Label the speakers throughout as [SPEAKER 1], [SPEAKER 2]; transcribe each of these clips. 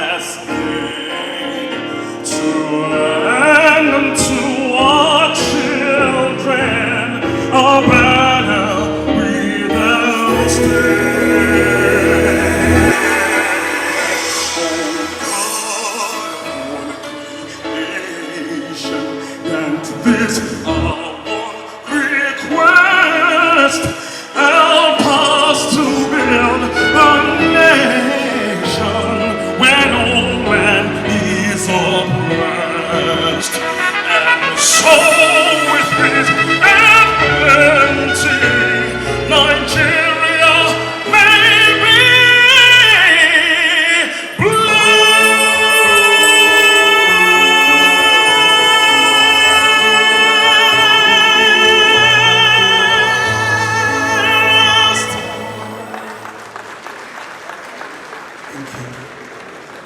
[SPEAKER 1] has made to end unto our children a banner without stain. And this our request, help us to build a nation where no man is oppressed. And so with his plenty, Nigeria may be blessed.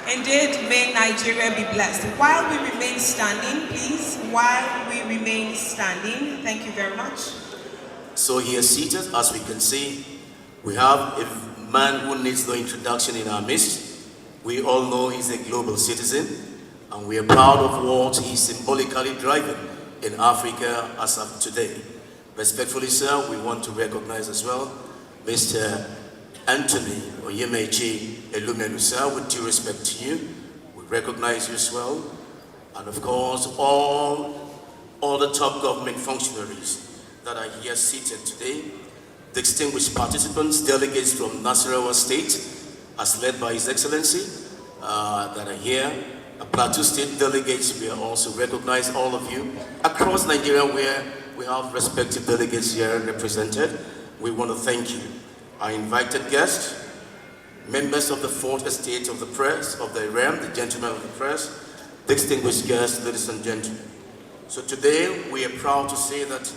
[SPEAKER 2] Indeed, may Nigeria be blessed. While we remain standing, please, while we remain standing, thank you very much.
[SPEAKER 3] So here seated, as we can see, we have a man who needs no introduction in our midst. We all know he's a global citizen, and we are proud of what he's symbolically driving in Africa as of today. Respectfully, sir, we want to recognize as well Mr. Anthony Onyemechi Elumelu, sir, with due respect to you. We recognize you as well. And of course, all the top government functionaries that are here seated today, distinguished participants, delegates from Nasarawa State, as led by His Excellency, that are here. Plateau State delegates, we also recognize all of you. Across Nigeria, where we have respective delegates here represented, we want to thank you. Our invited guests, members of the Fourth Estate of the Press, of the RAM, the gentlemen of the press, distinguished guests, ladies and gentlemen. So today, we are proud to say that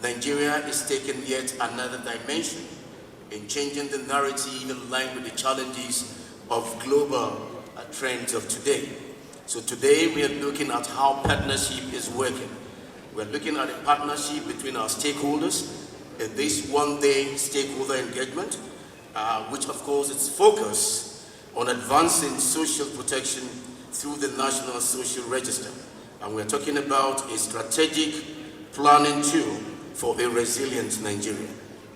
[SPEAKER 3] Nigeria is taking yet another dimension in changing the narrative in line with the challenges of global trends of today. So today, we are looking at how partnership is working. We're looking at a partnership between our stakeholders in this one-day stakeholder engagement, which of course is focused on advancing social protection through the National Social Register. And we're talking about a strategic planning tool for a resilient Nigeria.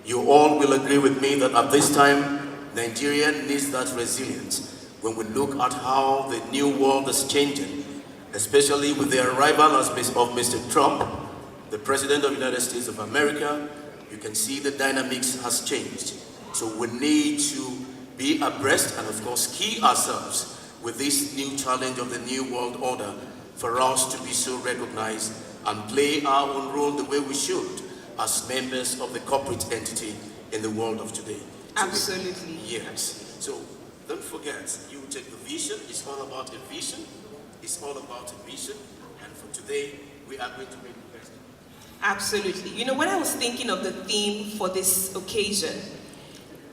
[SPEAKER 3] You all will agree with me that at this time, Nigeria needs that resilience when we look at how the new world is changing, especially with the arrival of Mr. Trump, the President of the United States of America. You can see the dynamics has changed. So we need to be abreast and of course key ourselves with this new challenge of the new world order for us to be so recognized and play our own role the way we should as members of the corporate entity in the world of today.
[SPEAKER 2] Absolutely.
[SPEAKER 3] Yes. So don't forget, you take the vision. It's all about a vision. It's all about a vision. And for today, we are going to make the best.
[SPEAKER 2] Absolutely. You know, when I was thinking of the theme for this occasion,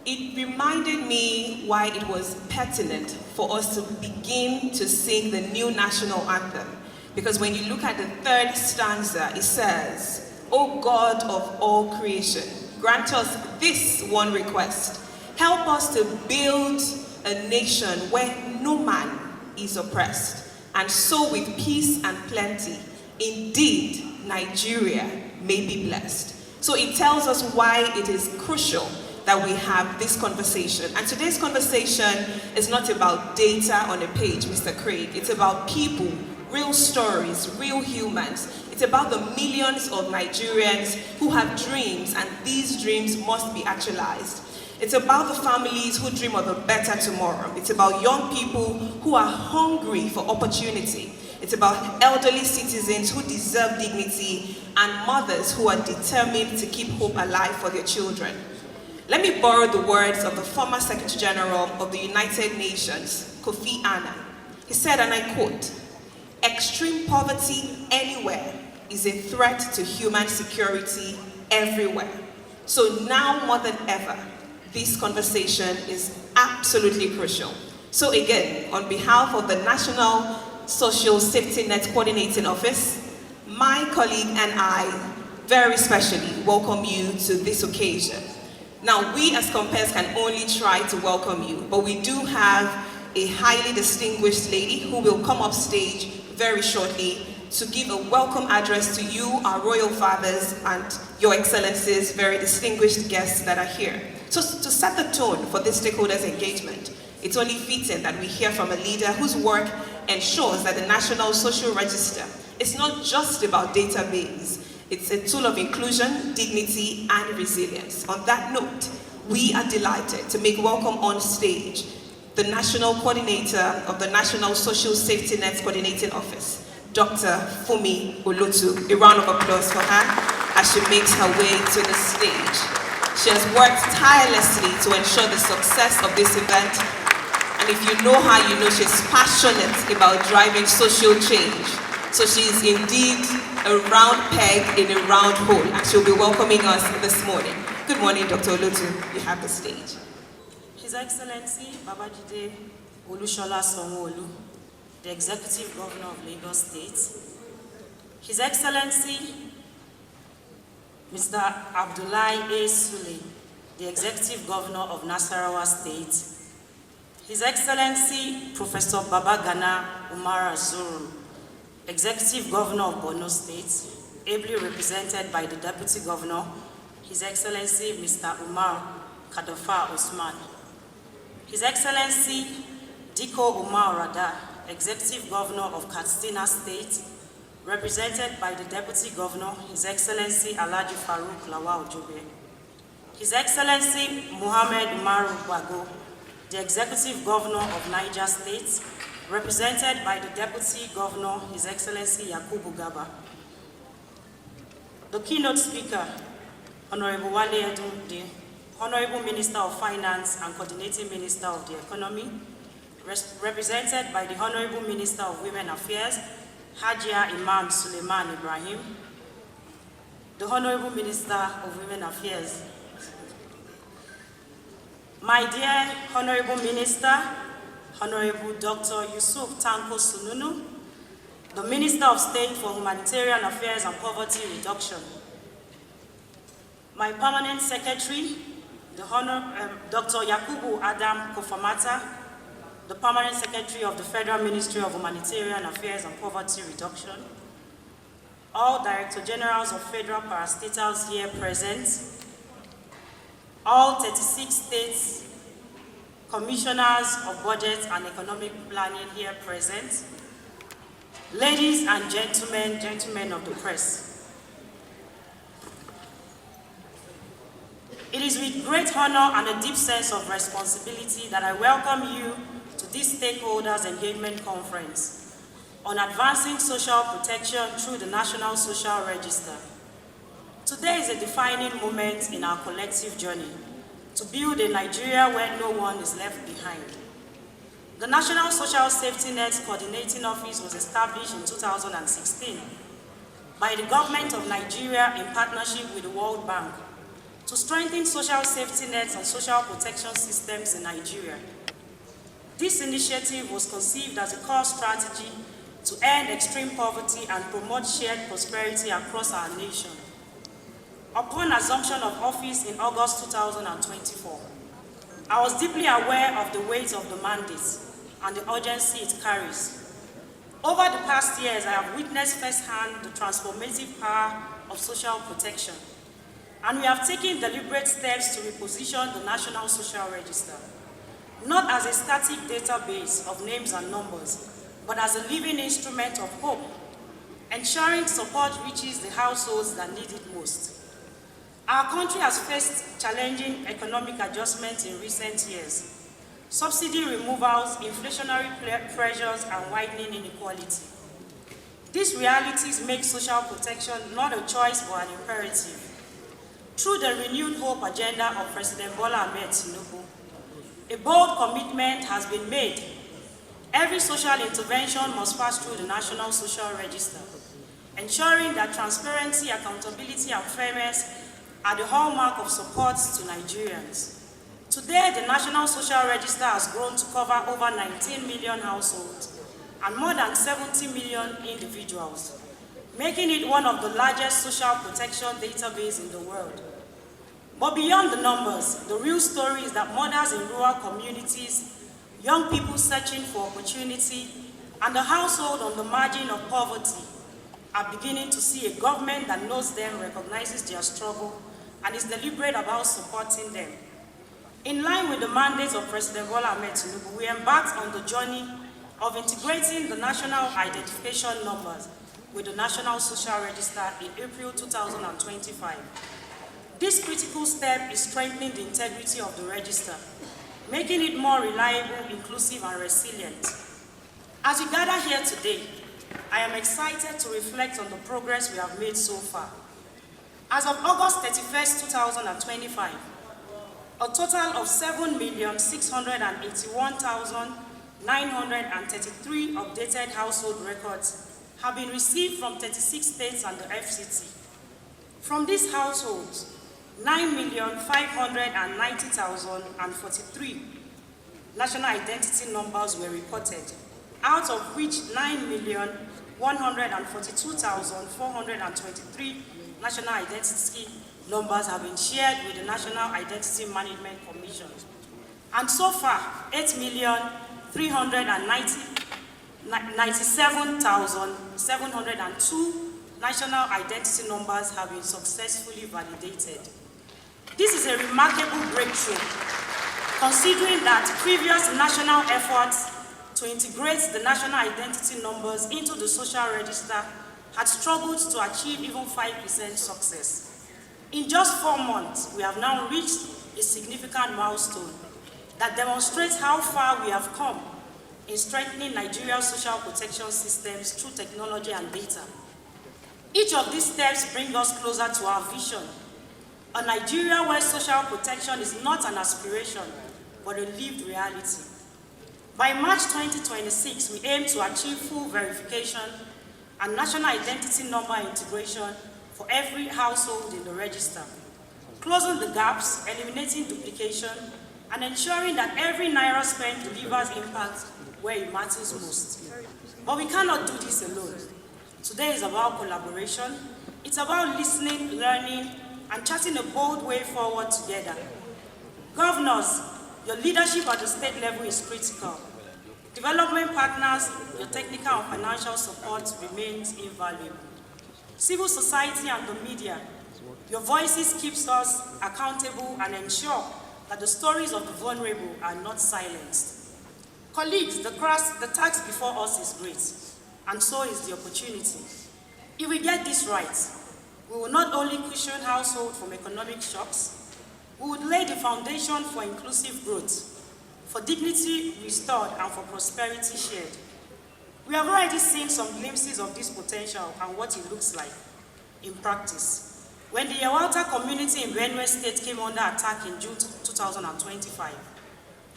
[SPEAKER 2] it reminded me why it was pertinent for us to begin to sing the new national anthem. Because when you look at the third stanza, it says, "O God of all creation, grant us this one request. Help us to build a nation where no man is oppressed, and so with peace and plenty, indeed, Nigeria may be blessed." So it tells us why it is crucial that we have this conversation. And today's conversation is not about data on a page, Mr. Craig. It's about people, real stories, real humans. It's about the millions of Nigerians who have dreams, and these dreams must be actualized. It's about the families who dream of a better tomorrow. It's about young people who are hungry for opportunity. It's about elderly citizens who deserve dignity and mothers who are determined to keep hope alive for their children. Let me borrow the words of the former Secretary General of the United Nations, Kofi Annan. He said, and I quote, "Extreme poverty anywhere is a threat to human security everywhere." So now more than ever, this conversation is absolutely crucial. So again, on behalf of the National Social Safety Net Coordinating Office, my colleague and I very specially welcome you to this occasion. Now, we as Compares can only try to welcome you, but we do have a highly distinguished lady who will come up stage very shortly to give a welcome address to you, our royal fathers, and your excellencies, very distinguished guests that are here. So to set the tone for this stakeholders engagement, it's only fitting that we hear from a leader whose work ensures that the National Social Register is not just about database, it's a tool of inclusion, dignity, and resilience. On that note, we are delighted to make welcome on stage the National Coordinator of the National Social Safety Net Coordinating Office, Dr. Fumi Olotu. A round of applause for her as she makes her way to the stage. She has worked tirelessly to ensure the success of this event, and if you know her, you know she's passionate about driving social change. So she is indeed a round peg in a round hole, and she'll be welcoming us this morning. Good morning, Dr. Olotu. You have the stage.
[SPEAKER 4] His Excellency Babajide Olushola Sanwo-Olu, the Executive Governor of Lagos State, His Excellency Mr. Abdullahi A. Sule, the Executive Governor of Nasarawa State, His Excellency Professor Babagana Umara Zuru, Executive Governor of Borno State, ably represented by the Deputy Governor, His Excellency Mr. Umar Kadofa Osman, His Excellency Diko Umar Rada, Executive Governor of Katsina State, represented by the Deputy Governor, His Excellency Alhaji Farouk Lawal Jobe, His Excellency Muhammad Umaru Bago, the Executive Governor of Niger State, represented by the Deputy Governor, His Excellency Yakubu Gaba. The keynote speaker, Honorable Wale Edun, the Honorable Minister of Finance and Coordinating Minister of the Economy, represented by the Honorable Minister of Women Affairs, Hajia Imam Suleiman Ibrahim, the Honorable Minister of Women Affairs. My dear Honorable Minister, Honorable Dr. Yusuf Tanko Sununu, the Minister of State for Humanitarian Affairs and Poverty Reduction. My Permanent Secretary, Dr. Yakubu Adam Kofamata, the Permanent Secretary of the Federal Ministry of Humanitarian Affairs and Poverty Reduction, all Director Generals of Federal Parastatals here present, all 36 states, Commissioners of Budget and Economic Planning here present, ladies and gentlemen, gentlemen of the press. It is with great honor and a deep sense of responsibility that I welcome you to this Stakeholders Engagement Conference on advancing social protection through the National Social Register. Today is a defining moment in our collective journey to build a Nigeria where no one is left behind. The National Social Safety Net Coordinating Office was established in 2016 by the government of Nigeria in partnership with the World Bank to strengthen social safety nets and social protection systems in Nigeria. This initiative was conceived as a core strategy to end extreme poverty and promote shared prosperity across our nation. Upon assumption of office in August 2024, I was deeply aware of the weight of the mandate and the urgency it carries. Over the past years, I have witnessed firsthand the transformative power of social protection, and we have taken deliberate steps to reposition the National Social Register, not as a static database of names and numbers, but as a living instrument of hope, ensuring support reaches the households that need it most. Our country has faced challenging economic adjustments in recent years, subsidy removals, inflationary pressures, and widening inequality. These realities make social protection not a choice but an imperative. Through the renewed hope agenda of President Bola Ahmed Tinubu, a bold commitment has been made. Every social intervention must pass through the National Social Register, ensuring that transparency, accountability, and fairness are the hallmark of support to Nigerians. Today, the National Social Register has grown to cover over 19 million households and more than 70 million individuals, making it one of the largest social protection databases in the world. But beyond the numbers, the real story is that mothers in rural communities young people searching for opportunity, and the household on the margin of poverty are beginning to see a government that knows them, recognizes their struggle, and is deliberate about supporting them. In line with the mandate of President Bola Ahmed Tinubu, we embarked on the journey of integrating the national identification numbers with the National Social Register in April 2025. This critical step is strengthening the integrity of the register, making it more reliable, inclusive, and resilient. As we gather here today, I am excited to reflect on the progress we have made so far. As of August 31st, 2025, a total of 7,681,933 updated household records have been received from 36 states and the FCT. From these households, 9,590,043 national identity numbers were reported, out of which 9,142,423 national identity numbers have been shared with the National Identity Management Commission. And so far, 8,397,702 national identity numbers have been successfully validated. This is a remarkable breakthrough, considering that previous national efforts to integrate the national identity numbers into the social register had struggled to achieve even 5% success. In just 4 months, we have now reached a significant milestone that demonstrates how far we have come in strengthening Nigeria's social protection systems through technology and data. Each of these steps brings us closer to our vision, a Nigeria where social protection is not an aspiration, but a lived reality. By March 2026, we aim to achieve full verification and national identity number integration for every household in the register, closing the gaps, eliminating duplication, and ensuring that every naira spent delivers impact where it matters most. But we cannot do this alone. Today is about collaboration. It's about listening, learning, and charting a bold way forward together. Governors, your leadership at the state level is critical. Development partners, your technical and financial support remains invaluable. Civil society and the media, your voices keeps us accountable and ensure that the stories of the vulnerable are not silenced. Colleagues, the task before us is great, and so is the opportunity. If we get this right, we will not only cushion households from economic shocks, we would lay the foundation for inclusive growth, for dignity restored, and for prosperity shared. We have already seen some glimpses of this potential and what it looks like in practice. When the Yawata community in Benue State came under attack in June 2025,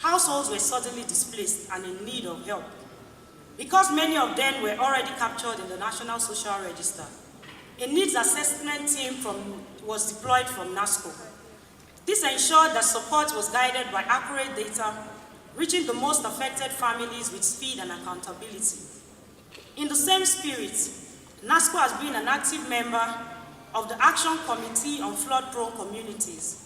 [SPEAKER 4] households were suddenly displaced and in need of help. Because many of them were already captured in the National Social Register, a needs assessment team was deployed from NASCO. This ensured that support was guided by accurate data, reaching the most affected families with speed and accountability. In the same spirit, NASCO has been an active member of the Action Committee on Flood-Prone Communities,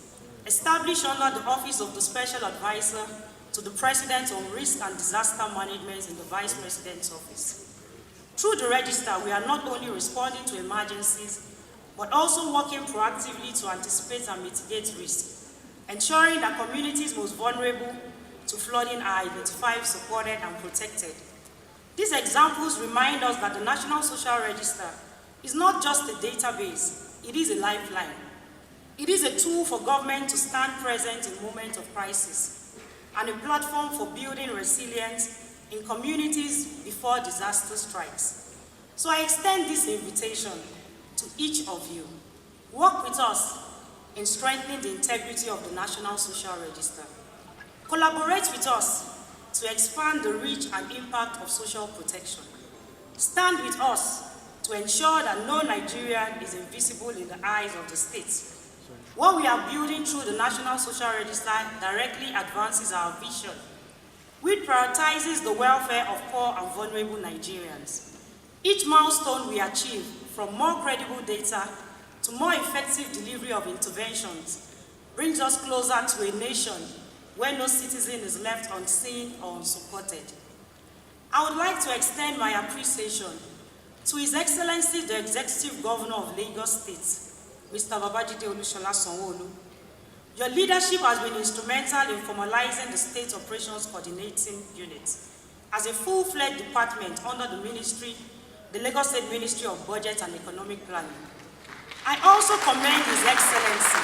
[SPEAKER 4] established under the Office of the Special Advisor to the President on Risk and Disaster Management in the Vice President's Office. Through the register, we are not only responding to emergencies, but also working proactively to anticipate and mitigate risk, ensuring that communities most vulnerable to flooding are identified, supported, and protected. These examples remind us that the National Social Register is not just a database, it is a lifeline. It is a tool for government to stand present in moments of crisis, and a platform for building resilience in communities before disaster strikes. So I extend this invitation to each of you. Work with us in strengthening the integrity of the National Social Register. Collaborate with us to expand the reach and impact of social protection. Stand with us to ensure that no Nigerian is invisible in the eyes of the state. What we are building through the National Social Register directly advances our vision, which prioritizes the welfare of poor and vulnerable Nigerians. Each milestone we achieve, from more credible data to more effective delivery of interventions, brings us closer to a nation where no citizen is left unseen or unsupported. I would like to extend my appreciation to His Excellency, the Executive Governor of Lagos State, Mr. Babajide Olusola Sanwo-Olu. Your leadership has been instrumental in formalizing the State Operations Coordinating Unit as a full-fledged department under the ministry, the Lagos State Ministry of Budget and Economic Planning. I also commend His Excellency,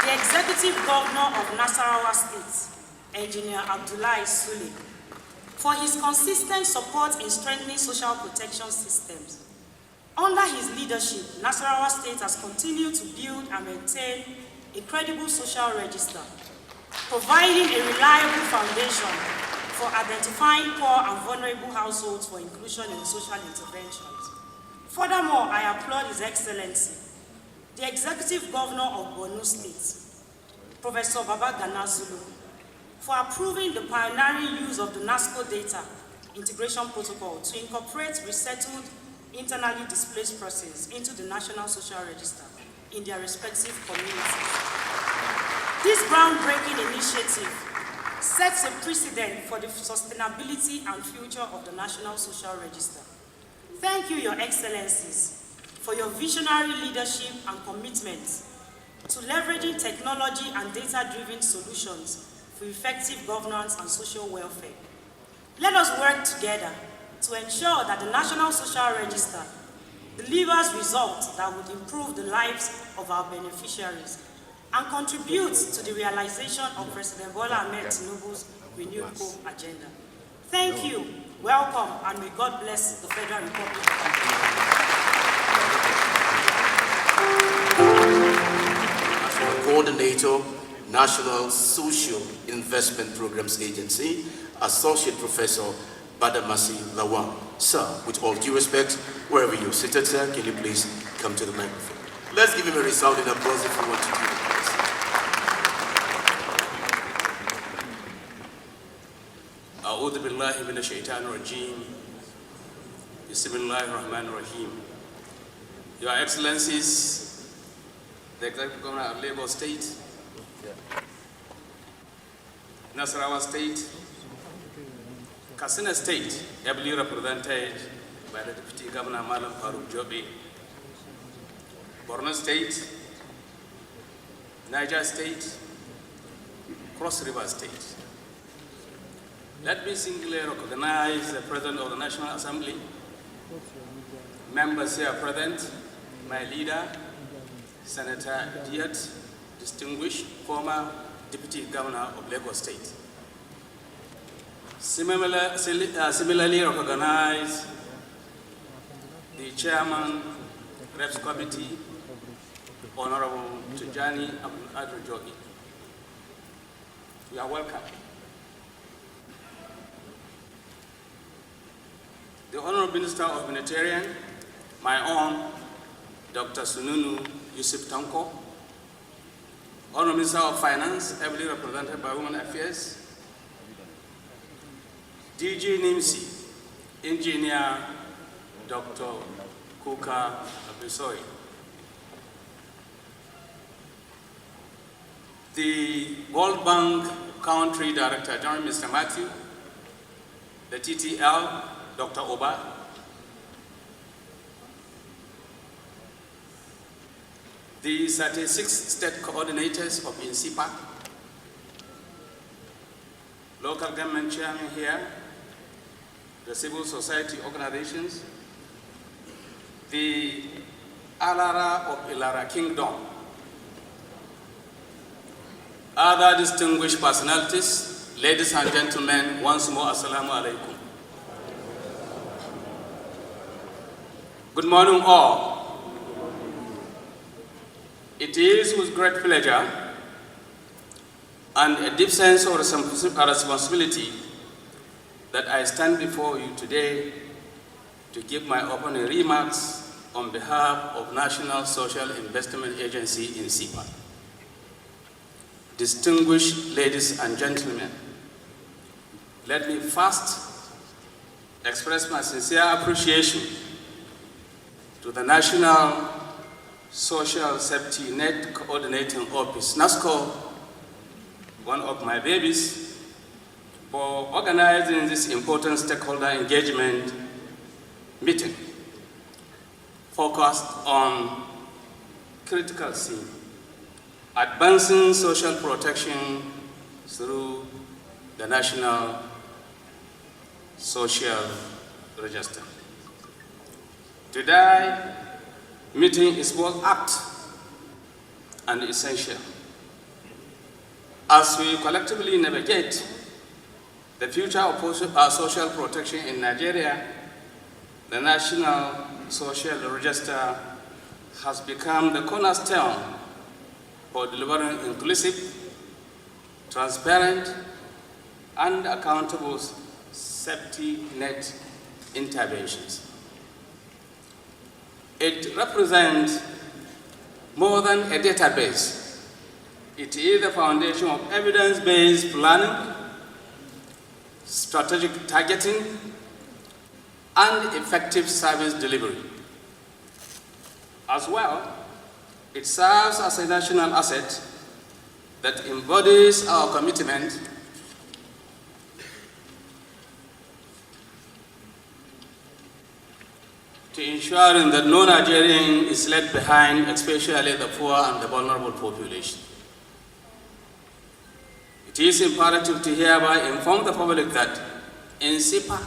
[SPEAKER 4] the Executive Governor of Nasarawa State, Engineer Abdullahi Sule, for his consistent support in strengthening social protection systems. Under his leadership, Nasarawa State has continued to build and maintain a credible social register, providing a reliable foundation for identifying poor and vulnerable households for inclusion in social interventions. Furthermore, I applaud His Excellency, the Executive Governor of Borno State, Professor Babagana Zulu, for approving the pioneering use of the NASCO data integration protocol to incorporate resettled, internally displaced persons into the National Social Register in their respective communities. This groundbreaking initiative sets a precedent for the sustainability and future of the National Social Register. Thank you, Your Excellencies, for your visionary leadership and commitment to leveraging technology and data-driven solutions for effective governance and social welfare. Let us work together to ensure that the National Social Register delivers results that would improve the lives of our beneficiaries and contribute to the realization of President Bola Ahmed Tinubu's renewed hope agenda. Thank you, welcome, and may God bless the Federal Republic of
[SPEAKER 3] National Coordinator, National Social Investment Programs Agency, Associate Professor Badamasi Lawal. Sir, with all due respect, wherever you're seated, sir, can you please come to the microphone? Let's give him a resounding applause if you want to do it.
[SPEAKER 5] أعوذ بالله من الشيطان الرجيم. بسم الله الرحمن الرحيم. Your Excellencies, the Executive Governor of Lagos State, Nasarawa State, Katsina State, ably represented by the Deputy Governor Malam Faruk Jobe, Borno State, Niger State, Cross River State. Let me singularly recognize the President of the National Assembly, members here present, my leader, Senator Diat, distinguished former Deputy Governor of Lagos State. Similarly recognize the Chairman, Reps Committee, Honorable Tijani Abdul Jogi. You are welcome. The Honorable Minister of Humanitarian, my own, Dr. Sununu Yusuf Tanko, Honorable Minister of Finance, heavily represented by Women Affairs, DG NIMSI, Engineer Dr. Kuka Abisoi, the World Bank Country Director General, Mr. Matthew, the TTL, Dr. Oba, the 36 state coordinators of INSIPA, local government chairman here, the civil society organizations, the Alara of Ilara Kingdom, other distinguished personalities, ladies and gentlemen, once more, Assalamu alaikum. Good morning, all. It is with great pleasure and a deep sense of responsibility that I stand before you today to give my opening remarks on behalf of National Social Investment Agency in SIPA. Distinguished ladies and gentlemen, let me first express my sincere appreciation to the National Social Safety Net Coordinating Office, NASCO, one of my babies, for organizing this important stakeholder engagement meeting focused on critical theme, advancing social protection through the National Social Register. Today, meeting is both apt and essential as we collectively navigate the future of social protection in Nigeria. The National Social Register has become the cornerstone for delivering inclusive, transparent, and accountable safety net interventions. It represents more than a database. It is the foundation of evidence-based planning, strategic targeting, and effective service delivery. As well, it serves as a national asset that embodies our commitment to ensuring that no Nigerian is left behind, especially the poor and the vulnerable population. It is imperative to hereby inform the public that NCIPA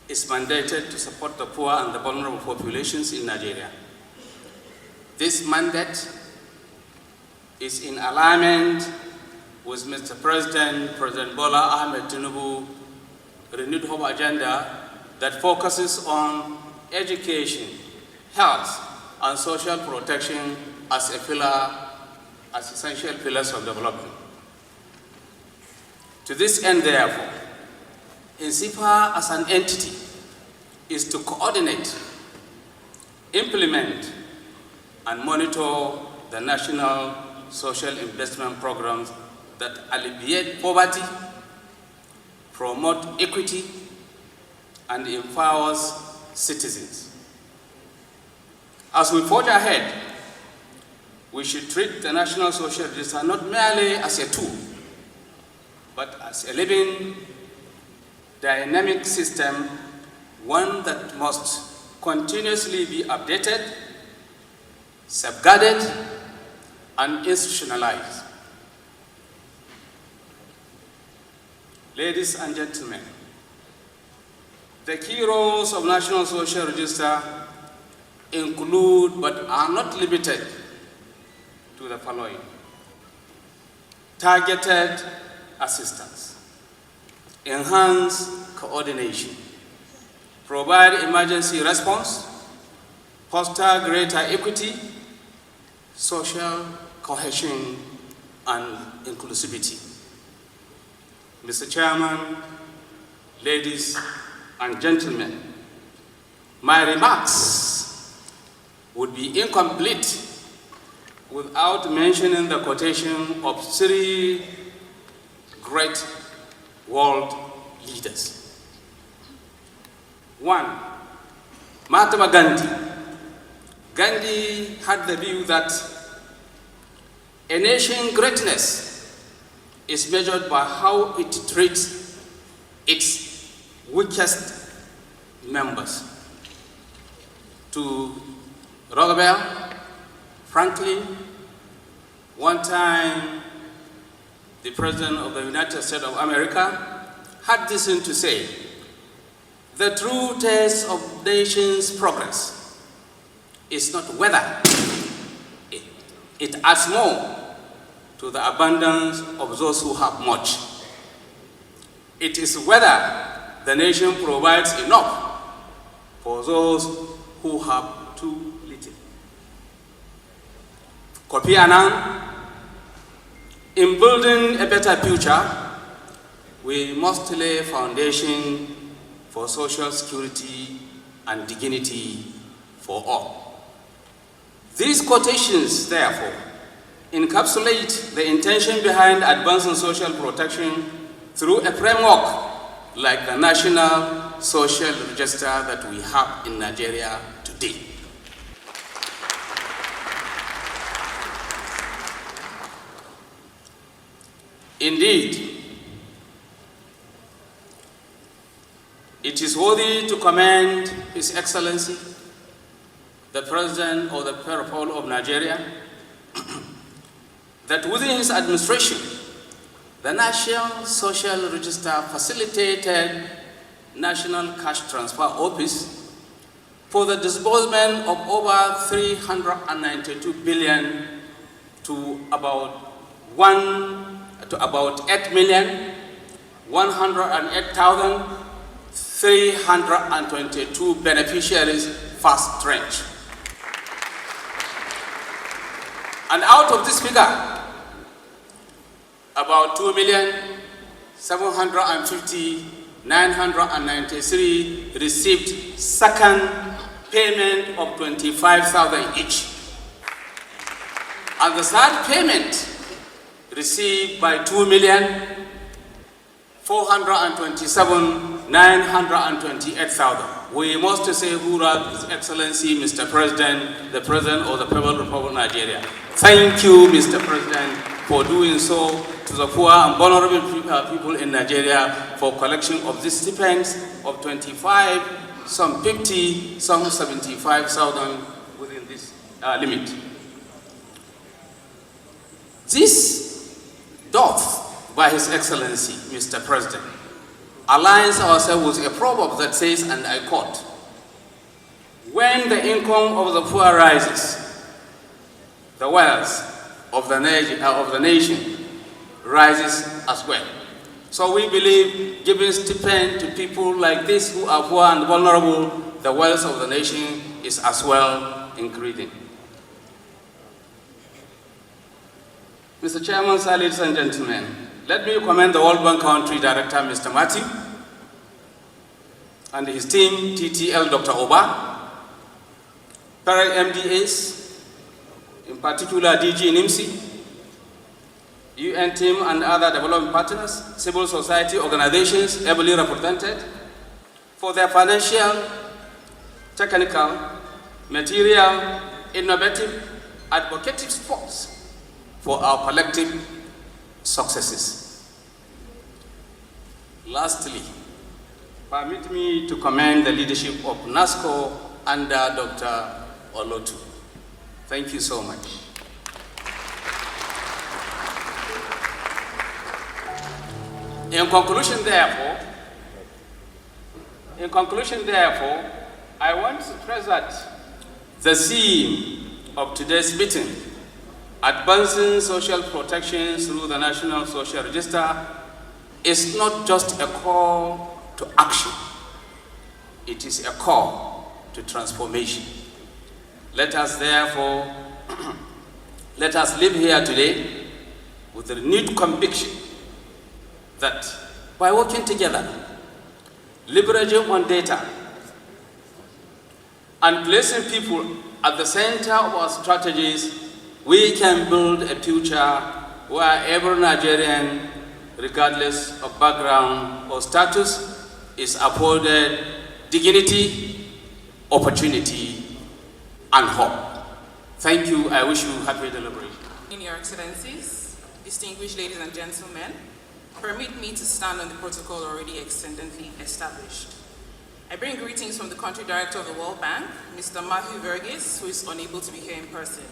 [SPEAKER 5] is mandated to support the poor and the vulnerable populations in Nigeria. This mandate is in alignment with Mr. President Bola Ahmed Tinubu's renewed hope agenda that focuses on education, health, and social protection as essential pillars of development. To this end, therefore, NCIPA as an entity is to coordinate, implement, and monitor the national social investment programs that alleviate poverty, promote equity, and empowers citizens. As we forge ahead, we should treat the National Social Register not merely as a tool, but as a living, dynamic system, one that must continuously be updated, safeguarded, and institutionalized. Ladies and gentlemen, the key roles of National Social Register include, but are not limited to the following: targeted assistance, enhance coordination, provide emergency response, foster greater equity, social cohesion, and inclusivity. Mr. Chairman, ladies and gentlemen, my remarks would be incomplete without mentioning the quotation of three great world leaders. One, Mahatma Gandhi. Gandhi had the view that a nation's greatness is measured by how it treats its weakest members. To Roosevelt, Franklin, one time the President of the United States of America, had this thing to say: the true test of nation's progress is not whether it adds more to the abundance of those who have much. It is whether the nation provides enough for those who have too little. Kofi Annan, in building a better future, we must lay a foundation for social security and dignity for all. These quotations, therefore, encapsulate the intention behind advancing social protection through a framework like the National Social Register that we have in Nigeria today. Indeed, it is worthy to commend His Excellency, the President of the People of Nigeria, that within his administration, the National Social Register facilitated National Cash Transfer Office for the disbursement of over 392 billion to about 8,108,322 beneficiaries first tranche. And out of this figure, about 2,750,993 received second payment of 25,000 each. And the third payment received by 2,427,928,000. We must say hurrah, His Excellency, Mr. President, the President of the People's Republic of Nigeria. Thank you, Mr. President, for doing so to the poor and vulnerable people in Nigeria for collection of these stipends of 25, some 50, some 75,000 within this limit. This doth, by His Excellency, Mr. President, aligns ourselves with a proverb that says, and I quote, "When the income of the poor rises, the wealth of the nation rises as well." So we believe giving stipend to people like this who are poor and vulnerable, the wealth of the nation is as well increasing. Mr. Chairman, sir, ladies and gentlemen, let me commend the World Bank Country Director, Mr. Matthew, and his team, TTL Dr. Oba, parent MDAs, in particular DG NIMSI, UN team and other development partners, civil society organizations ably represented, for their financial, technical, material, innovative, advocative support for our collective successes. Lastly, permit me to commend the leadership of NASCO under Dr. Olotu. Thank you so much. In conclusion, therefore, I want to stress that the theme of today's meeting, advancing social protection through the National Social Register, is not just a call to action. It is a call to transformation. Let us therefore, let us live here today with a renewed conviction that by working together, leveraging on data, and placing people at the center of our strategies, we can build a future where every Nigerian, regardless of background or status, is afforded dignity, opportunity, and hope. Thank you. I wish you happy deliberation.
[SPEAKER 6] In Your Excellencies, distinguished ladies and gentlemen, permit me to stand on the protocol already extendedly established. I bring greetings from the Country Director of the World Bank, Mr. Matthew Verghese, who is unable to be here in person.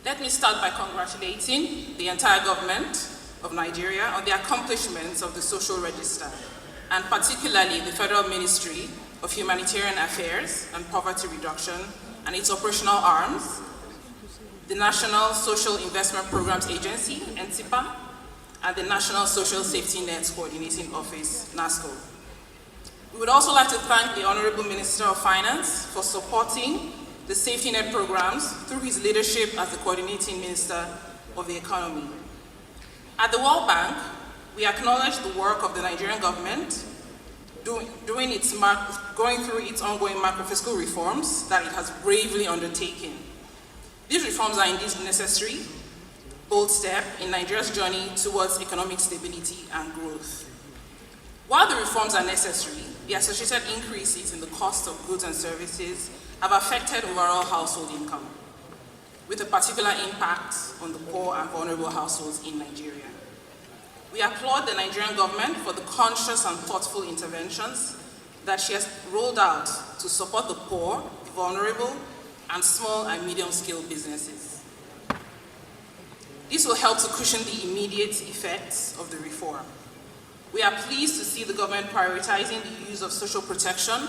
[SPEAKER 6] Let me start by congratulating the entire government of Nigeria on the accomplishments of the Social Register, and particularly the Federal Ministry of Humanitarian Affairs and Poverty Reduction and its operational arms, the National Social Investment Programs Agency, NSIPA, and the National Social Safety Net Coordinating Office, NASCO. We would also like to thank the Honorable Minister of Finance for supporting the safety net programs through his leadership as the Coordinating Minister of the Economy. At the World Bank, we acknowledge the work of the Nigerian government going through its ongoing macro-fiscal reforms that it has bravely undertaken. These reforms are indeed necessary, bold step in Nigeria's journey towards economic stability and growth. While the reforms are necessary, the associated increases in the cost of goods and services have affected overall household income, with a particular impact on the poor and vulnerable households in Nigeria. We applaud the Nigerian government for the conscious and thoughtful interventions that she has rolled out to support the poor, vulnerable, and small and medium-scale businesses. This will help to cushion the immediate effects of the reform. We are pleased to see the government prioritizing the use of social protection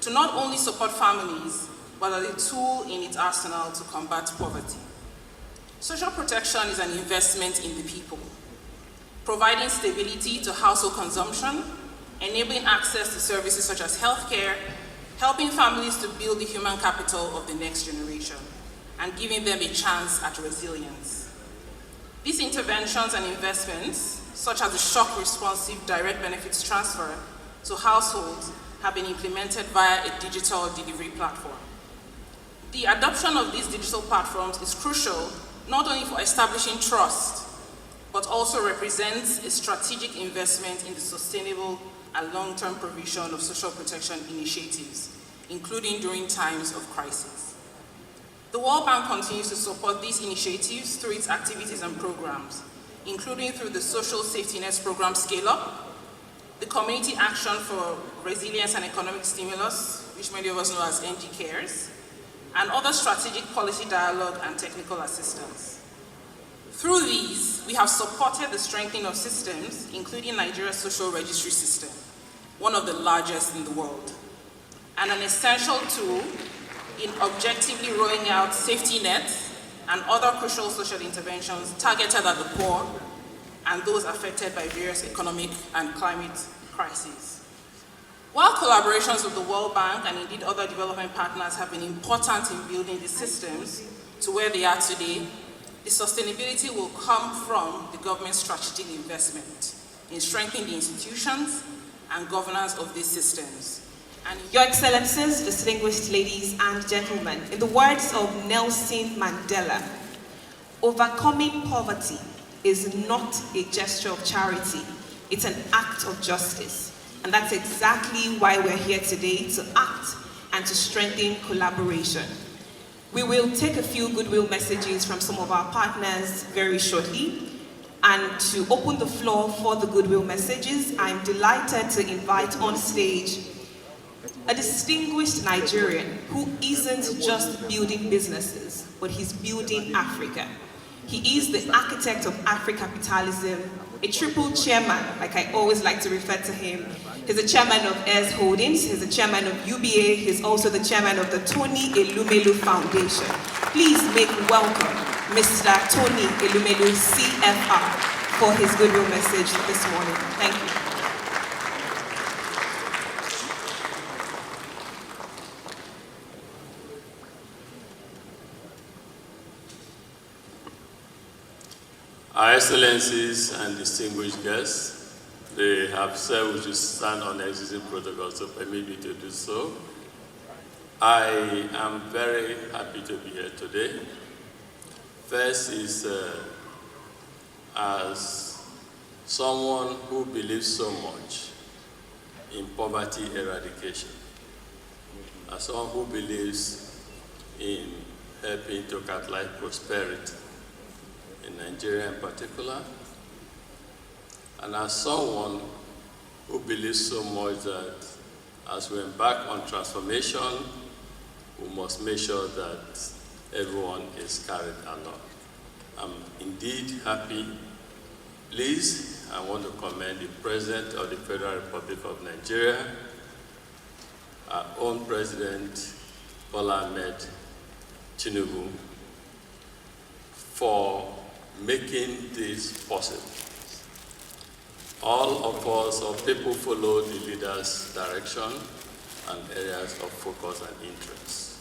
[SPEAKER 6] to not only support families, but as a tool in its arsenal to combat poverty. Social protection is an investment in the people, providing stability to household consumption, enabling access to services such as healthcare, helping families to build the human capital of the next generation, and giving them a chance at resilience. These interventions and investments, such as the shock-responsive direct benefits transfer to households, have been implemented via a digital delivery platform. The adoption of these digital platforms is crucial not only for establishing trust, but also represents a strategic investment in the sustainable and long-term provision of social protection initiatives, including during times of crisis. The World Bank continues to support these initiatives through its activities and programs, including through the Social Safety Nets Program Scale-Up, the Community Action for Resilience and Economic Stimulus, which many of us know as NG Cares, and other strategic policy dialogue and technical assistance. Through these, we have supported the strengthening of systems, including Nigeria's social registry system, one of the largest in the world, and an essential tool in objectively rolling out safety nets and other crucial social interventions targeted at the poor and those affected by various economic and climate crises. While collaborations with the World Bank and indeed other development partners have been important in building these systems to where they are today, the sustainability will come from the government's strategic investment in strengthening the institutions and governance of these systems.
[SPEAKER 2] And Your Excellencies, distinguished ladies and gentlemen, in the words of Nelson Mandela, overcoming poverty is not a gesture of charity, it's an act of justice. And that's exactly why we're here today, to act and to strengthen collaboration. We will take a few goodwill messages from some of our partners very shortly. And to open the floor for the goodwill messages, I'm delighted to invite on stage a distinguished Nigerian who isn't just building businesses, but he's building Africa. He is the architect of Afro-capitalism, a triple chairman, like I always like to refer to him. He's the chairman of Heirs Holdings, he's the chairman of UBA, he's also the chairman of the Tony Elumelu Foundation. Please make welcome Mr. Tony Elumelu, CFR, for his goodwill message this morning. Thank you.
[SPEAKER 7] Our Excellencies and distinguished guests, they have said we should stand on existing protocols, so permit me to do so. I am very happy to be here today. First is as someone who believes so much in poverty eradication, as someone who believes in helping to catalyze prosperity, in Nigeria in particular, and as someone who believes so much that as we embark on transformation, we must make sure that everyone is carried along. I'm indeed happy. Please, I want to commend the President of the Federal Republic of Nigeria, our own President, Bola Ahmed Tinubu, for making this possible. All of us, or people, follow the leader's direction and areas of focus and interest.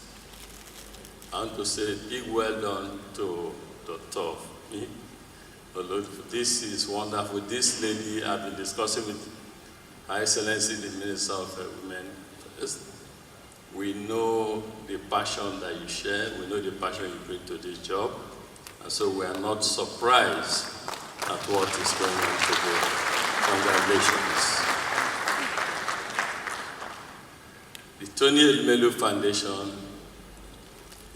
[SPEAKER 7] I want to say a big well done to Dr. Me. This is wonderful. This lady I've been discussing with Her Excellency, the Minister of Women. We know the passion that you share. We know the passion you bring to this job. And so we are not surprised at what is going on today. Congratulations. The Tony Elumelu Foundation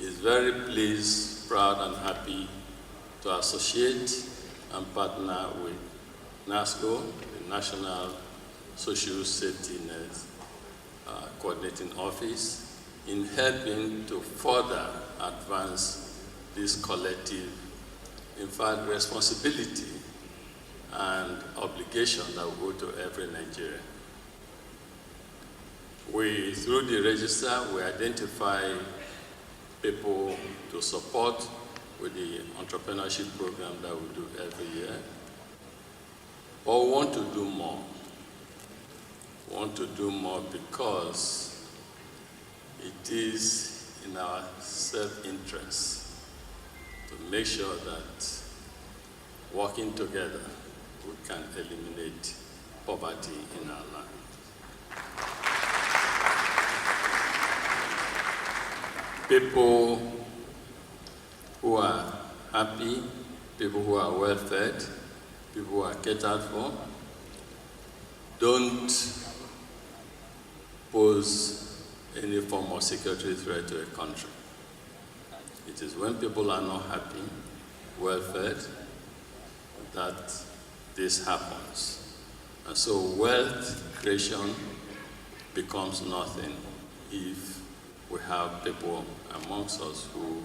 [SPEAKER 7] is very pleased, proud, and happy to associate and partner with NASCO, the National Social Safety Net Coordinating Office, in helping to further advance this collective, in fact, responsibility and obligation that will go to every Nigerian. Through the register, we identify people to support with the entrepreneurship program that we do every year. But we want to do more. We want to do more because it is in our self-interest to make sure that working together, we can eliminate poverty in our land. People who are happy, people who are well-fed, people who are catered for, don't pose any form of security threat to a country. It is when people are not happy, well-fed, that this happens. And so wealth creation becomes nothing if we have people amongst us who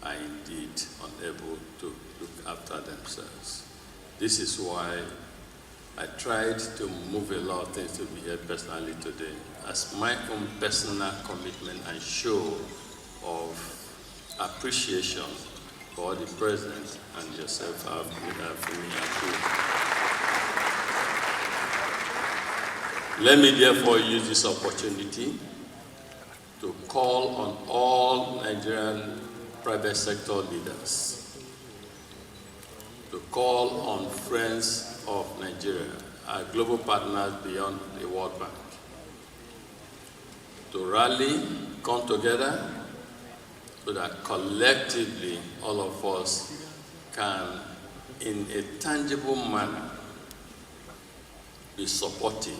[SPEAKER 7] are indeed unable to look after themselves. This is why I tried to move a lot of things to be here personally today as my own personal commitment and show of appreciation for the President and yourself have for me. Let me therefore use this opportunity to call on all Nigerian private sector leaders, to call on friends of Nigeria, our global partners beyond the World Bank, to rally, come together, so that collectively all of us can, in a tangible manner, be supportive,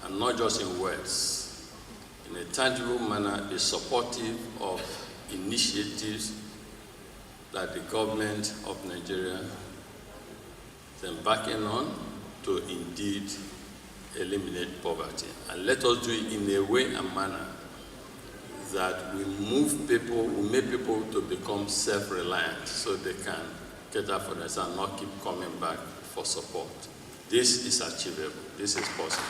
[SPEAKER 7] and not just in words, in a tangible manner, be supportive of initiatives that the government of Nigeria is embarking on to indeed eliminate poverty. And let us do it in a way and manner that we move people, we make people to become self-reliant so they can cater for themselves and not keep coming back for support. This is achievable. This is possible.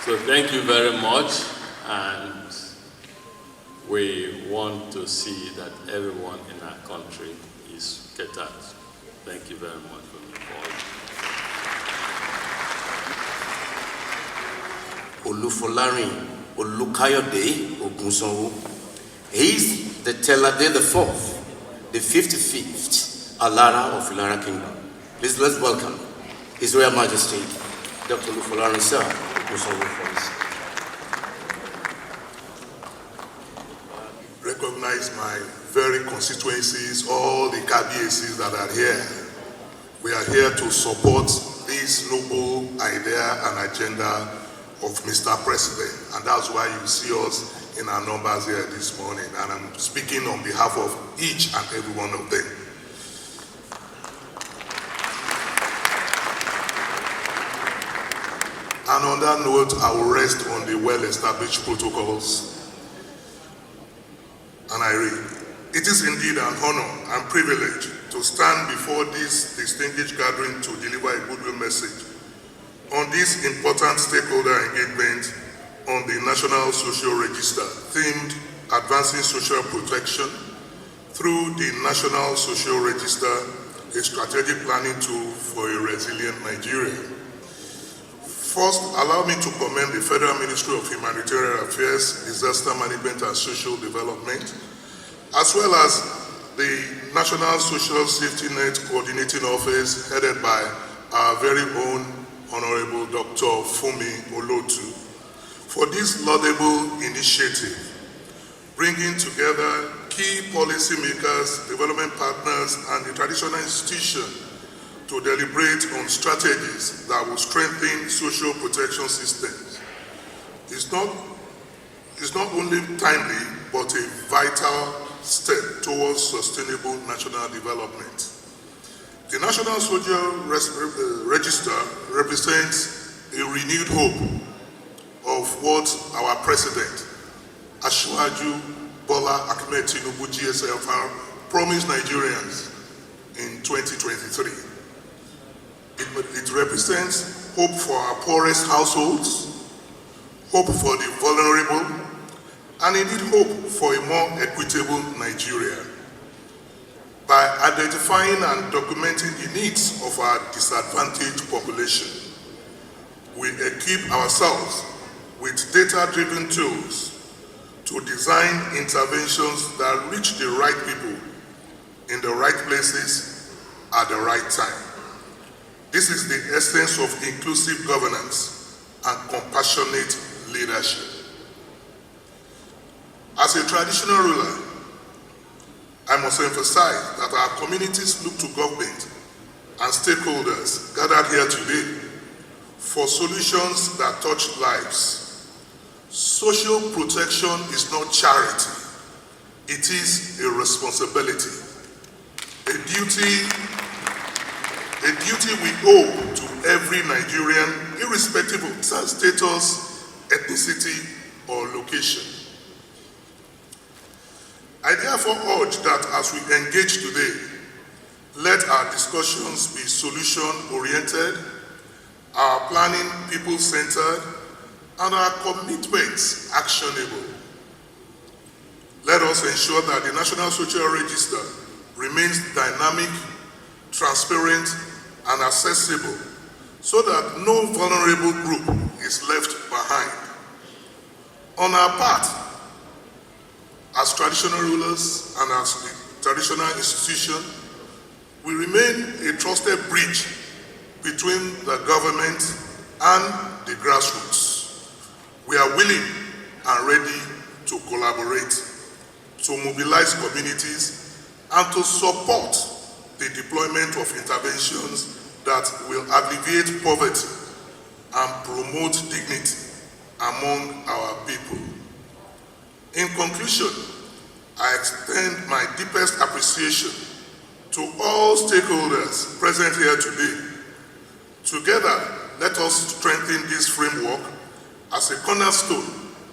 [SPEAKER 7] So thank you very much, and we want to see that everyone in our country is catered. Thank you very much for the call.
[SPEAKER 3] Olufolarin Olukayode Ogunsanwo. He is the Telade the 4th, the 55th Alara of Ilara Kingdom. Please let's welcome His Royal Majesty, Dr. Olufolarin Sir Ogunsanwo for us.
[SPEAKER 8] Recognize my very constituencies, all the KBACs that are here. We are here to support this noble idea and agenda of Mr. President, and that's why you see us in our numbers here this morning, and I'm speaking on behalf of each and every one of them. And on that note, I will rest on the well-established protocols. And I read, it is indeed an honor and privilege to stand before this distinguished gathering to deliver a goodwill message on this important stakeholder engagement on the National Social Register, themed Advancing Social Protection through the National Social Register, a strategic planning tool for a resilient Nigeria. First, allow me to commend the Federal Ministry of Humanitarian Affairs, Disaster Management and Social Development, as well as the National Social Safety Net Coordinating Office, headed by our very own Honorable Dr. Fumi Olotu, for this laudable initiative, bringing together key policymakers, development partners, and the traditional institution to deliberate on strategies that will strengthen social protection systems. It's not only timely, but a vital step towards sustainable national development. The National Social Register represents a renewed hope of what our President, Asiwaju Bola Ahmed Tinubu GSFR, promised Nigerians in 2023. It represents hope for our poorest households, hope for the vulnerable, and indeed hope for a more equitable Nigeria. By identifying and documenting the needs of our disadvantaged population, we equip ourselves with data-driven tools to design interventions that reach the right people in the right places at the right time. This is the essence of inclusive governance and compassionate leadership. As a traditional ruler, I must emphasize that our communities look to government and stakeholders gathered here today for solutions that touch lives. Social protection is not charity. It is a responsibility, a duty we owe to every Nigerian, irrespective of status, ethnicity, or location. I therefore urge that as we engage today, let our discussions be solution-oriented, our planning people-centered, and our commitments actionable. Let us ensure that the National Social Register remains dynamic, transparent, and accessible so that no vulnerable group is left behind. On our part, as traditional rulers and as the traditional institution, we remain a trusted bridge between the government and the grassroots. We are willing and ready to collaborate, to mobilize communities, and to support the deployment of interventions that will alleviate poverty and promote dignity among our people. In conclusion, I extend my deepest appreciation to all stakeholders present here today. Together, let us strengthen this framework as a cornerstone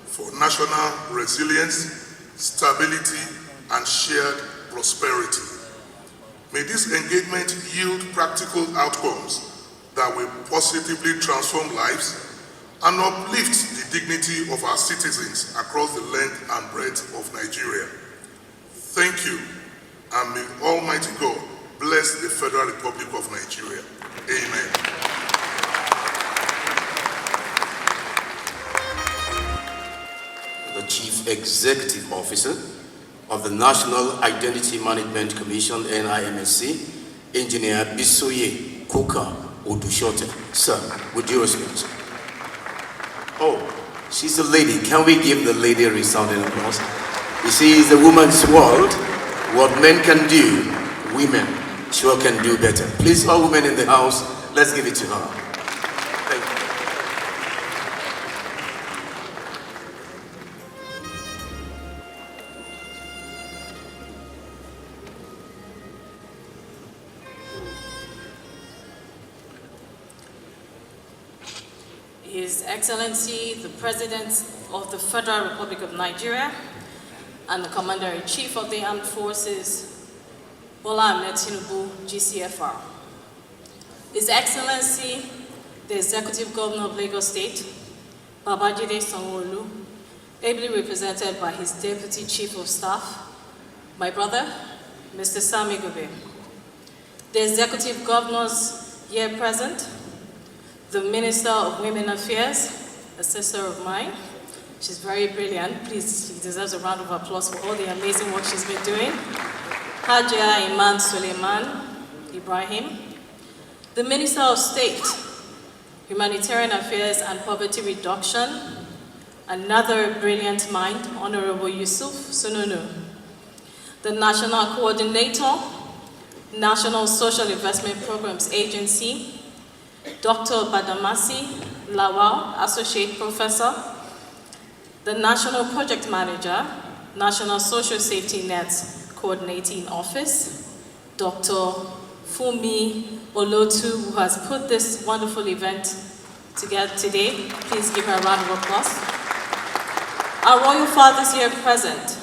[SPEAKER 8] for national resilience, stability, and shared prosperity. May this engagement yield practical outcomes that will positively transform lives and uplift the dignity of our citizens across the length and breadth of Nigeria. Thank you, and may Almighty God bless the Federal Republic of Nigeria. Amen.
[SPEAKER 3] The Chief Executive Officer of the National Identity Management Commission, NIMSC, Engineer Bisoye Kuka Odushote. Sir, with due respect. Oh, she's a lady. Can we give the lady a resounding applause? You see, it's a woman's world. What men can do, women sure can do better. Please, all women in the house, let's give it to her. Thank you.
[SPEAKER 4] His Excellency, the President of the Federal Republic of Nigeria and the Commander-in-Chief of the Armed Forces, Bola Ahmed Tinubu, GCFR. His Excellency, the Executive Governor of Lagos State, Babajide Sanwo-Olu, ably represented by his Deputy Chief of Staff, my brother, Mr. Sami Gobe. The Executive Governors here present, the Minister of Women Affairs, a sister of mine. She's very brilliant. Please, she deserves a round of applause for all the amazing work she's been doing. Hajia Iman Suleiman Ibrahim. The Minister of State, Humanitarian Affairs and Poverty Reduction, another brilliant mind, Honorable Yusuf Sununu. The National Coordinator, National Social Investment Programs Agency, Dr. Badamasi Lawal, Associate Professor. The National Project Manager, National Social Safety Nets Coordinating Office, Dr.
[SPEAKER 9] Fumi Olotu, who has put this wonderful event together today. Please give her a round of applause. Our royal fathers here present,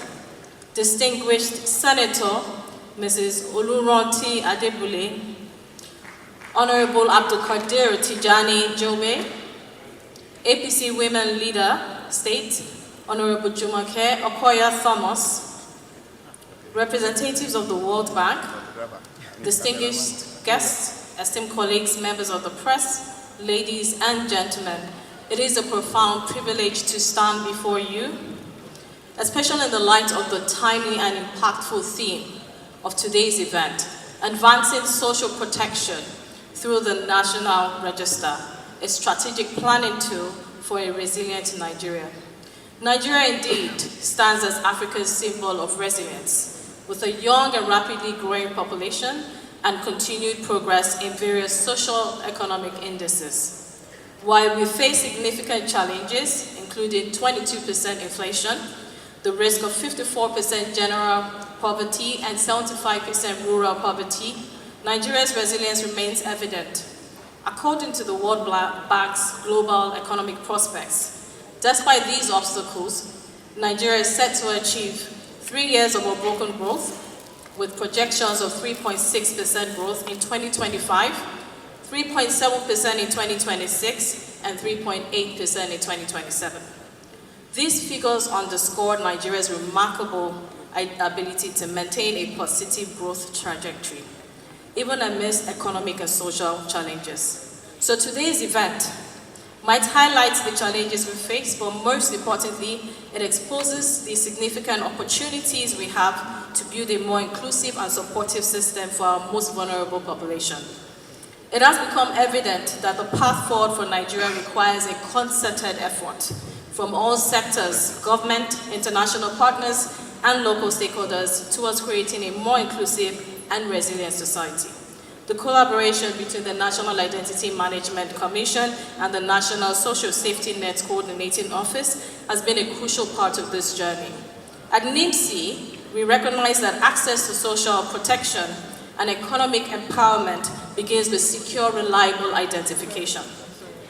[SPEAKER 9] distinguished Senator Mrs. Oluranti Adebule, Honorable Abdulkadir Tijani Jobe, APC Women Leader, State, Honorable Jumake Okoya Thomas, representatives of the World Bank, distinguished guests, esteemed colleagues, members of the press, ladies and gentlemen, it is a profound privilege to stand before you, especially in the light of the timely and impactful theme of today's event, advancing social protection through the National Register, a strategic planning tool for a resilient Nigeria. Nigeria indeed stands as Africa's symbol of resilience, with a young and rapidly growing population and continued progress in various social economic indices. While we face significant challenges, including 22% inflation, the risk of 54% general poverty and 75% rural poverty, Nigeria's resilience remains evident. According to the World Bank's Global Economic Prospects, despite these obstacles, Nigeria is set to achieve 3 years of unbroken growth, with projections of 3.6% growth in 2025, 3.7% in 2026, and 3.8% in 2027. These figures underscore Nigeria's remarkable ability to maintain a positive growth trajectory, even amidst economic and social challenges. So today's event might highlight the challenges we face, but most importantly, it exposes the significant opportunities we have to build a more inclusive and supportive system for our most vulnerable population. It has become evident that the path forward for Nigeria requires a concerted effort from all sectors, government, international partners, and local stakeholders towards creating a more inclusive and resilient society. The collaboration between the National Identity Management Commission and the National Social Safety Net Coordinating Office has been a crucial part of this journey. At NIMSI, we recognize that access to social protection and economic empowerment begins with secure, reliable identification.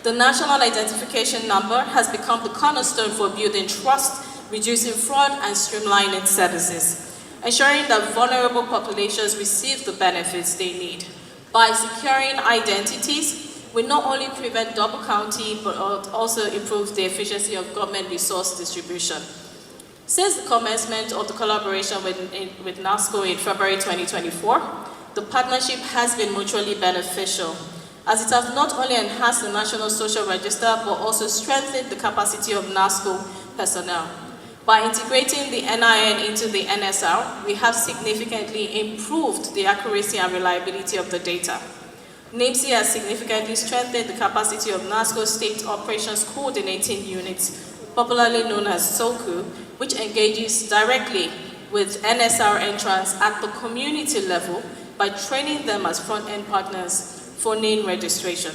[SPEAKER 9] The National Identification Number has become the cornerstone for building trust, reducing fraud, and streamlining services, ensuring that vulnerable populations receive the benefits they need. By securing identities, we not only prevent double counting, but also improve the efficiency of government resource distribution. Since the commencement of the collaboration with NASCO in February 2024, the partnership has been mutually beneficial, as it has not only enhanced the National Social Register, but also strengthened the capacity of NASCO personnel. By integrating the NIN into the NSR, we have significantly improved the accuracy and reliability of the data. NIMSI has significantly strengthened the capacity of NASCO State Operations Coordinating Units, popularly known as SOCU, which engages directly with NSR entrants at the community level by training them as front-end partners for NIN registration.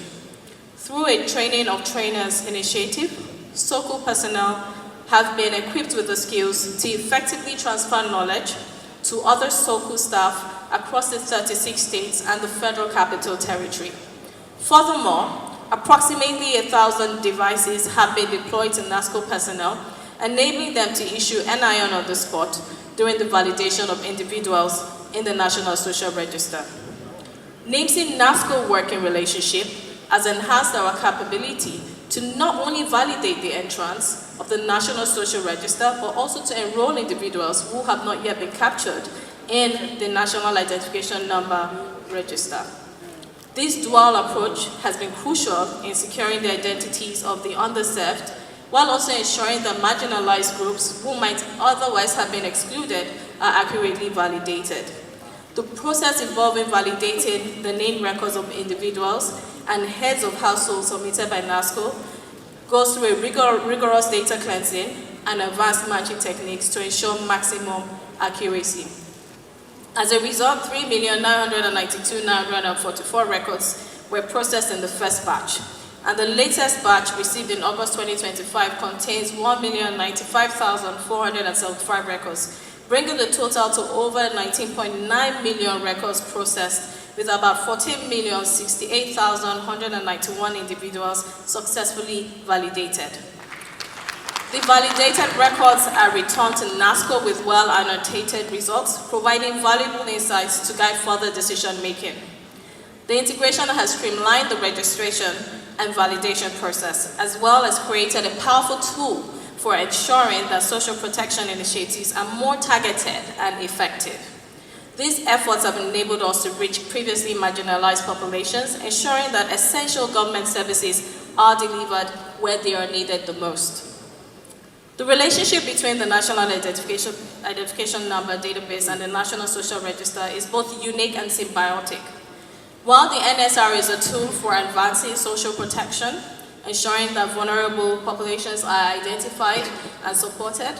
[SPEAKER 9] Through a Training of Trainers initiative, SOCU personnel have been equipped with the skills to effectively transfer knowledge to other SOCU staff across the 36 states and the Federal Capital Territory. Furthermore, approximately 1,000 devices have been deployed to NASCO personnel, enabling them to issue NIN on the spot during the validation of individuals in the National Social Register. NIMSI-NASCO working relationship has enhanced our capability to not only validate the entrance of the National Social Register, but also to enroll individuals who have not yet been captured in the National Identification Number Register. This dual approach has been crucial in securing the identities of the underserved, while also ensuring that marginalized groups who might otherwise have been excluded are accurately validated. The process involving validating the name records of individuals and heads of households submitted by NASCO goes through a rigorous data cleansing and advanced matching techniques to ensure maximum accuracy. As a result, 3,992,944 records were processed in the first batch, and the latest batch received in August 2025 contains 1,095,475 records, bringing the total to over 19.9 million records processed with about 14,068,191 individuals successfully validated. The validated records are returned to NASCO with well-annotated results, providing valuable insights to guide further decision-making. The integration has streamlined the registration and validation process, as well as created a powerful tool for ensuring that social protection initiatives are more targeted and effective. These efforts have enabled us to reach previously marginalized populations, ensuring that essential government services are delivered where they are needed the most. The relationship between the National Identification Number database and the National Social Register is both unique and symbiotic. While the NSR is a tool for advancing social protection, ensuring that vulnerable populations are identified and supported,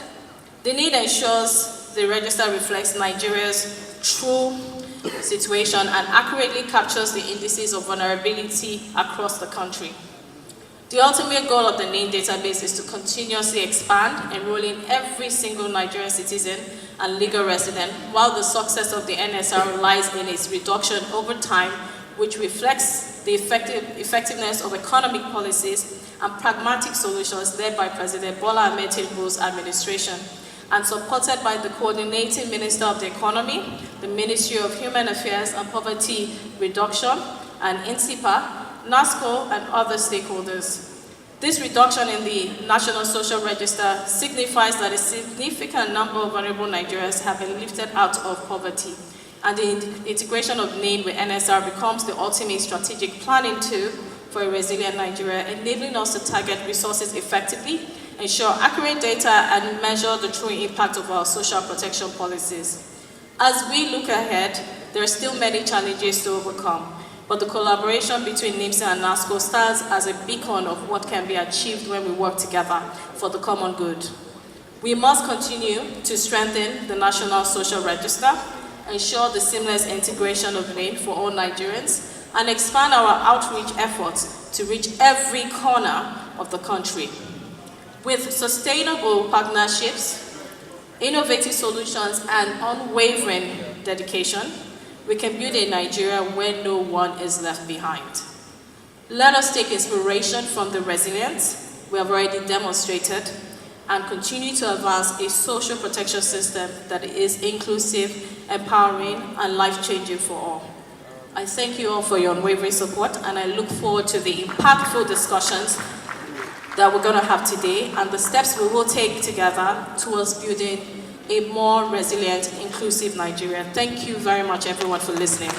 [SPEAKER 9] the need ensures the register reflects Nigeria's true situation and accurately captures the indices of vulnerability across the country. The ultimate goal of the NAME database is to continuously expand, enrolling every single Nigerian citizen and legal resident, while the success of the NSR lies in its reduction over time, which reflects the effectiveness of economic policies and pragmatic solutions led by President Bola Ahmed Tinubu's administration, and supported by the Coordinating Minister of the Economy, the Ministry of Human Affairs and Poverty Reduction, and INSIPA, NASCO, and other stakeholders. This reduction in the National Social Register signifies that a significant number of vulnerable Nigerians have been lifted out of poverty, and the integration of NAME with NSR becomes the ultimate strategic planning tool for a resilient Nigeria, enabling us to target resources effectively, ensure accurate data, and measure the true impact of our social protection policies. As we look ahead, there are still many challenges to overcome, but the collaboration between NIMSA and NASCO stands as a beacon of what can be achieved when we work together for the common good. We must continue to strengthen the National Social Register, ensure the seamless integration of NAME for all Nigerians, and expand our outreach efforts to reach every corner of the country. With sustainable partnerships, innovative solutions, and unwavering dedication, we can build a Nigeria where no one is left behind. Let us take inspiration from the resilience we have already demonstrated and continue to advance a social protection system that is inclusive, empowering, and life-changing for all. I thank you all for your unwavering support, and I look forward to the impactful discussions that we're going to have today and the steps we will take together towards building a more resilient, inclusive Nigeria. Thank you very much, everyone, for listening.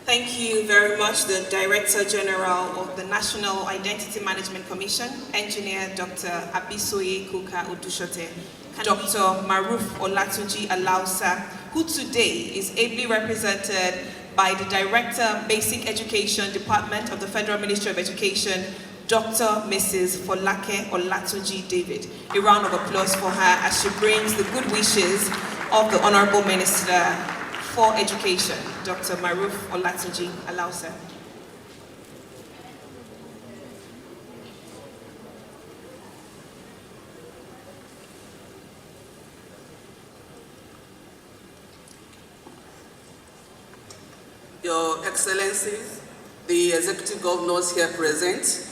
[SPEAKER 2] Thank you very much, the Director General of the National Identity Management Commission, Engineer Dr. Abisoye Kuka Odushote, Dr. Maruf Olatunji Alausa, who today is ably represented by the Director, Basic Education Department of the Federal Ministry of Education, Dr. Mrs. Folake Olatunji David. A round of applause for her as she brings the good wishes of the Honorable Minister for Education, Dr. Maruf Olatunji Alausa.
[SPEAKER 10] Your Excellencies, the Executive Governors here present,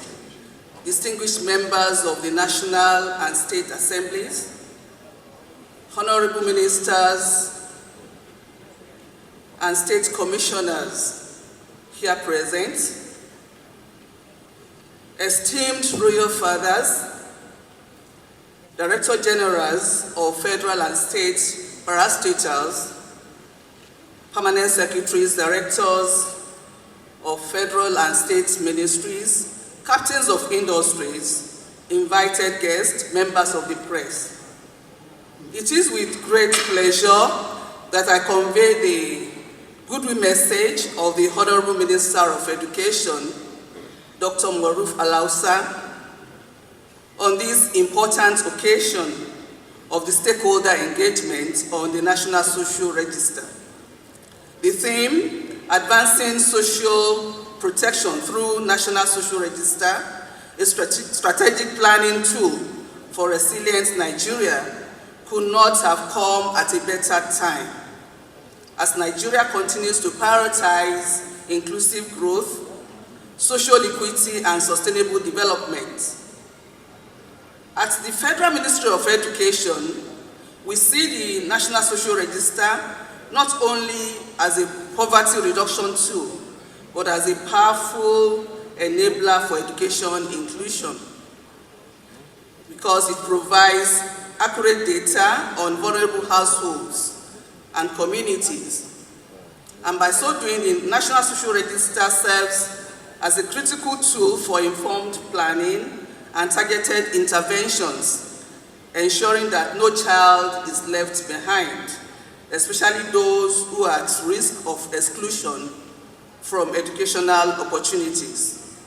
[SPEAKER 10] distinguished members of the National and State Assemblies, Honorable Ministers and State Commissioners here present, esteemed Royal Fathers, Director Generals of Federal and State Parastatals, Permanent Secretaries, Directors of Federal and State Ministries, Captains of Industries, invited guests, members of the press. It is with great pleasure that I convey the goodwill message of the Honorable Minister of Education, Dr. Maruf Alausa, on this important occasion of the stakeholder engagement on the National Social Register. The theme, Advancing Social Protection through National Social Register, a strategic planning tool for Resilient Nigeria could not have come at a better time, as Nigeria continues to prioritize inclusive growth, social equity, and sustainable development. At the Federal Ministry of Education, we see the National Social Register not only as a poverty reduction tool, but as a powerful enabler for education inclusion, because it provides accurate data on vulnerable households and communities. And by so doing, the National Social Register serves as a critical tool for informed planning and targeted interventions, ensuring that no child is left behind, especially those who are at risk of exclusion from educational opportunities.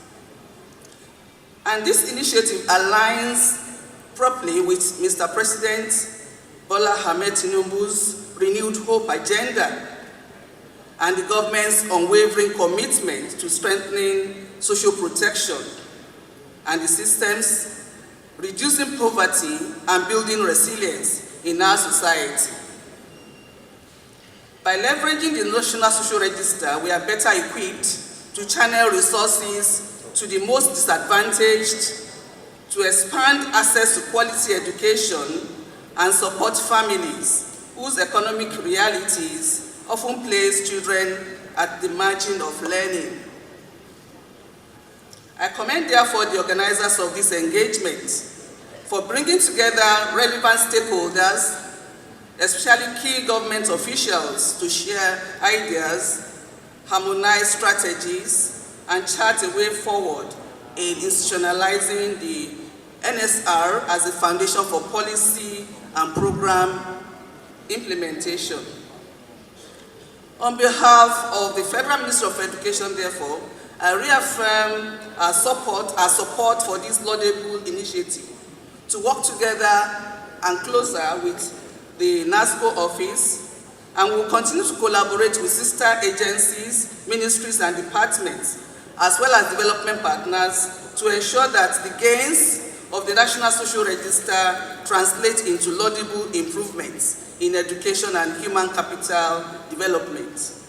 [SPEAKER 10] And this initiative aligns properly with Mr. President Bola Ahmed Tinubu's renewed hope agenda and the government's unwavering commitment to strengthening social protection and the systems, reducing poverty and building resilience in our society. By leveraging the National Social Register, we are better equipped to channel resources to the most disadvantaged, to expand access to quality education, and support families whose economic realities often place children at the margin of learning. I commend therefore the organizers of this engagement for bringing together relevant stakeholders, especially key government officials, to share ideas, harmonize strategies, and chart a way forward in institutionalizing the NSR as a foundation for policy and program implementation. On behalf of the Federal Ministry of Education, therefore, I reaffirm our support for this laudable initiative to work together and closer with the NASCO office, and will continue to collaborate with sister agencies, ministries, and departments, as well as development partners, to ensure that the gains of the National Social Register translate into laudable improvements in education and human capital development.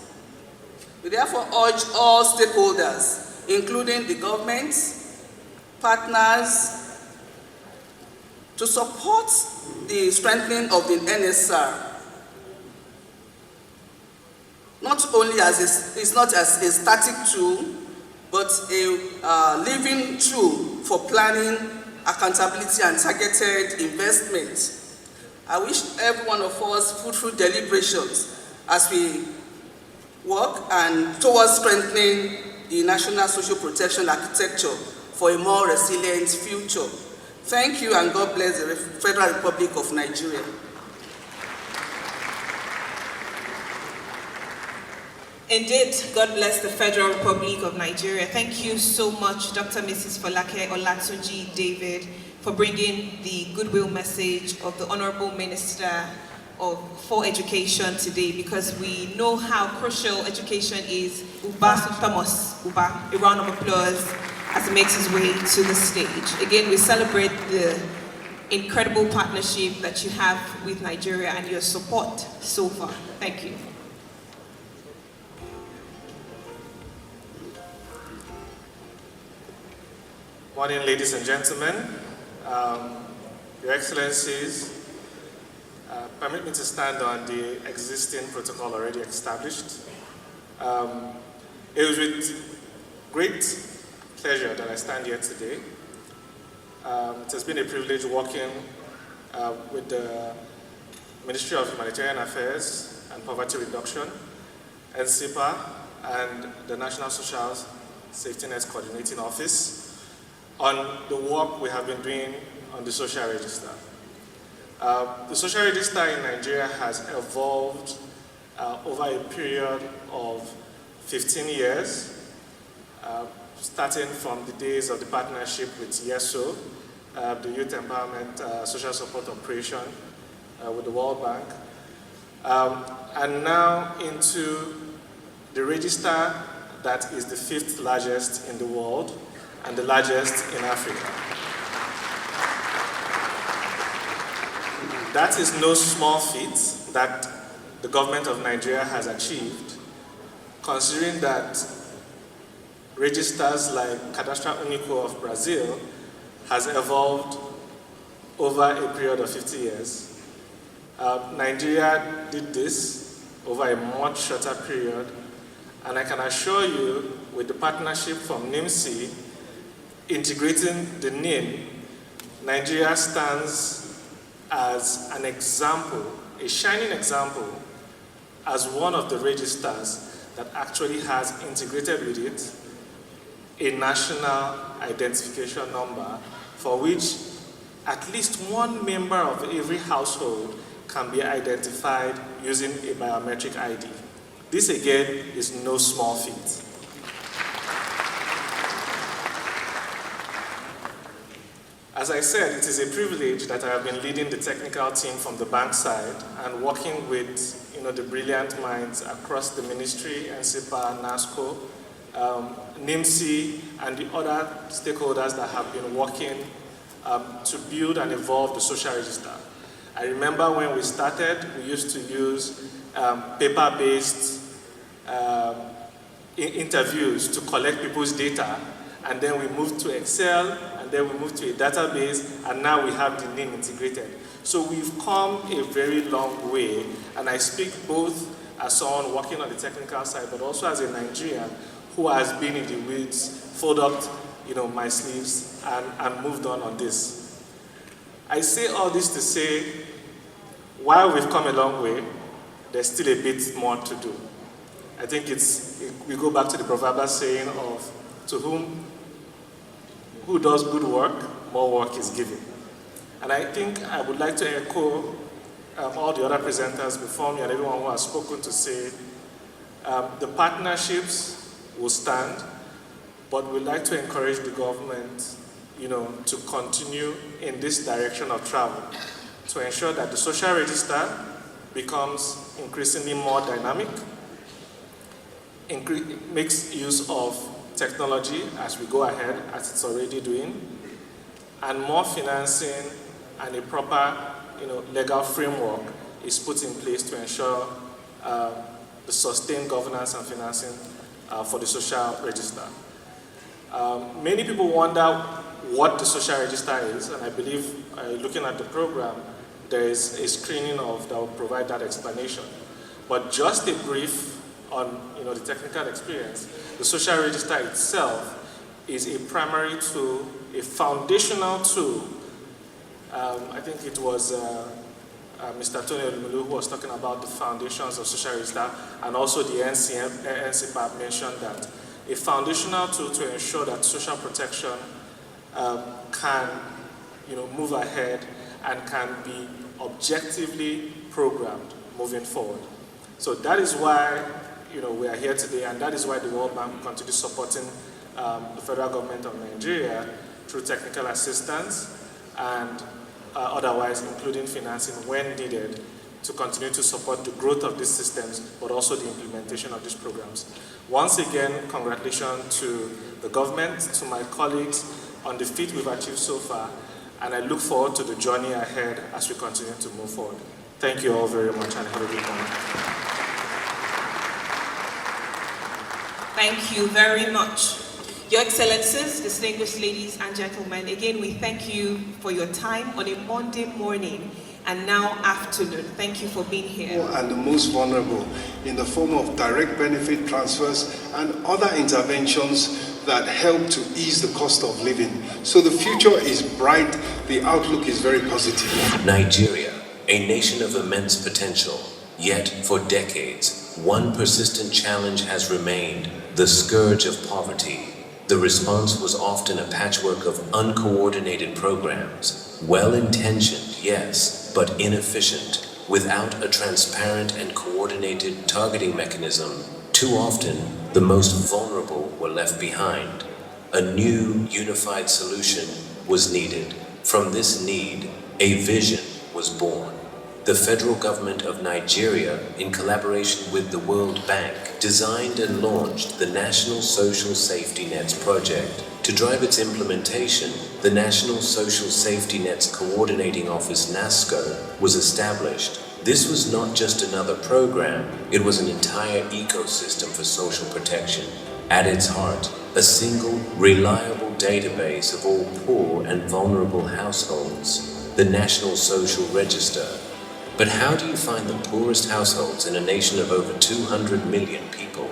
[SPEAKER 10] We therefore urge all stakeholders, including the government, partners, to support the strengthening of the NSR, not only as it's not as a static tool, but a living tool for planning, accountability, and targeted investment. I wish every one of us fruitful deliberations as we work and towards strengthening the national social protection architecture for a more resilient future. Thank you, and God bless the Federal Republic of Nigeria.
[SPEAKER 2] Indeed, God bless the Federal Republic of Nigeria. Thank you so much, Dr. Mrs. Folake Olatunji David, for bringing the goodwill message of the Honorable Minister for Education today, because we know how crucial education is. Uba Thomas, Uba, a round of applause as he makes his way to the stage. Again, we celebrate the incredible partnership that you have with Nigeria and your support so far. Thank you.
[SPEAKER 11] Morning, ladies and gentlemen. Your Excellencies, permit me to stand on the existing protocol already established. It was with great pleasure that I stand here today. It has been a privilege working with the Ministry of Humanitarian Affairs and Poverty Reduction, NCPA, and the National Social Safety Net Coordinating Office on the work we have been doing on the social register. The social register in Nigeria has evolved over a period of 15 years, starting from the days of the partnership with YESO, the Youth Empowerment Social Support Operation with the World Bank, and now into the register that is the 5th largest in the world and the largest in Africa. That is no small feat that the government of Nigeria has achieved, considering that registers like Cadastro Único of Brazil has evolved over a period of 50 years. Nigeria did this over a much shorter period, and I can assure you, with the partnership from NIMC, integrating the NIN, Nigeria stands as an example, a shining example, as one of the registers that actually has integrated with it a national identification number for which at least one member of every household can be identified using a biometric ID. This again is no small feat. As I said, it is a privilege that I have been leading the technical team from the bank side and working with the brilliant minds across the ministry, NCPA, NASCO, NIMC, and the other stakeholders that have been working to build and evolve the social register. I remember when we started, we used to use paper-based interviews to collect people's data, and then we moved to Excel, and then we moved to a database, and now we have the NIN integrated. So we've come a very long way, and I speak both as someone working on the technical side, but also as a Nigerian who has been in the weeds, folded up my sleeves, and moved on this. I say all this to say, while we've come a long way, there's still a bit more to do. I think we go back to the proverbial saying of, to who does good work, more work is given. And I think I would like to echo all the other presenters before me and everyone who has spoken to say, the partnerships will stand, but we'd like to encourage the government, to continue in this direction of travel, to ensure that the social register becomes increasingly more dynamic, makes use of technology as we go ahead, as it's already doing, and more financing and a proper legal framework is put in place to ensure the sustained governance and financing for the social register. Many people wonder what the social register is, and I believe looking at the program, there is a screening that will provide that explanation. But just a brief on the technical experience, the social register itself is a primary tool, a foundational tool. I think it was Mr. Tony Olumelu who was talking about the foundations of social register, and also the NCPA mentioned that a foundational tool to ensure that social protection can move ahead and can be objectively programmed moving forward. So that is why we are here today, and that is why the World Bank continues supporting the federal government of Nigeria through technical assistance and otherwise, including financing when needed, to continue to support the growth of these systems, but also the implementation of these programs. Once again, congratulations to the government, to my colleagues on the feat we've achieved so far, and I look forward to the journey ahead as we continue to move forward. Thank you all very much, and have a good morning.
[SPEAKER 2] Thank you very much. Your Excellencies, distinguished ladies and gentlemen, again, we thank you for your time on a Monday morning and now afternoon. Thank you for being here.
[SPEAKER 12] And the most vulnerable in the form of direct benefit transfers and other interventions that help to ease the cost of living. So the future is bright, the outlook is very positive.
[SPEAKER 13] Nigeria, a nation of immense potential, yet for decades, one persistent challenge has remained: the scourge of poverty. The response was often a patchwork of uncoordinated programs, well-intentioned, yes, but inefficient, without a transparent and coordinated targeting mechanism. Too often, the most vulnerable were left behind. A new, unified solution was needed. From this need, a vision was born. The federal government of Nigeria, in collaboration with the World Bank, designed and launched the National Social Safety Nets Project To drive its implementation, the National Social Safety Nets Coordinating Office, NASCO, was established. This was not just another program, it was an entire ecosystem for social protection. At its heart, a single, reliable database of all poor and vulnerable households, the National Social Register. But how do you find the poorest households in a nation of over 200 million people?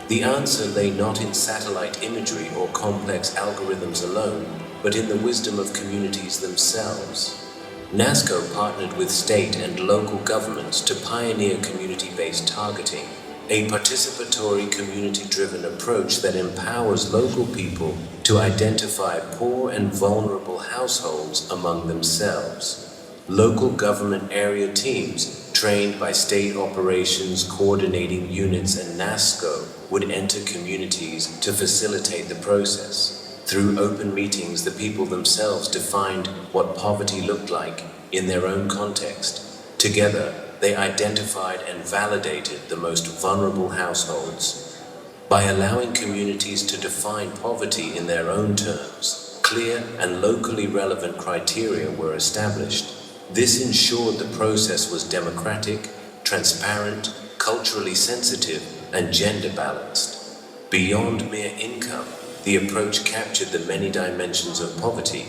[SPEAKER 13] The answer lay not in satellite imagery or complex algorithms alone, but in the wisdom of communities themselves. NASCO partnered with state and local governments to pioneer community-based targeting, a participatory, community-driven approach that empowers local people to identify poor and vulnerable households among themselves. Local government area teams, trained by state operations coordinating units and NASCO, would enter communities to facilitate the process. Through open meetings, the people themselves defined what poverty looked like in their own context. Together, they identified and validated the most vulnerable households. By allowing communities to define poverty in their own terms, clear and locally relevant criteria were established. This ensured the process was democratic, transparent, culturally sensitive, and gender balanced. Beyond mere income, the approach captured the many dimensions of poverty.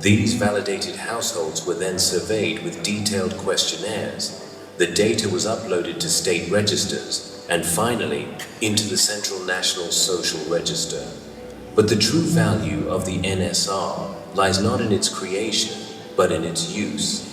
[SPEAKER 13] These validated households were then surveyed with detailed questionnaires. The data was uploaded to state registers, and finally, into the Central National Social Register. But the true value of the NSR lies not in its creation, but in its use.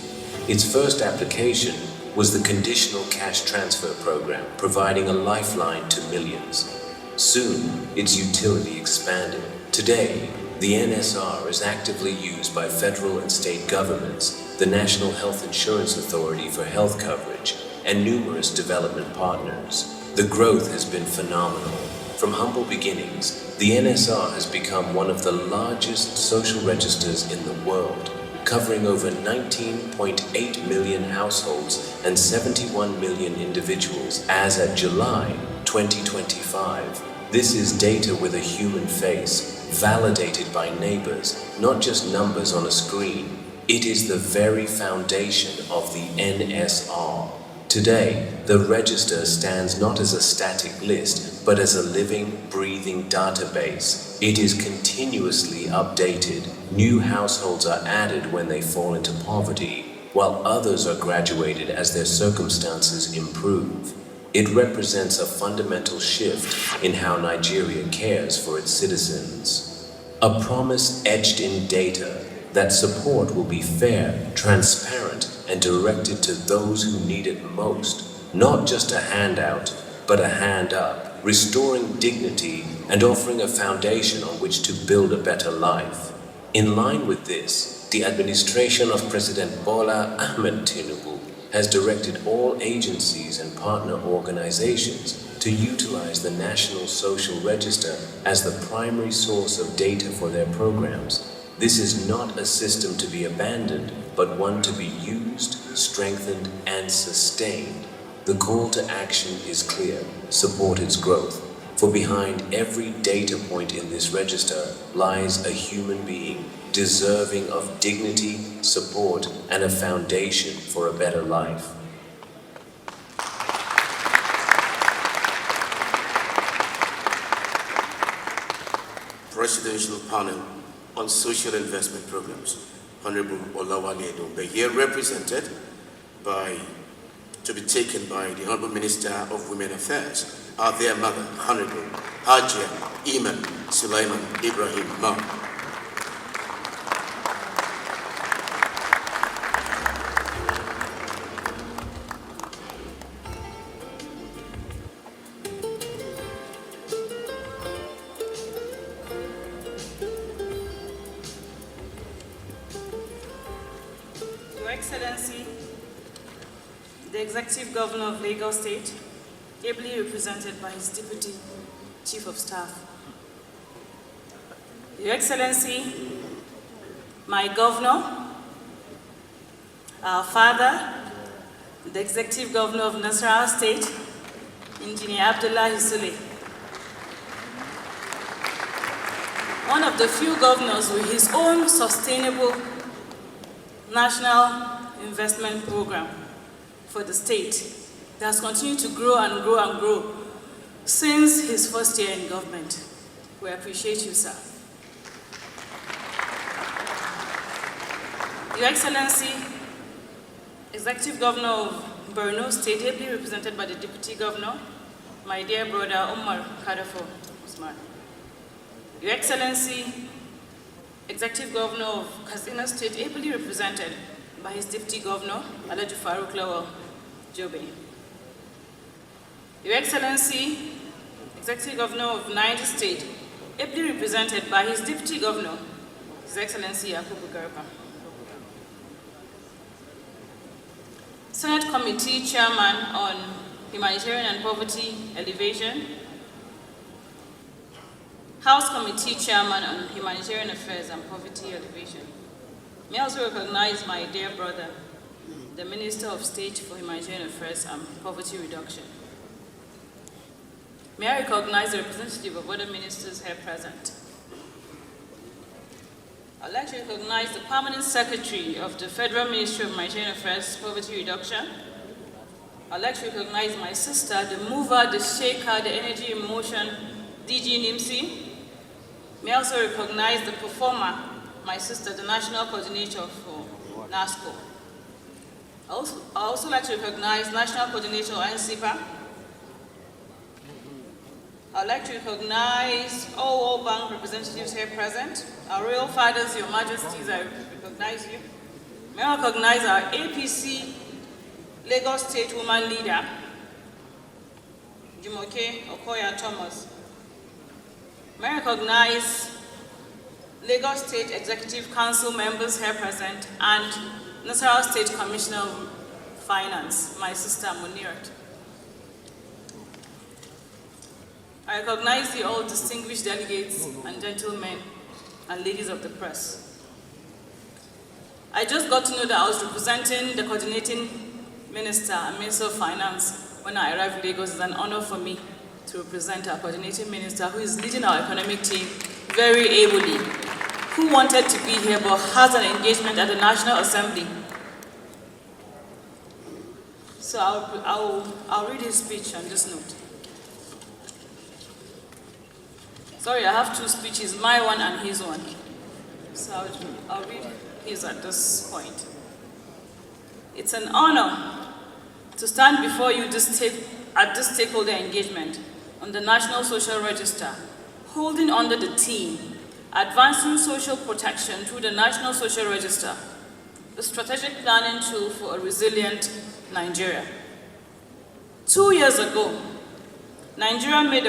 [SPEAKER 13] Its first application was the Conditional Cash Transfer Program, providing a lifeline to millions. Soon, its utility expanded. Today, the NSR is actively used by federal and state governments, the National Health Insurance Authority for health coverage, and numerous development partners. The growth has been phenomenal. From humble beginnings, the NSR has become one of the largest social registers in the world, covering over 19.8 million households and 71 million individuals as at July 2025. This is data with a human face, validated by neighbors, not just numbers on a screen. It is the very foundation of the NSR. Today, the register stands not as a static list, but as a living, breathing database. It is continuously updated. New households are added when they fall into poverty, while others are graduated as their circumstances improve. It represents a fundamental shift in how Nigeria cares for its citizens. A promise etched in data that support will be fair, transparent, and directed to those who need it most. Not just a handout, but a hand up, restoring dignity and offering a foundation on which to build a better life. In line with this, the administration of President Bola Ahmed Tinubu has directed all agencies and partner organizations to utilize the National Social Register as the primary source of data for their programs. This is not a system to be abandoned, but one to be used, strengthened, and sustained. The call to action is clear: support its growth. For behind every data point in this register lies a human being, deserving of dignity, support, and a foundation for a better life.
[SPEAKER 3] Presidential Panel on Social Investment Programs, Honorable Olawale Edombe, here represented by, to be taken by the Honorable Minister of Women Affairs, our dear mother, Honorable Hajia Iman Sulaiman Ibrahim Ma.
[SPEAKER 4] Your Excellency, the Executive Governor of Lagos State, ably represented by his Deputy Chief of Staff. Your Excellency, my Governor, our father, the Executive Governor of Nasarawa State, Engineer Abdullah Hisule.
[SPEAKER 9] one of the few governors with his own sustainable national investment program for the state that has continued to grow and grow and grow since his first year in government. We appreciate you, sir. Your Excellency, Executive Governor of Borno State, ably represented by the Deputy Governor, my dear brother Omar Kadafo Usman. Your Excellency, Executive Governor of Katsina State, ably represented by his Deputy Governor, Alhaji Farouk Lawal Jobe. Your Excellency, Executive Governor of Niger State, ably represented by his Deputy Governor, His Excellency Yakubu Garba. Senate Committee Chairman on Humanitarian and Poverty Alleviation, House Committee Chairman on Humanitarian Affairs and Poverty Alleviation. May I also recognize my dear brother, the Minister of State for Humanitarian Affairs and Poverty Reduction. May I recognize the representative of other ministers here present. I'd like to recognize the Permanent Secretary of the Federal Ministry of Humanitarian Affairs, Poverty Reduction. I'd like to recognize my sister, the mover, the shaker, the energy in motion, DG NIMSI. May I also recognize the performer, my sister, the National Coordinator for NASCO. I also like to recognize National Coordinator NCPA. I'd like to recognize all World Bank representatives here present. Our royal fathers, your majesties, I recognize you. May I recognize our APC Lagos State Woman Leader, Jumoke Okoya Thomas. May I recognize Lagos State Executive Council members here present and Nasarawa State Commissioner of Finance, my sister Munirat. I recognize the all distinguished delegates and gentlemen and ladies of the press. I just got to know that I was representing the coordinating minister and Minister of Finance when I arrived in Lagos. It's an honor for me to represent our coordinating minister who is leading our economic team very ably, who wanted to be here but has an engagement at the National Assembly. So I'll read his speech on this note. Sorry, I have two speeches, my one and his one. So I'll read his at this point. It's an honor to stand before you at this stakeholder engagement on the National Social Register, holding under the theme, Advancing Social Protection through the National Social Register, a strategic planning tool for a resilient Nigeria. 2 years ago, Nigeria made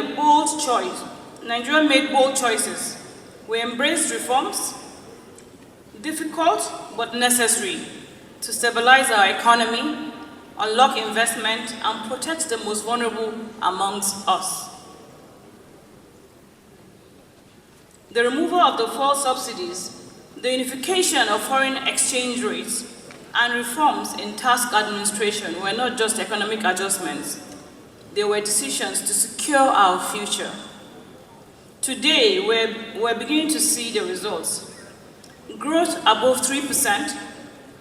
[SPEAKER 9] bold choices. We embraced reforms, difficult but necessary, to stabilize our economy, unlock investment, and protect the most vulnerable amongst us. The removal of the fuel subsidies, the unification of foreign exchange rates, and reforms in tax administration were not just economic adjustments. They were decisions to secure our future. Today, we're beginning to see the results. Growth above 3%,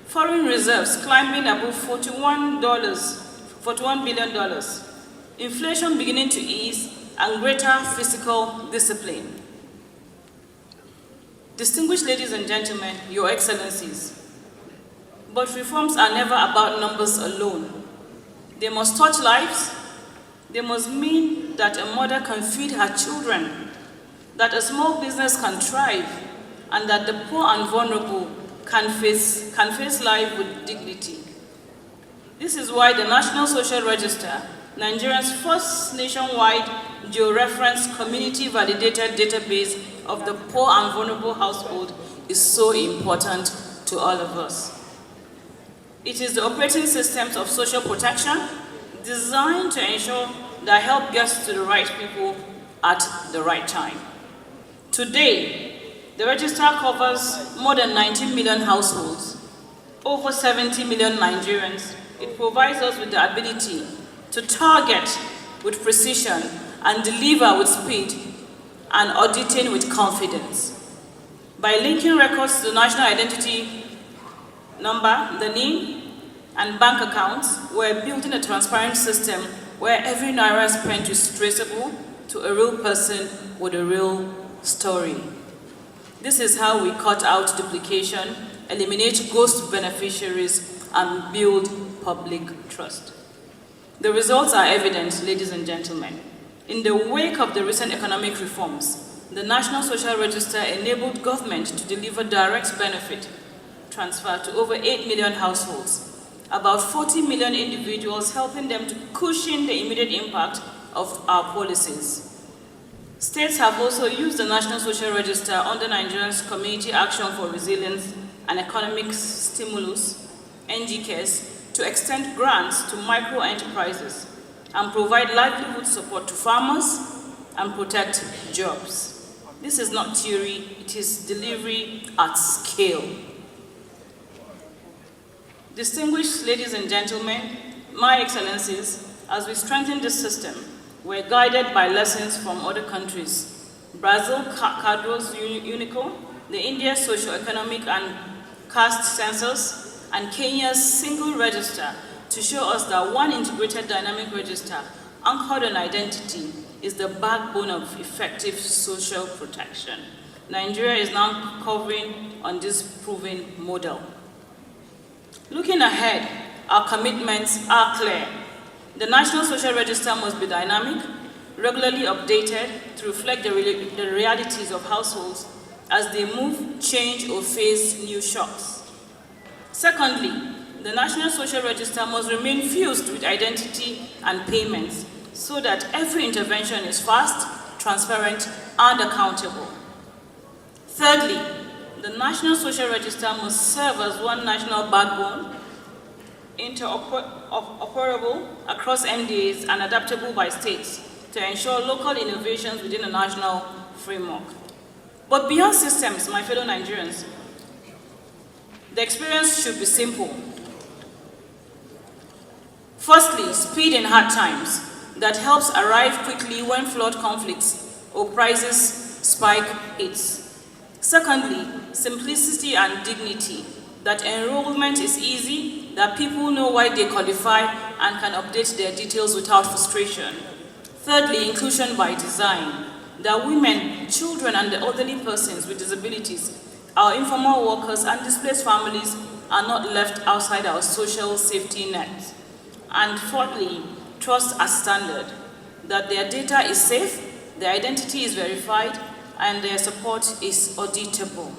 [SPEAKER 9] foreign reserves climbing above $41 billion, inflation beginning to ease, and greater fiscal discipline. Distinguished ladies and gentlemen, your excellencies, but reforms are never about numbers alone. They must touch lives. They must mean that a mother can feed her children, that a small business can thrive, and that the poor and vulnerable can face life with dignity. This is why the National Social Register, Nigeria's first nationwide georeferenced community-validated database of the poor and vulnerable household, is so important to all of us. It is the operating systems of social protection designed to ensure that help gets to the right people at the right time. Today, the register covers more than 19 million households, over 70 million Nigerians. It provides us with the ability to target with precision and deliver with speed,
[SPEAKER 4] and auditing with confidence. By linking records to the national identity number, the NIN, and bank accounts, we're building a transparent system where every naira spent is traceable to a real person with a real story. This is how we cut out duplication, eliminate ghost beneficiaries, and build public trust. The results are evident, ladies and gentlemen. In the wake of the recent economic reforms, the National Social Register enabled government to deliver direct benefit transfer to over 8 million households, about 40 million individuals, helping them to cushion the immediate impact of our policies. States have also used the National Social Register under Nigeria's Community Action for Resilience and Economic Stimulus, NGKS, to extend grants to micro-enterprises and provide livelihood support to farmers and protect jobs. This is not theory, it is delivery at scale. Distinguished ladies and gentlemen, my excellencies, as we strengthen this system, we're guided by lessons from other countries. Brazil, Cadro's UNICO, the India Socio-Economic and Caste Census, and Kenya's single register to show us that one integrated dynamic register anchored on identity is the backbone of effective social protection. Nigeria is now covering on this proven model. Looking ahead, our commitments are clear. The National Social Register must be dynamic, regularly updated to reflect the realities of households as they move, change, or face new shocks. Secondly, the National Social Register must remain fused with identity and payments so that every intervention is fast, transparent, and accountable. Thirdly, the National Social Register must serve as one national backbone, interoperable across MDAs and adaptable by states to ensure local innovations within a national framework. But beyond systems, my fellow Nigerians, the experience should be simple. Firstly, speed in hard times that helps arrive quickly when flood conflicts or prices spike hits. Secondly, simplicity and dignity, that enrollment is easy, that people know why they qualify and can update their details without frustration. Thirdly, inclusion by design, that women, children, and the elderly persons with disabilities, our informal workers, and displaced families are not left outside our social safety net. And fourthly, trust as standard, that their data is safe, their identity is verified, and their support is auditable.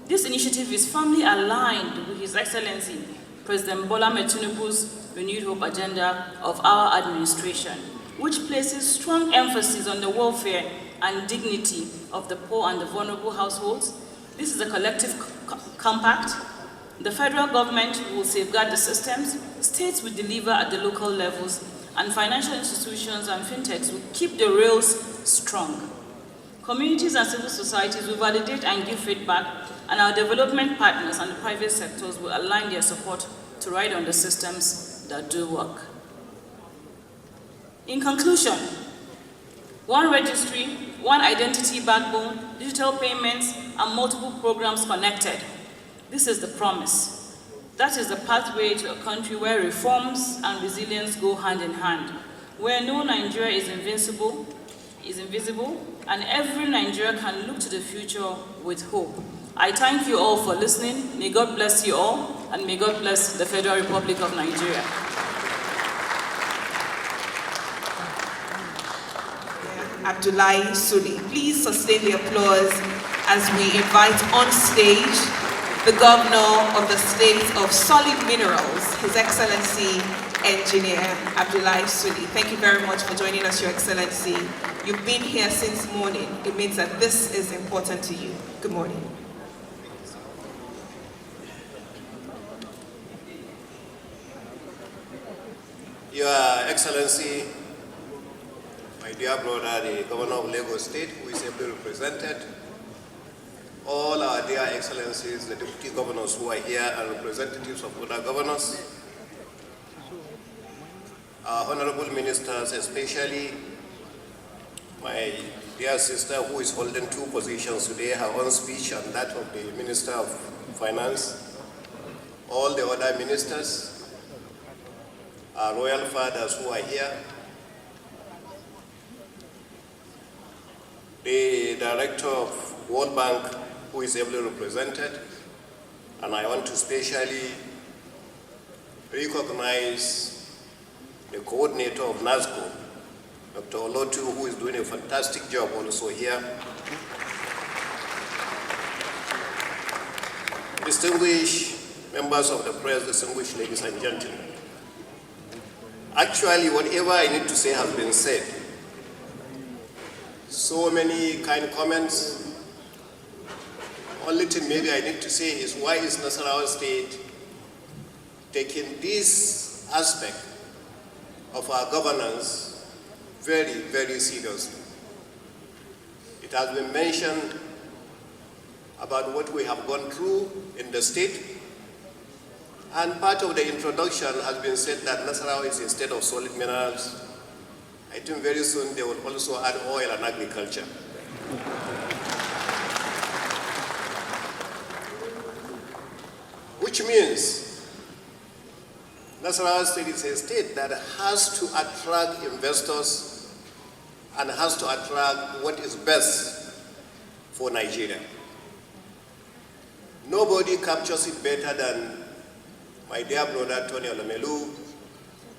[SPEAKER 4] This initiative is firmly aligned with His Excellency President Bola Tinubu's Renewed Hope agenda of our administration, which places strong emphasis on the welfare and dignity of the poor and the vulnerable households. This is a collective compact. The federal government will safeguard the systems, states will deliver at the local levels, and financial institutions and fintechs will keep the rails strong. Communities and civil societies will validate and give feedback, and our development partners and the private sectors will align their support to ride on the systems that do work. In conclusion, one registry, one identity backbone, digital payments, and multiple programs connected. This is the promise. That is the pathway to a country where reforms and resilience go hand in hand, where no Nigeria is invisible, and every Nigeria can look to the future with hope. I thank you all for listening. May God bless you all, and may God bless the Federal Republic of Nigeria.
[SPEAKER 2] Abdullahi Suli. Please sustain the applause as we invite on stage the Governor of the State of Solid Minerals, His Excellency Engineer Abdullahi Suli. Thank you very much for joining us, Your Excellency. You've been here since morning. It means that this is important to you. Good morning.
[SPEAKER 14] Your Excellency, my dear brother, the Governor of Lagos State, who is ably represented, all our dear Excellencies, the Deputy Governors who are here, and representatives of other governors, our Honorable Ministers, especially my dear sister who is holding two positions today, her own speech and that of the Minister of Finance, all the other ministers, our royal fathers who are here, the Director of World Bank who is ably represented, and I want to specially recognize the coordinator of NASCO, Dr. Olotu, who is doing a fantastic job also here. Distinguished members of the press, distinguished ladies and gentlemen. Actually, whatever I need to say has been said. So many kind comments. Only thing maybe I need to say is why is Nasarawa State taking this aspect of our governance very, very seriously. It has been mentioned about what we have gone through in the state, and part of the introduction has been said that Nasarawa is a state of solid minerals. I think very soon they will also add oil and agriculture. Which means Nasarawa State is a state that has to attract investors and has to attract what is best for Nigeria. Nobody captures it better than my dear brother Tony Olamelu,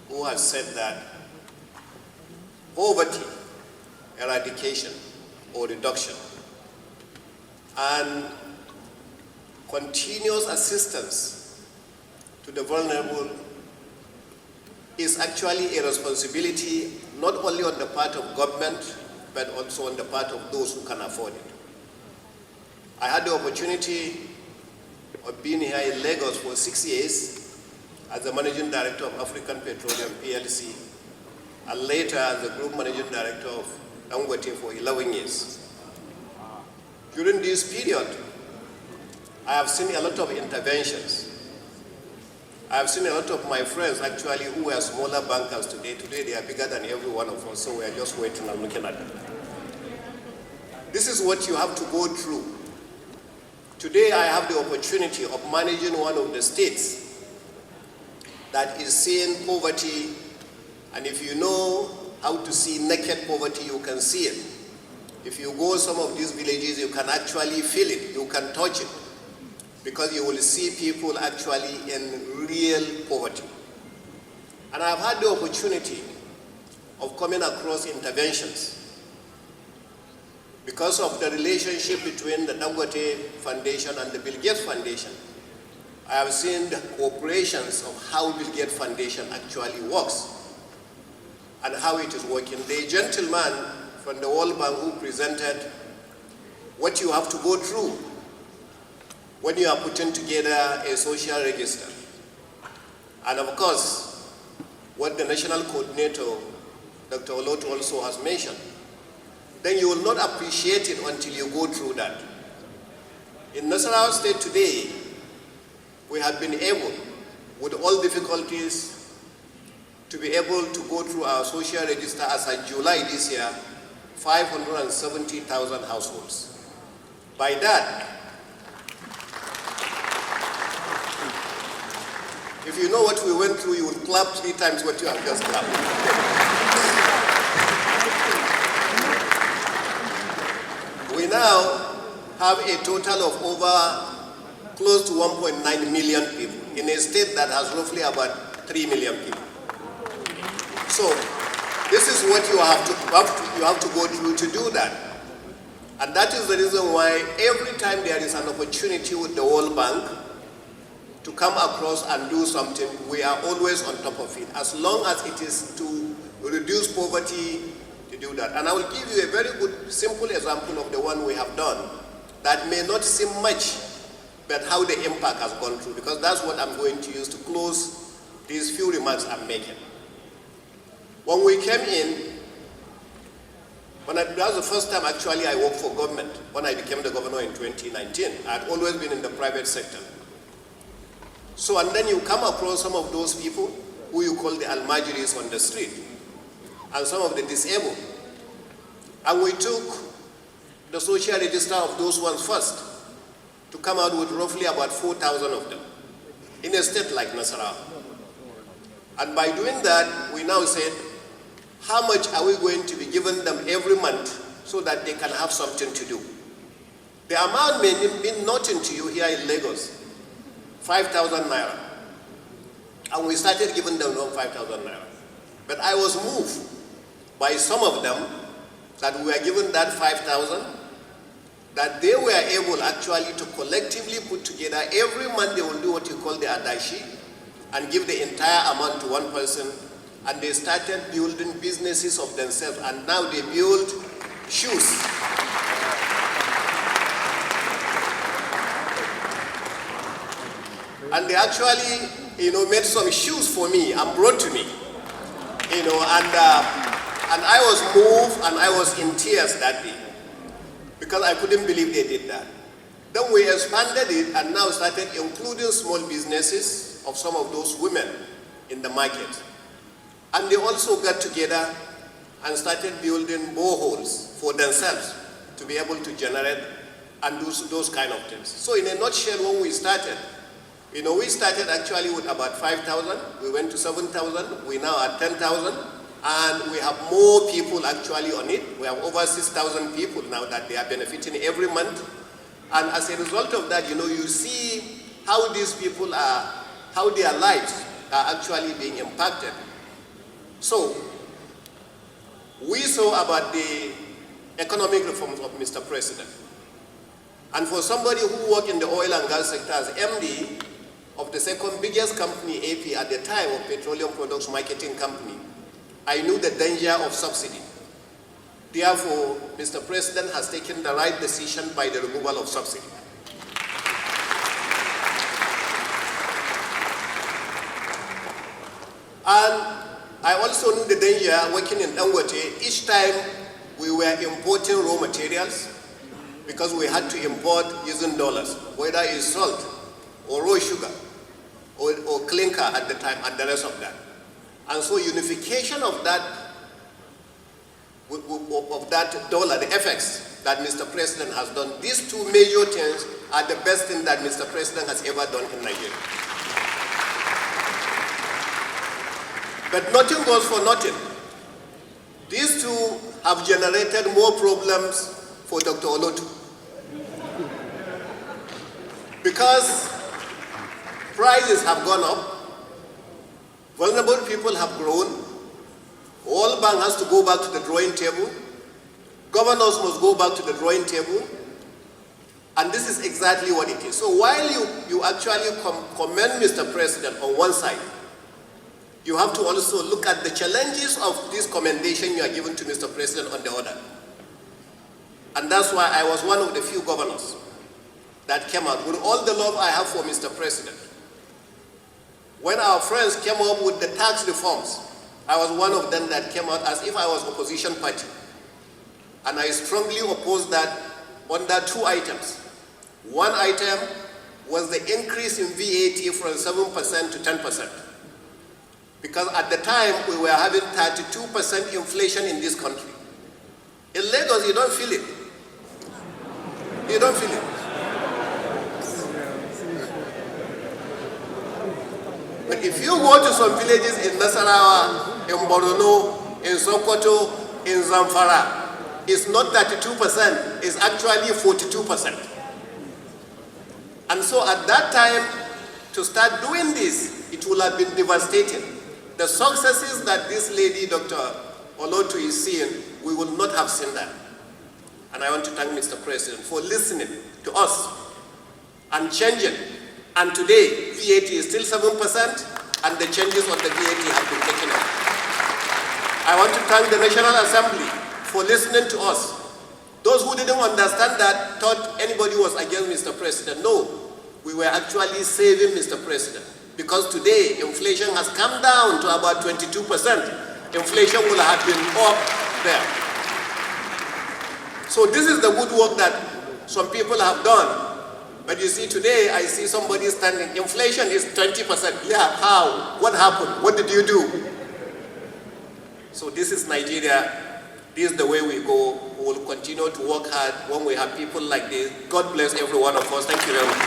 [SPEAKER 14] who has said that poverty, eradication or reduction, and continuous assistance to the vulnerable is actually a responsibility not only on the part of government, but also on the part of those who can afford it. I had the opportunity of being here in Lagos for 6 years as the Managing Director of African Petroleum PLC, and later as the Group Managing Director of Dangote for 11 years. During this period, I have seen a lot of interventions. I have seen a lot of my friends actually who were smaller bankers today. Today they are bigger than every one of us, so we are just waiting and looking at them. This is what you have to go through. Today I have the opportunity of managing one of the states that is seeing poverty, and if you know how to see naked poverty, you can see it. If you go some of these villages, you can actually feel it, you can touch it, because you will see people actually in real poverty. And I've had the opportunity of coming across interventions because of the relationship between the Dangote Foundation and the Bill Gates Foundation. I have seen the cooperations of how Bill Gates Foundation actually works and how it is working. The gentleman from the World Bank who presented what you have to go through when you are putting together a social register. And of course, what the national coordinator, Dr. Olotu, also has mentioned, then you will not appreciate it until you go through that. In Nasarawa State today, we have been able, with all difficulties, to be able to go through our social register as of July this year, 570,000 households. By that, if you know what we went through, you will clap 3 times what you have just clapped. We now have a total of over close to 1.9 million people in a state that has roughly about 3 million people. So this is what you have to go through to do that. And that is the reason why every time there is an opportunity with the World Bank to come across and do something, we are always on top of it, as long as it is to reduce poverty, to do that. And I will give you a very good, simple example of the one we have done that may not seem much, but how the impact has gone through, because that's what I'm going to use to close these few remarks I'm making. When we came in, that was the first time actually I worked for government, when I became the governor in 2019. I had always been in the private sector. So, and then you come across some of those people who you call the almajiris on the street, and some of the disabled. And we took the social register of those ones first, to come out with roughly about 4,000 of them in a state like Nasarawa. And by doing that, we now said, how much are we going to be giving them every month so that they can have something to do? The amount may mean nothing to you here in Lagos, 5,000 naira. And we started giving them 5,000 naira. But I was moved by some of them that we were given that 5,000, that they were able actually to collectively put together. Every month they will do what you call the adashi and give the entire amount to one person. And they started building businesses of themselves, and now they build shoes. And they actually, made some shoes for me and brought to me, and I was moved and I was in tears that day because I couldn't believe they did that. Then we expanded it and now started including small businesses of some of those women in the market. And they also got together and started building boreholes for themselves to be able to generate and do those kind of things. So in a nutshell, when we started, we started actually with about 5,000. We went to 7,000. We now are 10,000. And we have more people actually on it. We have over 6,000 people now that they are benefiting every month. And as a result of that, you see how these people are, how their lives are actually being impacted. So, we saw about the economic reforms of Mr. President. And for somebody who worked in the oil and gas sector as MD of the second biggest company, AP, at the time of Petroleum Products Marketing Company, I knew the danger of subsidy. Therefore, Mr. President has taken the right decision by the removal of subsidy. And I also knew the danger working in Dangote. Each time we were importing raw materials because we had to import using dollars, whether it's salt or raw sugar or clinker at the time and the rest of that. And so unification of that dollar, the FX that Mr. President has done, these two major things are the best thing that Mr. President has ever done in Nigeria. But nothing goes for nothing. These two have generated more problems for Dr. Olotu. Because prices have gone up, vulnerable people have grown, all bank has to go back to the drawing table, governors must go back to the drawing table, and this is exactly what it is. So while you actually commend Mr. President on one side, you have to also look at the challenges of this commendation you are giving to Mr. President on the other. And that's why I was one of the few governors that came out with all the love I have for Mr. President. When our friends came up with the tax reforms, I was one of them that came out as if I was opposition party. And I strongly opposed that under two items. One item was the increase in VAT from 7% to 10%. Because at the time, we were having 32% inflation in this country. In Lagos, you don't feel it. You don't feel it. But if you go to some villages in Nasarawa, in Borno, in Sokoto, in Zamfara, it's not 32%, it's actually 42%. And so at that time, to start doing this, it would have been devastating. The successes that this lady, Dr. Olotu, is seeing, we would not have seen that. And I want to thank Mr. President for listening to us and changing. And today, VAT is still 7%, and the changes on the VAT have been taken out. I want to thank the National Assembly for listening to us. Those who didn't understand that thought anybody was against Mr. President. No, we were actually saving Mr. President. Because today, inflation has come down to about 22%. Inflation will have been up there. So this is the good work that some people have done. But you see, today, I see somebody standing, inflation is 20%. Yeah, how? What happened? What did you do? So this is Nigeria. This is the way we go. We will continue continue to work hard when we have people like this. God bless every one of us. Thank you very much.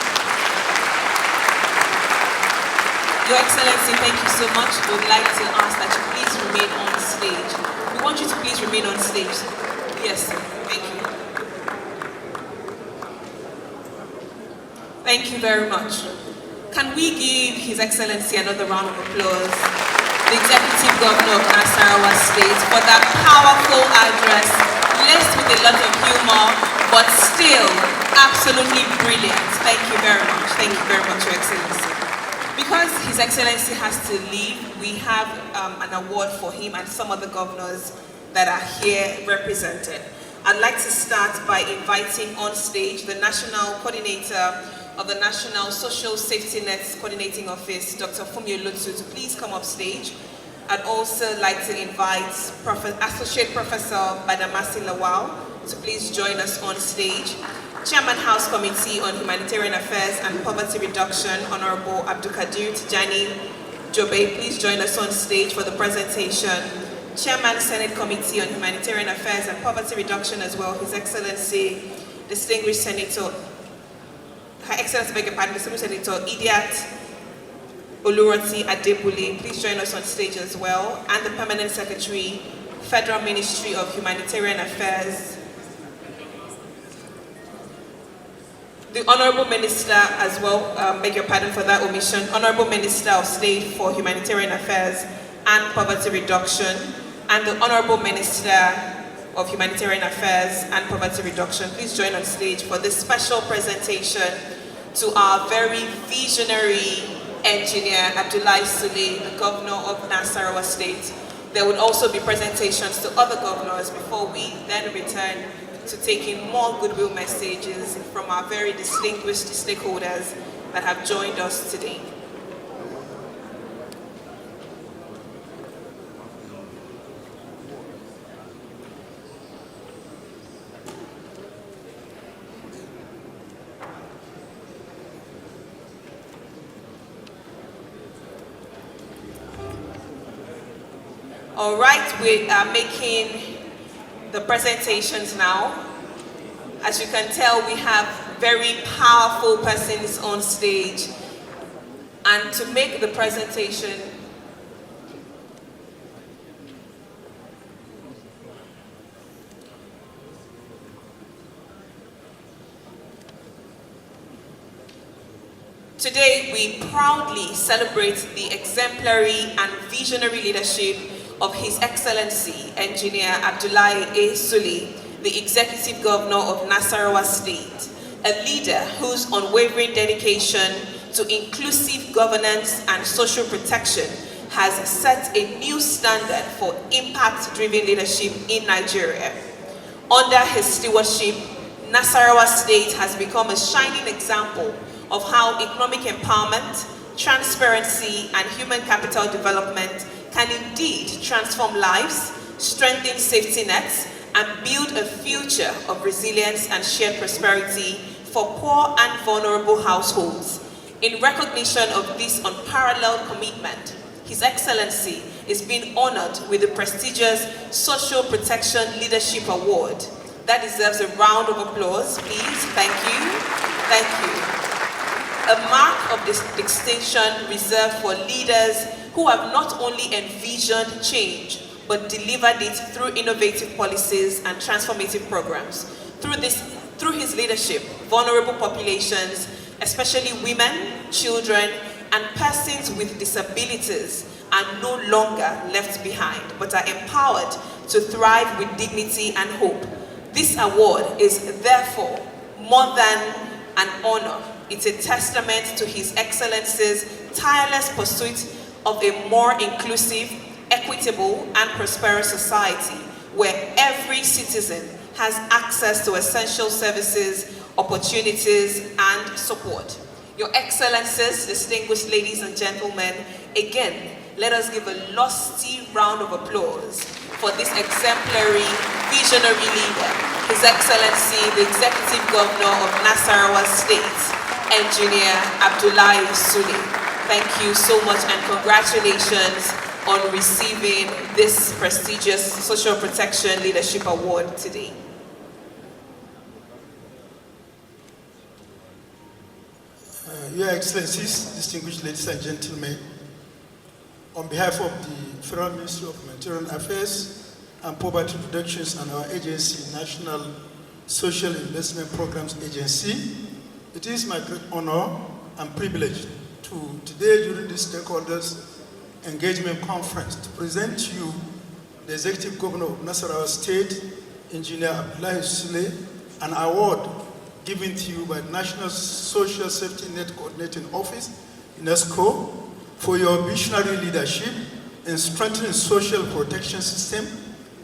[SPEAKER 2] Your Excellency, thank you so much. We would like to ask that you please remain on stage. We want you to please remain on stage. Yes, thank you. Thank you very much. Can we give His Excellency another round of applause? The Executive Governor of Nasarawa State for that powerful address, laced with a lot of humor, but still absolutely brilliant. Thank you very much. Thank you very much, Your Excellency. Because His Excellency has to leave, we have an award for him and some other governors that are here represented. I'd like to start by inviting on stage the National Coordinator of the National Social Safety Nets Coordinating Office, Dr. Fumi Olutsu, to please come up stage. I'd also like to invite Associate Professor Badamasi Lawal to please join us on stage. Chairman House Committee on Humanitarian Affairs and Poverty Reduction, Honorable Abdulkadir Tijani Jobe, please join us on stage for the presentation. Chairman Senate Committee on Humanitarian Affairs and Poverty Reduction as well, His Excellency, Distinguished Senator, Her Excellency, beg your pardon, Distinguished Senator Idiat Oluranti Adebule, please join us on stage as well, and the Permanent Secretary, Federal Ministry of Humanitarian Affairs, the Honorable Minister as well, beg your pardon for that omission, Honorable Minister of State for Humanitarian Affairs and Poverty Reduction, and the Honorable Minister of Humanitarian Affairs and Poverty Reduction, please join on stage for this special presentation to our very visionary engineer, Abdullahi Sule, the Governor of Nasarawa State. There would also be presentations to other governors before we then return to taking more goodwill messages from our very distinguished stakeholders that have joined us today. All right, we are making the presentations now. As you can tell, we have very powerful persons on stage. And to make the presentation, today we proudly celebrate the exemplary and visionary leadership of His Excellency, Engineer Abdullahi A. Sule, the Executive Governor of Nasarawa State, a leader whose unwavering dedication to inclusive governance and social protection has set a new standard for impact-driven leadership in Nigeria. Under his stewardship, Nasarawa State has become a shining example of how economic empowerment, transparency, and human capital development can indeed transform lives, strengthen safety nets, and build a future of resilience and shared prosperity for poor and vulnerable households. In recognition of this unparalleled commitment, His Excellency is being honored with the prestigious Social Protection Leadership Award. That deserves a round of applause, please. Thank you. Thank you. A mark of this distinction reserved for leaders who have not only envisioned change, but delivered it through innovative policies and transformative programs. Through his leadership, vulnerable populations, especially women, children, and persons with disabilities are no longer left behind, but are empowered to thrive with dignity and hope. This award is therefore more than an honor. It's a testament to His Excellency's tireless pursuit of a more inclusive, equitable, and prosperous society where every citizen has access to essential services, opportunities, and support. Your Excellencies, distinguished ladies and gentlemen, again, let us give a lusty round of applause for this exemplary, visionary leader, His Excellency, the Executive Governor of Nasarawa State, Engineer Abdullahi Sule. Thank you so much and congratulations on receiving this prestigious Social Protection Leadership Award today.
[SPEAKER 15] Your Excellencies, distinguished ladies and gentlemen, on behalf of the Federal Ministry of Humanitarian Affairs and Poverty Reductions and our agency, National Social Investment Programs Agency, it is my great honor and privilege to today during this stakeholders engagement conference to present to you the Executive Governor of Nasarawa State, Engineer Abdullahi Sule, an award given to you by the National Social Safety Net Coordinating Office, UNESCO, for your visionary leadership in strengthening social protection system,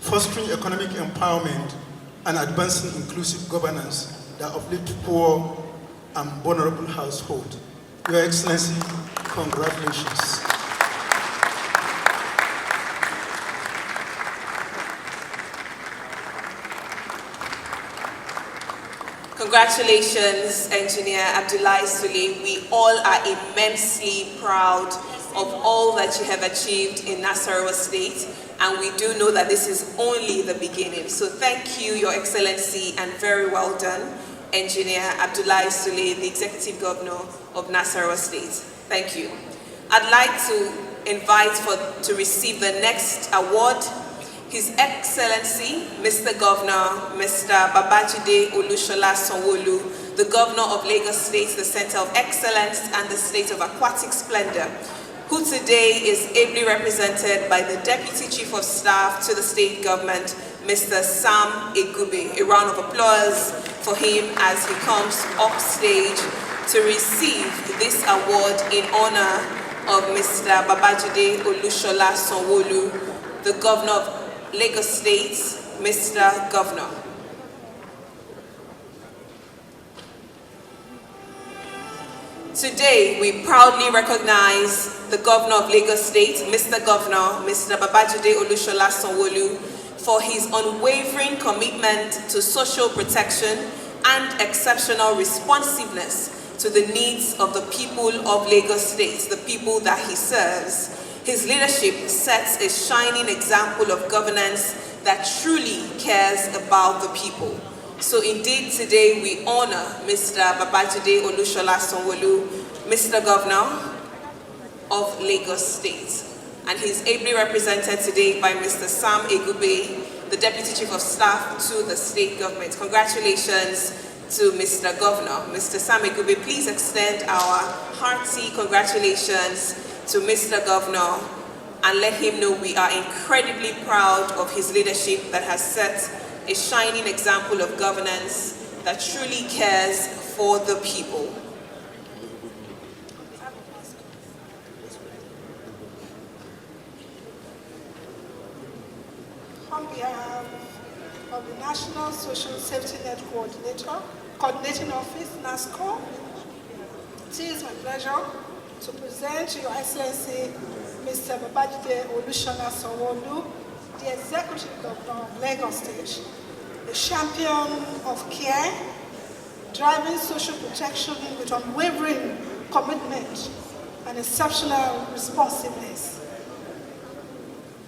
[SPEAKER 15] fostering economic empowerment, and advancing inclusive governance that uplift poor and vulnerable households. Your Excellency, congratulations.
[SPEAKER 2] Congratulations, Engineer Abdullahi Sule. We all are immensely proud of all that you have achieved in Nasarawa State, and we do know that this is only the beginning. So thank you, Your Excellency, and very well done, Engineer Abdullahi Sule, the Executive Governor of Nasarawa State. Thank you. I'd like to invite to receive the next award, His Excellency, Mr. Governor, Mr. Babajide Olushola Sanwo-Olu, the Governor of Lagos State, the Center of Excellence and the State of Aquatic Splendor, who today is ably represented by the Deputy Chief of Staff to the State Government, Mr. Sam Egube. A round of applause for him as he comes off stage to receive this award in honor of Mr. Babajide Olushola Sanwo-Olu, the Governor of Lagos State. Mr. Governor. Today, we proudly recognize the Governor of Lagos State, Mr. Governor, Mr. Babajide Olushola Sanwo-Olu, for his unwavering commitment to social protection and exceptional responsiveness to the needs of the people of Lagos State, the people that he serves. His leadership sets a shining example of governance that truly cares about the people. So indeed today we honor Mr. Babajide Olushola Sanwo-Olu, Mr. Governor of Lagos State. And he's ably represented today by Mr. Sam Egube, the Deputy Chief of Staff to the State Government. Congratulations to Mr. Governor. Mr. Sam Egube, please extend our hearty congratulations to Mr. Governor and let him know we are incredibly proud of his leadership that has set a shining example of governance that truly cares for the people.
[SPEAKER 16] On behalf of the National Social Safety Net Coordinating Office, NASCO, it is my pleasure to present to Your Excellency Mr. Babajide Olushola Sanwo-Olu, the Executive Governor of Lagos State, a champion of care, driving social protection with unwavering commitment and exceptional responsiveness.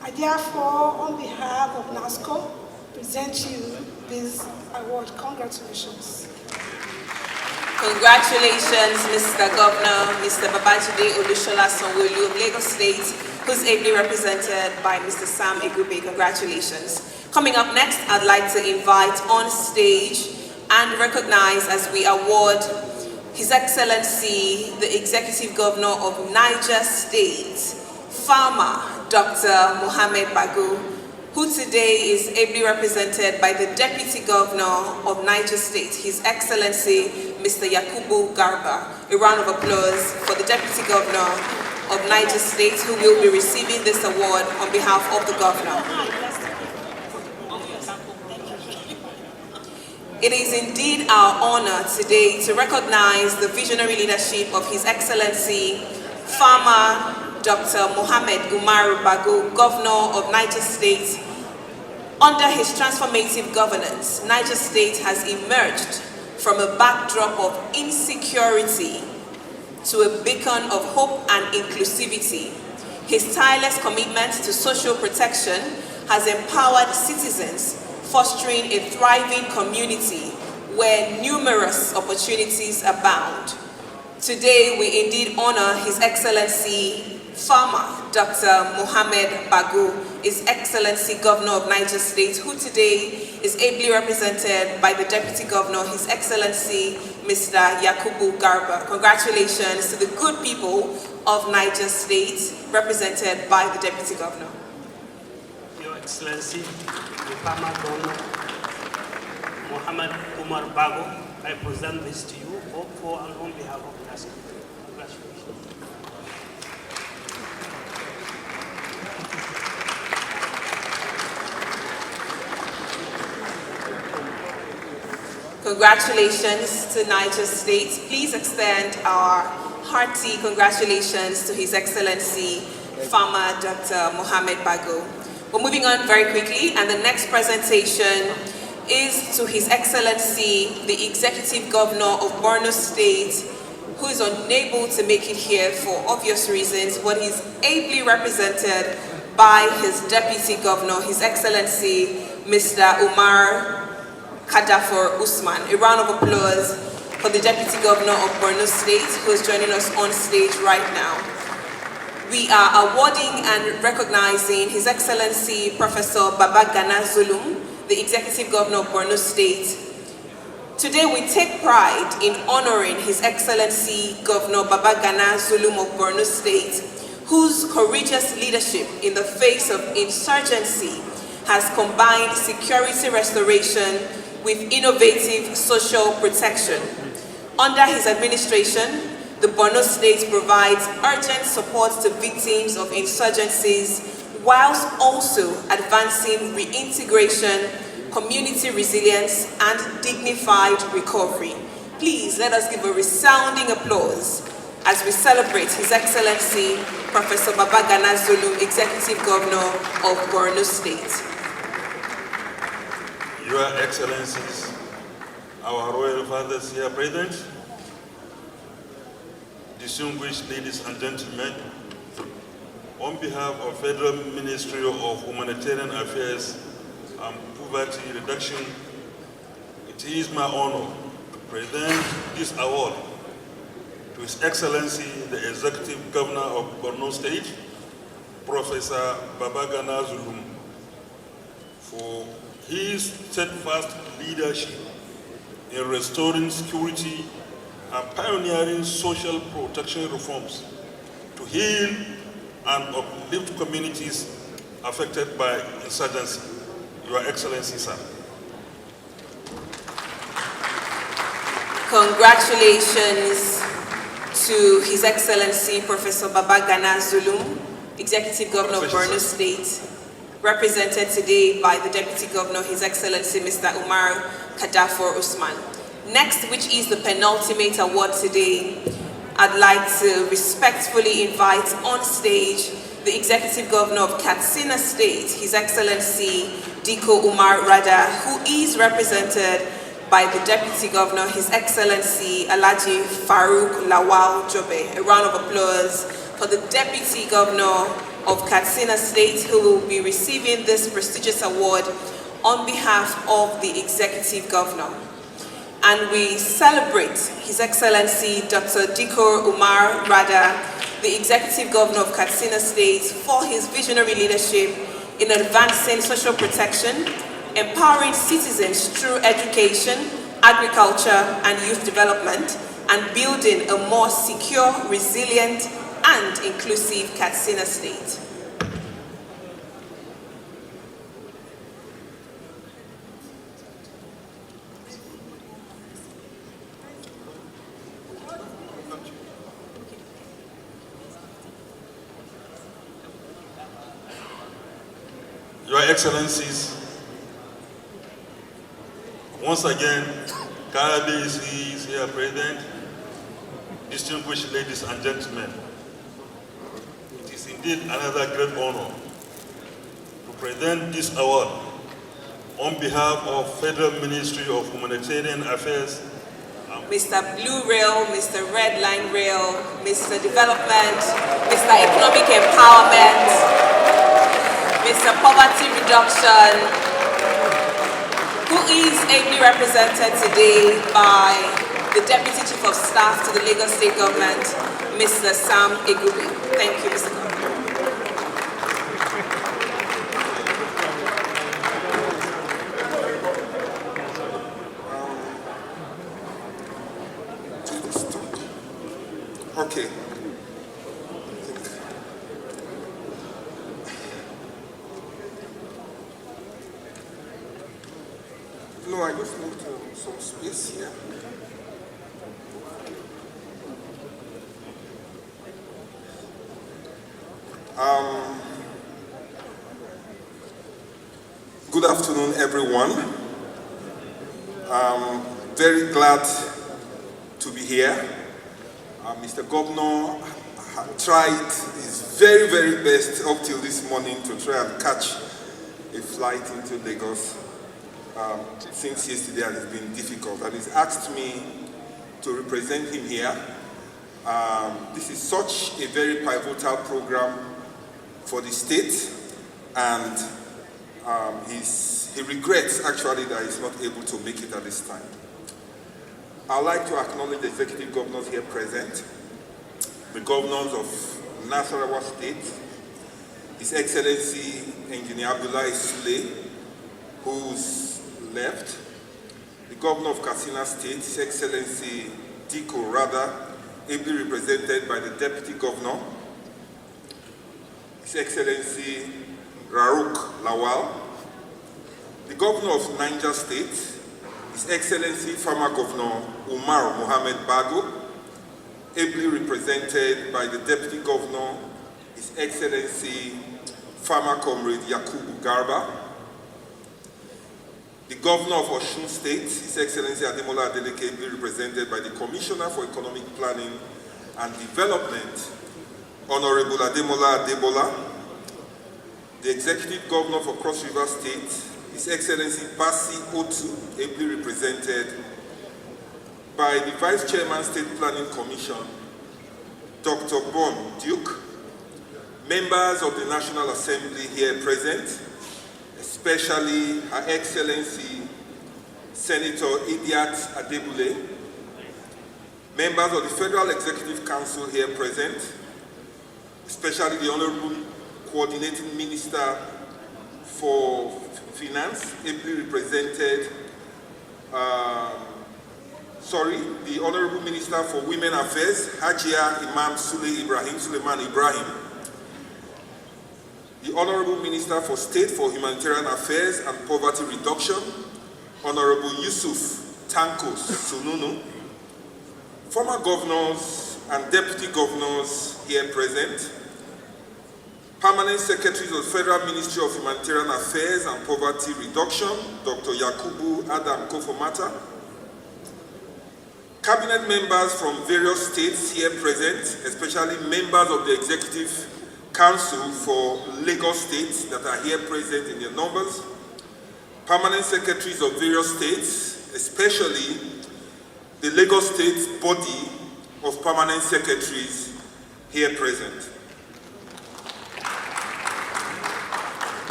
[SPEAKER 16] I therefore, on behalf of NASCO, present you this award. Congratulations.
[SPEAKER 2] Congratulations, Mr. Governor, Mr. Babajide Olushola Sanwo-Olu of Lagos State, who's ably represented by Mr. Sam Egube. Congratulations. Coming up next, I'd like to invite on stage and recognize as we award His Excellency, the Executive Governor of Niger State, Farmer Dr. Mohammed Bago, who today is ably represented by the Deputy Governor of Niger State, His Excellency, Mr. Yakubu Garba. A round of applause for the Deputy Governor of Niger State, who will be receiving this award on behalf of the Governor. It is indeed our honor today to recognize the visionary leadership of His Excellency, Farmer Dr. Mohammed Umaru Bago, Governor of Niger State. Under his transformative governance, Niger State has emerged from a backdrop of insecurity to a beacon of hope and inclusivity. His tireless commitment to social protection has empowered citizens, fostering a thriving community where numerous opportunities abound. Today, we indeed honor His Excellency Farmer Dr. Mohammed Bago, His Excellency Governor of Niger State, who today is ably represented by the Deputy Governor, His Excellency Mr. Yakubu Garba. Congratulations to the good people of Niger State, represented by the Deputy Governor.
[SPEAKER 17] Your Excellency, the Farmer Governor Mohammed Umar Bago, I present this to you for and on behalf of the National.
[SPEAKER 2] Congratulations to Niger State. Please extend our hearty congratulations to His Excellency Farmer Dr. Mohammed Bago. We're moving on very quickly, and the next presentation is to His Excellency, the Executive Governor of Borno State, who is unable to make it here for obvious reasons, but he's ably represented by his Deputy Governor, His Excellency Mr. Umar Kadafor Usman. A round of applause for the Deputy Governor of Borno State, who is joining us on stage right now. We are awarding and recognizing His Excellency Professor Babagana Zulum, the Executive Governor of Borno State. Today we take pride in honoring His Excellency Governor Babagana Zulum of Borno State, whose courageous leadership in the face of insurgency has combined security restoration with innovative social protection. Under his administration, the Borno State provides urgent support to victims of insurgencies whilst also advancing reintegration, community resilience, and dignified recovery. Please let us give a resounding applause as we celebrate His Excellency Professor Babagana Zulum, Executive Governor of Borno State.
[SPEAKER 18] Your Excellencies, our royal fathers here present, distinguished ladies and gentlemen, on behalf of Federal Ministry of Humanitarian Affairs and Poverty Reduction, it is my honor to present this award to His Excellency, the Executive Governor of Borno State, Professor Babagana Zulum, for his steadfast leadership in restoring security and pioneering social protection reforms to heal and uplift communities affected by insurgency. Your Excellency, sir.
[SPEAKER 2] Congratulations to His Excellency Professor Babagana Zulum, Executive Governor of Borno State, represented today by the Deputy Governor, His Excellency Mr. Umar Kadafor Usman. Next, which is the penultimate award today, I'd like to respectfully invite on stage the Executive Governor of Katsina State, His Excellency Diko Umar Rada, who is represented by the Deputy Governor, His Excellency Alhaji Farouk Lawal Jobe. A round of applause for the Deputy Governor of Katsina State, who will be receiving this prestigious award on behalf of the Executive Governor. And we celebrate His Excellency Dr. Diko Umar Rada, the Executive Governor of Katsina State, for his visionary leadership in advancing social protection, empowering citizens through education, agriculture, and youth development, and building a more secure, resilient, and inclusive Katsina State.
[SPEAKER 18] Your Excellencies, once again, Karabi is here present, distinguished ladies and gentlemen. It is indeed another great honor to present this award on behalf of Federal Ministry of Humanitarian Affairs.
[SPEAKER 2] Mr. Blue Rail, Mr. Red Line Rail, Mr. Development, Mr. Economic Empowerment, Mr. Poverty Reduction, who is ably represented today by the Deputy Chief of Staff to the Lagos State Government, Mr. Sam Egube. Thank you, Mr. Governor.
[SPEAKER 19] Okay. No, I just moved to some space here. Good afternoon, everyone. I'm very glad to be here. Mr. Governor tried his very, very best up till this morning to try and catch a flight into Lagos. Since yesterday it has been difficult, and he's asked me to represent him here. This is such a very pivotal program for the state, and he regrets actually that he's not able to make it at this time. I'd like to acknowledge the executive governors here present, the governors of Nasarawa State, His Excellency Engineer Abdullahi Sule, who's left, the governor of Katsina State, His Excellency Diko Rada, ably represented by the deputy governor, His Excellency Rarouk Lawal, the governor of Niger State, His Excellency former Governor Umar Mohamed Bago, ably represented by the Deputy Governor, His Excellency former Comrade Yakubu Garba, the Governor of Osun State, His Excellency Ademola Adeleke, ably represented by the Commissioner for Economic Planning and Development, Honorable Ademola Adebola, the Executive Governor for Cross River State, His Excellency Basi Otu, ably represented by the Vice Chairman State Planning Commission, Dr. Bon Duke, members of the National Assembly here present, especially Her Excellency Senator Idiat Adebule, members of the Federal Executive Council here present, especially the Honorable Coordinating Minister for Finance, ably represented, the Honorable Minister for Women Affairs, Hajia Imam Suleiman Ibrahim, the Honorable Minister for State for Humanitarian Affairs and Poverty Reduction, Honorable Yusuf Tankos Sununu, former governors and deputy governors here present, Permanent Secretaries of the Federal Ministry of Humanitarian Affairs and Poverty Reduction, Dr. Yakubu Adam Kofomata, Cabinet members from various states here present, especially members of the Executive Council for Lagos State that are here present in their numbers, Permanent Secretaries of various states, especially the Lagos State body of Permanent Secretaries here present.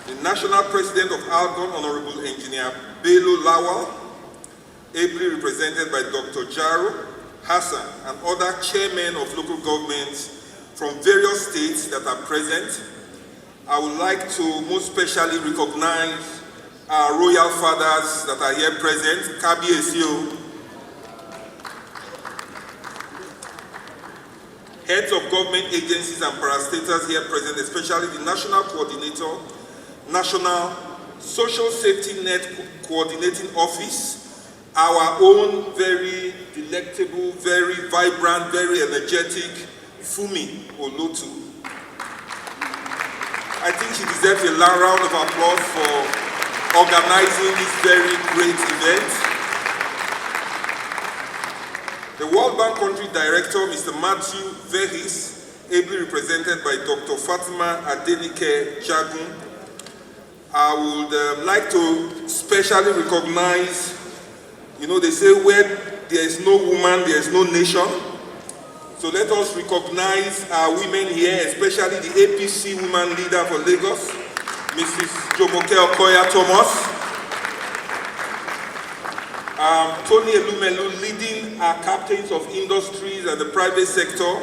[SPEAKER 19] The National President of Algon, Honorable Engineer Bello Lawal, ably represented by Dr. Jaro Hassan and other chairmen of local governments from various states that are present. I would like to most specially recognize our royal fathers that are here present, Kabi Esio, heads of government agencies and parastatals here present, especially the National Coordinator, National Social Safety Net Coordinating Office, our own very delectable, very vibrant, very energetic Fumi Olotu. I think she deserves a round of applause for organizing this very great event. The World Bank Country Director, Mr. Matthew Vehis, ably represented by Dr. Fatima Adenike Jagun. I would like to specially recognize, they say where there is no woman, there is no nation. So let us recognize our women here, especially the APC woman leader for Lagos, Mrs. Jomoke Okoya Thomas. Tony Elumelu, leading our captains of industries and the private sector,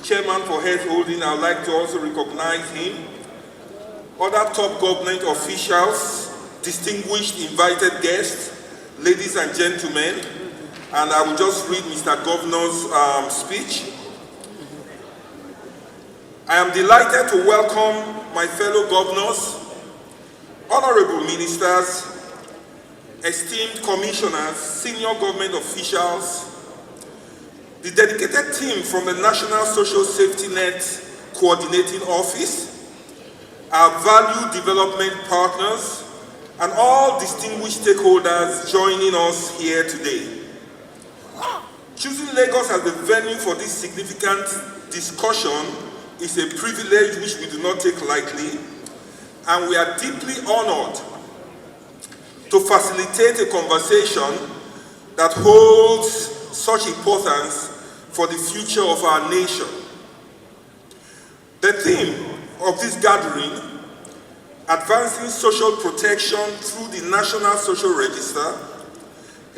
[SPEAKER 19] chairman for Health Holding, I would like to also recognize him. Other top government officials, distinguished invited guests, ladies and gentlemen, and I will just read Mr. Governor's speech. I am delighted to welcome my fellow governors, honorable ministers, esteemed commissioners, senior government officials, the dedicated team from the National Social Safety Net Coordinating Office, our valued development partners, and all distinguished stakeholders joining us here today. Choosing Lagos as the venue for this significant discussion is a privilege which we do not take lightly, and we are deeply honored to facilitate a conversation that holds such importance for the future of our nation. The theme of this gathering, advancing social protection through the National Social Register,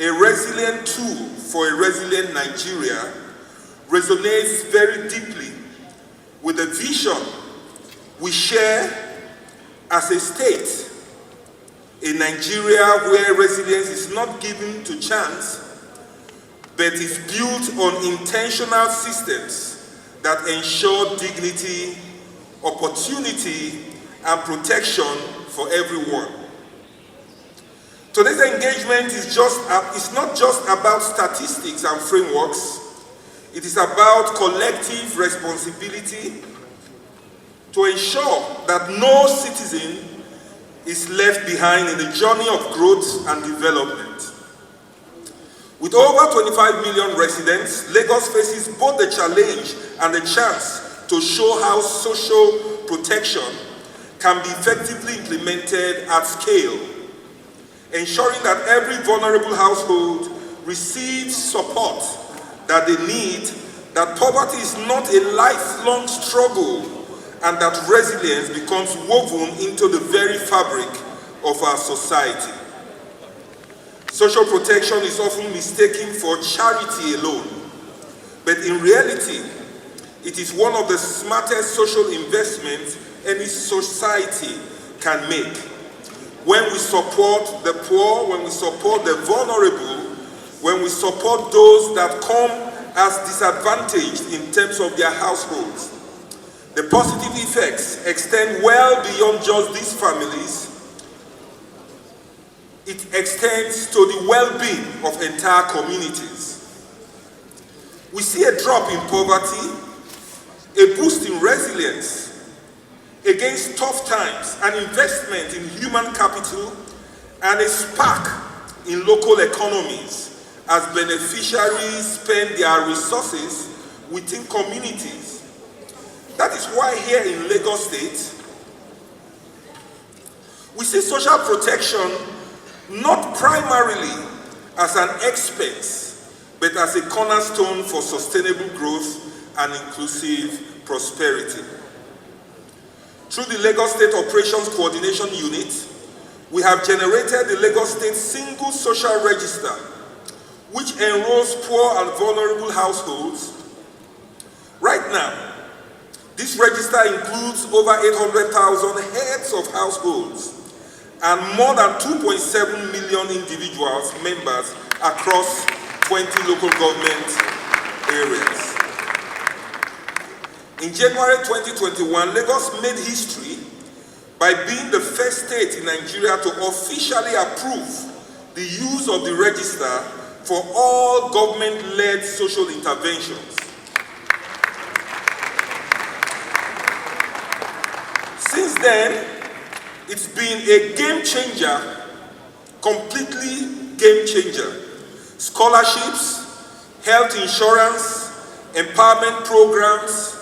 [SPEAKER 19] a resilient tool for a resilient Nigeria, resonates very deeply with the vision we share as a state, a Nigeria where resilience is not given to chance, but is built on intentional systems that ensure dignity, opportunity, and protection for everyone. Today's engagement is not just about statistics and frameworks. It is about collective responsibility to ensure that no citizen is left behind in the journey of growth and development. With over 25 million residents, Lagos faces both the challenge and the chance to show how social protection can be effectively implemented at scale, ensuring that every vulnerable household receives support that they need, that poverty is not a lifelong struggle, and that resilience becomes woven into the very fabric of our society. Social protection is often mistaken for charity alone, but in reality, it is one of the smartest social investments any society can make. When we support the poor, when we support the vulnerable, when we support those that come as disadvantaged in terms of their households, the positive effects extend well beyond just these families. It extends to the well-being of entire communities. We see a drop in poverty, a boost in resilience against tough times, an investment in human capital, and a spark in local economies as beneficiaries spend their resources within communities. That is why here in Lagos State, we see social protection not primarily as an expense, but as a cornerstone for sustainable growth and inclusive prosperity. Through the Lagos State Operations Coordination Unit, we have generated the Lagos State Single Social Register, which enrolls poor and vulnerable households. Right now, this register includes over 800,000 heads of households and more than 2.7 million individuals, members across 20 local government areas. In January 2021, Lagos made history by being the first state in Nigeria to officially approve the use of the register for all government-led social interventions. Since then, it's been a game changer, completely game changer. Scholarships, health insurance, empowerment programs,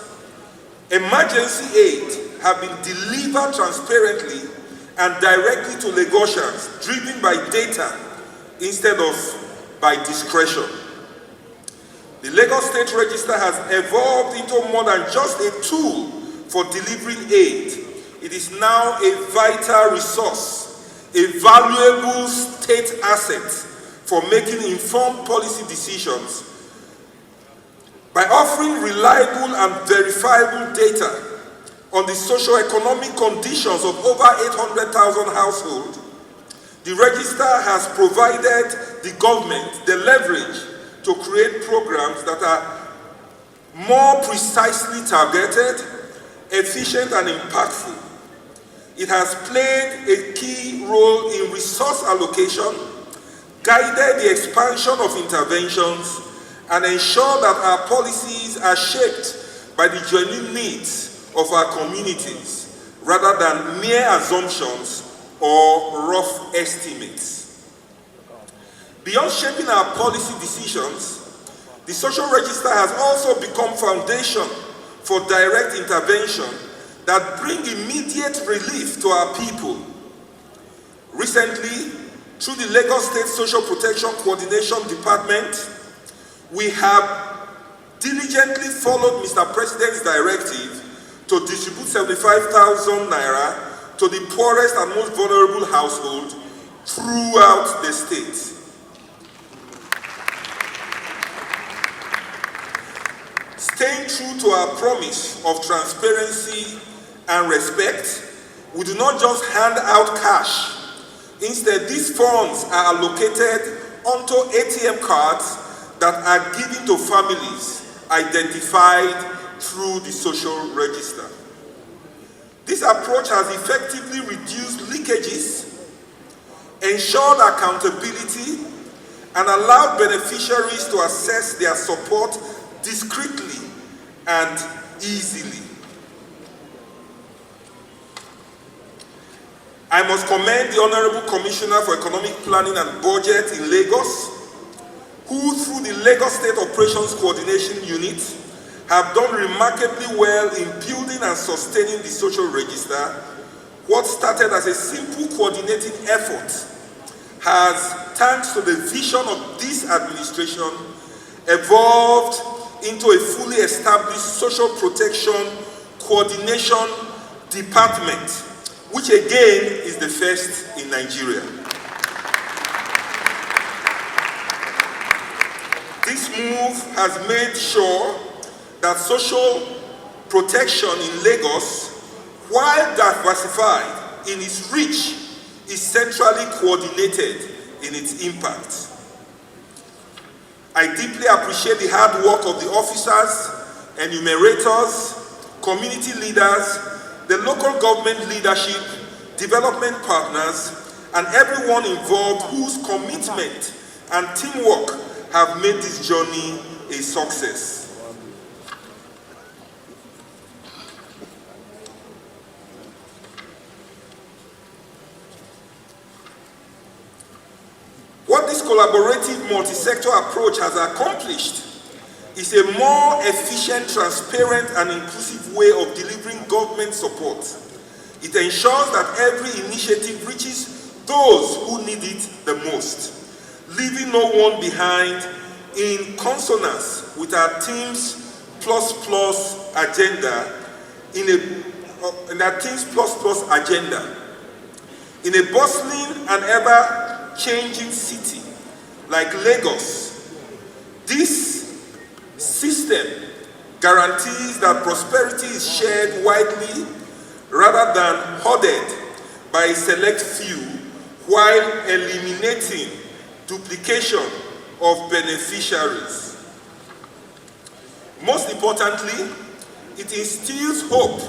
[SPEAKER 19] emergency aid have been delivered transparently and directly to Lagosians, driven by data instead of by discretion. The Lagos State Register has evolved into more than just a tool for delivering aid. It is now a vital resource, a valuable state asset for making informed policy decisions by offering reliable and verifiable data on the socio-economic conditions of over 800,000 households. The register has provided the government the leverage to create programs that are more precisely targeted, efficient, and impactful. It has played a key role in resource allocation, guided the expansion of interventions, and ensured that our policies are shaped by the genuine needs of our communities, rather than mere assumptions or rough estimates. Beyond shaping our policy decisions, the social register has also become foundation for direct intervention that bring immediate relief to our people. Recently, through the Lagos State Social Protection Coordination Department, we have diligently followed Mr. President's directive to distribute 75,000 naira to the poorest and most vulnerable households throughout the state. Staying true to our promise of transparency and respect, we do not just hand out cash. Instead, these funds are allocated onto ATM cards that are given to families identified through the social register. This approach has effectively reduced leakages, ensured accountability, and allowed beneficiaries to access their support discreetly and easily. I must commend the Honorable Commissioner for Economic Planning and Budget in Lagos, who through the Lagos State Operations Coordination Unit have done remarkably well in building and sustaining the social register. What started as a simple coordinating effort has, thanks to the vision of this administration, evolved into a fully established social protection coordination department, which again is the first in Nigeria. This move has made sure that social protection in Lagos, while diversified in its reach, is centrally coordinated in its impact. I deeply appreciate the hard work of the officers, enumerators, community leaders, the local government leadership, development partners, and everyone involved whose commitment and teamwork have made this journey a success. What this collaborative multi-sector approach has accomplished is a more efficient, transparent, and inclusive way of delivering government support. It ensures that every initiative reaches those who need it the most, leaving no one behind, in consonance with our Teams Plus Plus agenda. In a bustling and ever-changing city like Lagos, this system guarantees that prosperity is shared widely rather than hoarded by a select few, while eliminating duplication of beneficiaries. Most importantly, it instills hope,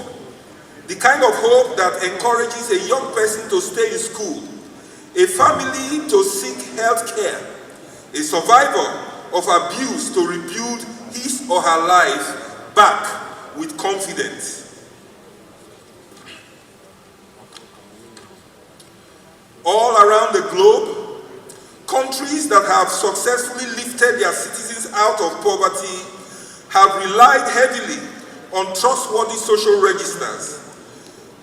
[SPEAKER 19] the kind of hope that encourages a young person to stay in school, a family to seek health care, a survivor of abuse to rebuild his or her life back with confidence. All around the globe, countries that have successfully lifted their citizens out of poverty have relied heavily on trustworthy social registers.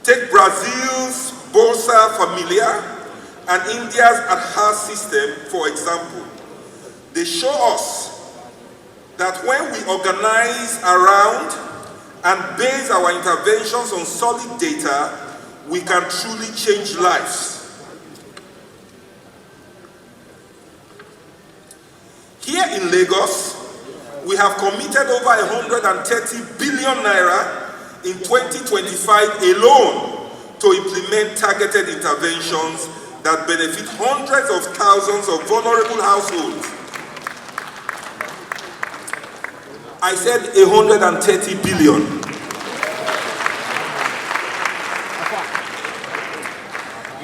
[SPEAKER 19] Take Brazil's Bolsa Familia and India's Aadhaar system, for example. They show us that when we organize around and base our interventions on solid data, we can truly change lives. Here in Lagos, we have committed over 130 billion naira in 2025 alone to implement targeted interventions that benefit hundreds of thousands of vulnerable households. I said 130 billion.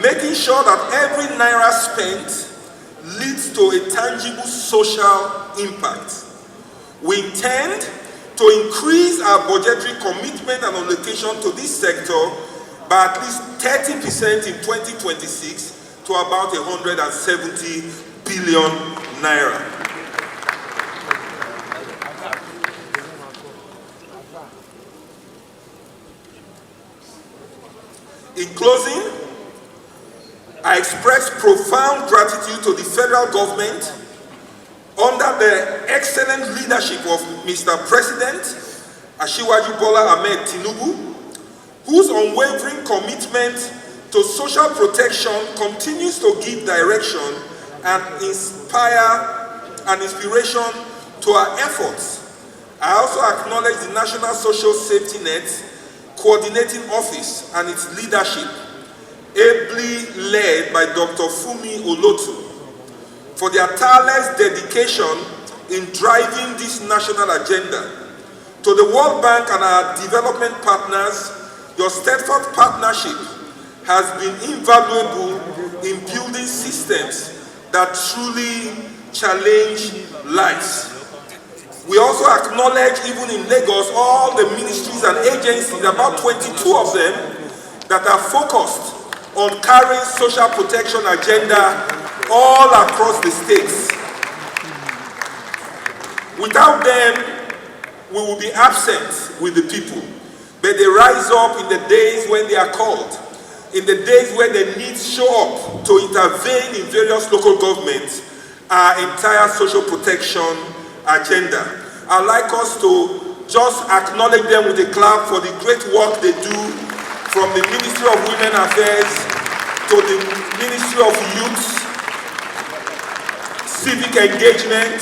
[SPEAKER 19] Making sure that every naira spent leads to a tangible social impact. We intend to increase our budgetary commitment and allocation to this sector by at least 30% in 2026 to about 170 billion naira. In closing, I express profound gratitude to the federal government under the excellent leadership of Mr. President Asiwaju Bola Ahmed Tinubu, whose unwavering commitment to social protection continues to give direction and inspiration to our efforts. I also acknowledge the National Social Safety Net Coordinating Office and its leadership, ably led by Dr. Fumi Olotu, for their tireless dedication in driving this national agenda. To the World Bank and our development partners, your steadfast partnership has been invaluable in building systems that truly challenge lives. We also acknowledge, even in Lagos, all the ministries and agencies, about 22 of them, that are focused on carrying social protection agenda all across the states. Without them, we will be absent with the people. But they rise up in the days when they are called, in the days when the needs show up to intervene in various local governments, our entire social protection agenda. I'd like us to just acknowledge them with a clap for the great work they do, from the Ministry of Women Affairs to the Ministry of Youth, civic engagement,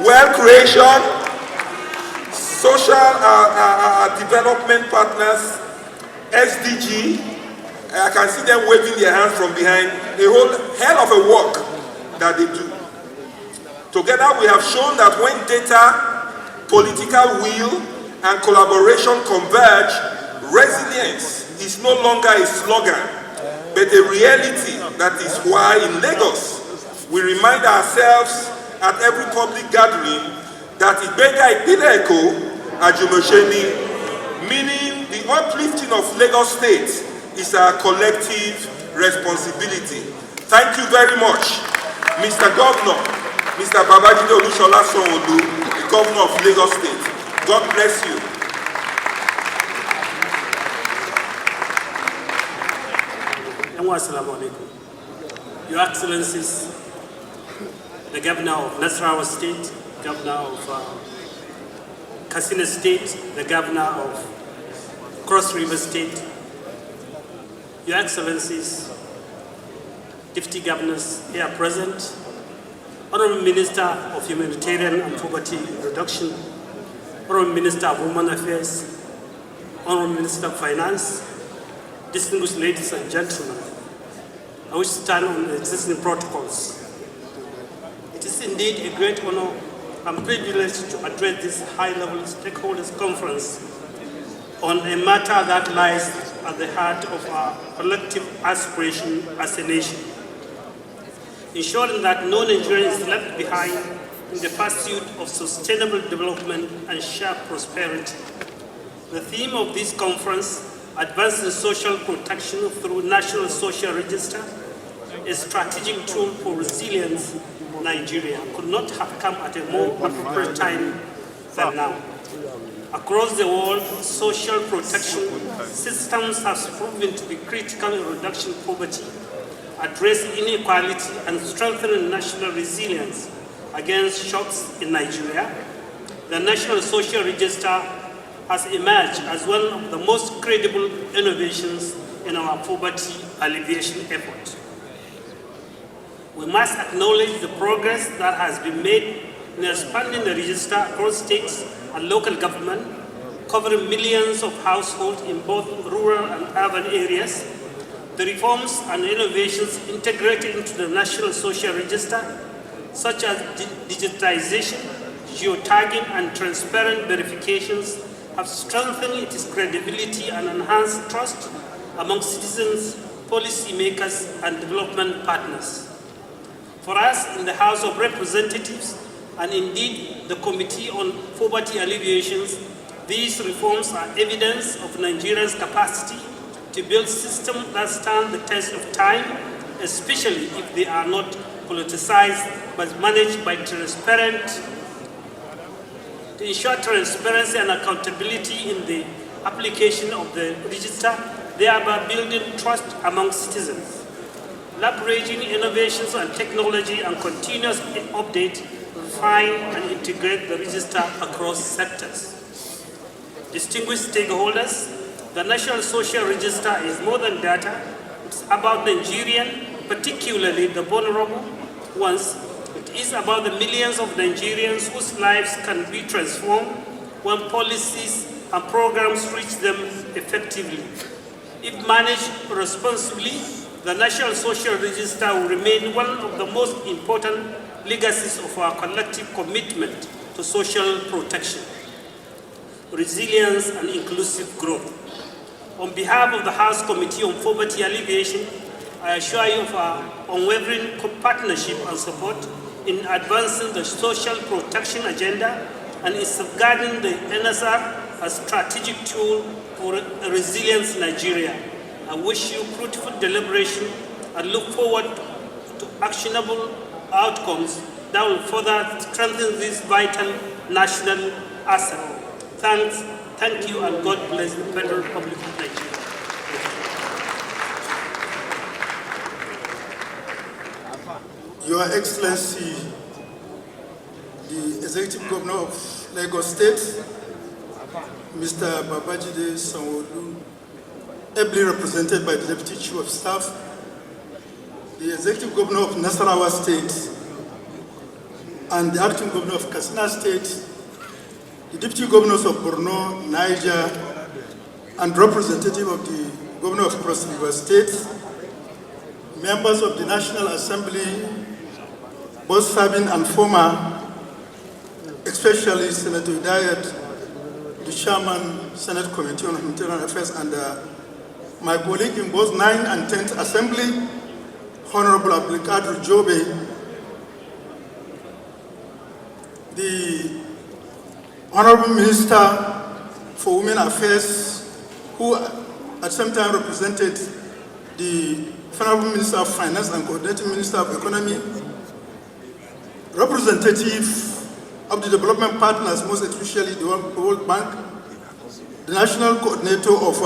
[SPEAKER 19] wealth creation, social development partners, SDG. I can see them waving their hands from behind. A whole hell of a work that they do. Together we have shown that when data, political will, and collaboration converge, resilience is no longer a slogan, but a reality. That is why in Lagos, we remind ourselves at every public gathering that Ibega Ipileko Ajumosheni, meaning the uplifting of Lagos State, is our collective responsibility. Thank you very much, Mr. Governor, Mr. Babajide Olusola Sanwo-Olu, the Governor of Lagos State. God bless you.
[SPEAKER 17] Assalamu alaikum. Your Excellencies, the Governor of Nasarawa State, Governor of Katsina State, the Governor of Cross River State, Your Excellencies, Deputy Governors here present, Honorable Minister of Humanitarian and Poverty Reduction, Honorable Minister of Women Affairs, Honorable Minister of Finance, distinguished ladies and gentlemen, I wish to stand on the existing protocols. It is indeed a great honor and privilege to address this high-level stakeholders conference on a matter that lies at the heart of our collective aspiration as a nation, ensuring that no Nigerian is left behind in the pursuit of sustainable development and shared prosperity. The theme of this conference, Advancing Social Protection through National Social Register, a strategic tool for resilience in Nigeria, could not have come at a more appropriate time than now. Across the world, social protection systems have proven to be critical in reducing poverty, addressing inequality, and strengthening national resilience against shocks in Nigeria. The National Social Register has emerged as one of the most credible innovations in our poverty alleviation effort. We must acknowledge the progress that has been made in expanding the register across states and local government, covering millions of households in both rural and urban areas. The reforms and innovations integrated into the National Social Register, such as digitization, geotagging, and transparent verifications, have strengthened its credibility and enhanced trust among citizens, policymakers, and development partners. For us in the House of Representatives, and indeed the Committee on Poverty Alleviations, these reforms are evidence of Nigeria's capacity to build systems that stand the test of time, especially if they are not politicized but managed by transparent, to ensure transparency and accountability in the application of the register, thereby building trust among citizens. Leveraging innovations and technology and continuous update, refine and integrate the register across sectors. Distinguished stakeholders, the National Social Register is more than data. It's about Nigerians, particularly the vulnerable ones. It is about the millions of Nigerians whose lives can be transformed when policies and programs reach them effectively. If managed responsibly, the National Social Register will remain one of the most important legacies of our collective commitment to social protection, resilience, and inclusive growth. On behalf of the House Committee on Poverty Alleviation, I assure you of our unwavering partnership and support in advancing the social protection agenda and in safeguarding the NSR as a strategic tool for a resilient Nigeria. I wish you fruitful deliberation and look forward to actionable outcomes that will further strengthen this vital national asset. Thank you, and God bless the Federal Republic of Nigeria.
[SPEAKER 15] Your Excellency, the Executive Governor of Lagos State, Mr. Babajide Sanwo-Olu, ably represented by the Deputy Chief of Staff, the Executive Governor of Nasarawa State, and the Acting Governor of Katsina State, the Deputy Governors of Borno, Niger, and representative of the Governor of Cross River State, members of the National Assembly, both serving and former, especially Senator Hidayat, the Chairman, Senate Committee on Humanitarian Affairs, and my colleague in both 9th and 10th Assembly, Honorable Abdulkadir Jobe, the Honorable Minister for Women Affairs, who at the same time represented the Honorable Minister of Finance and Coordinating Minister of Economy, representative of the development partners, most especially the World Bank, the National Coordinator of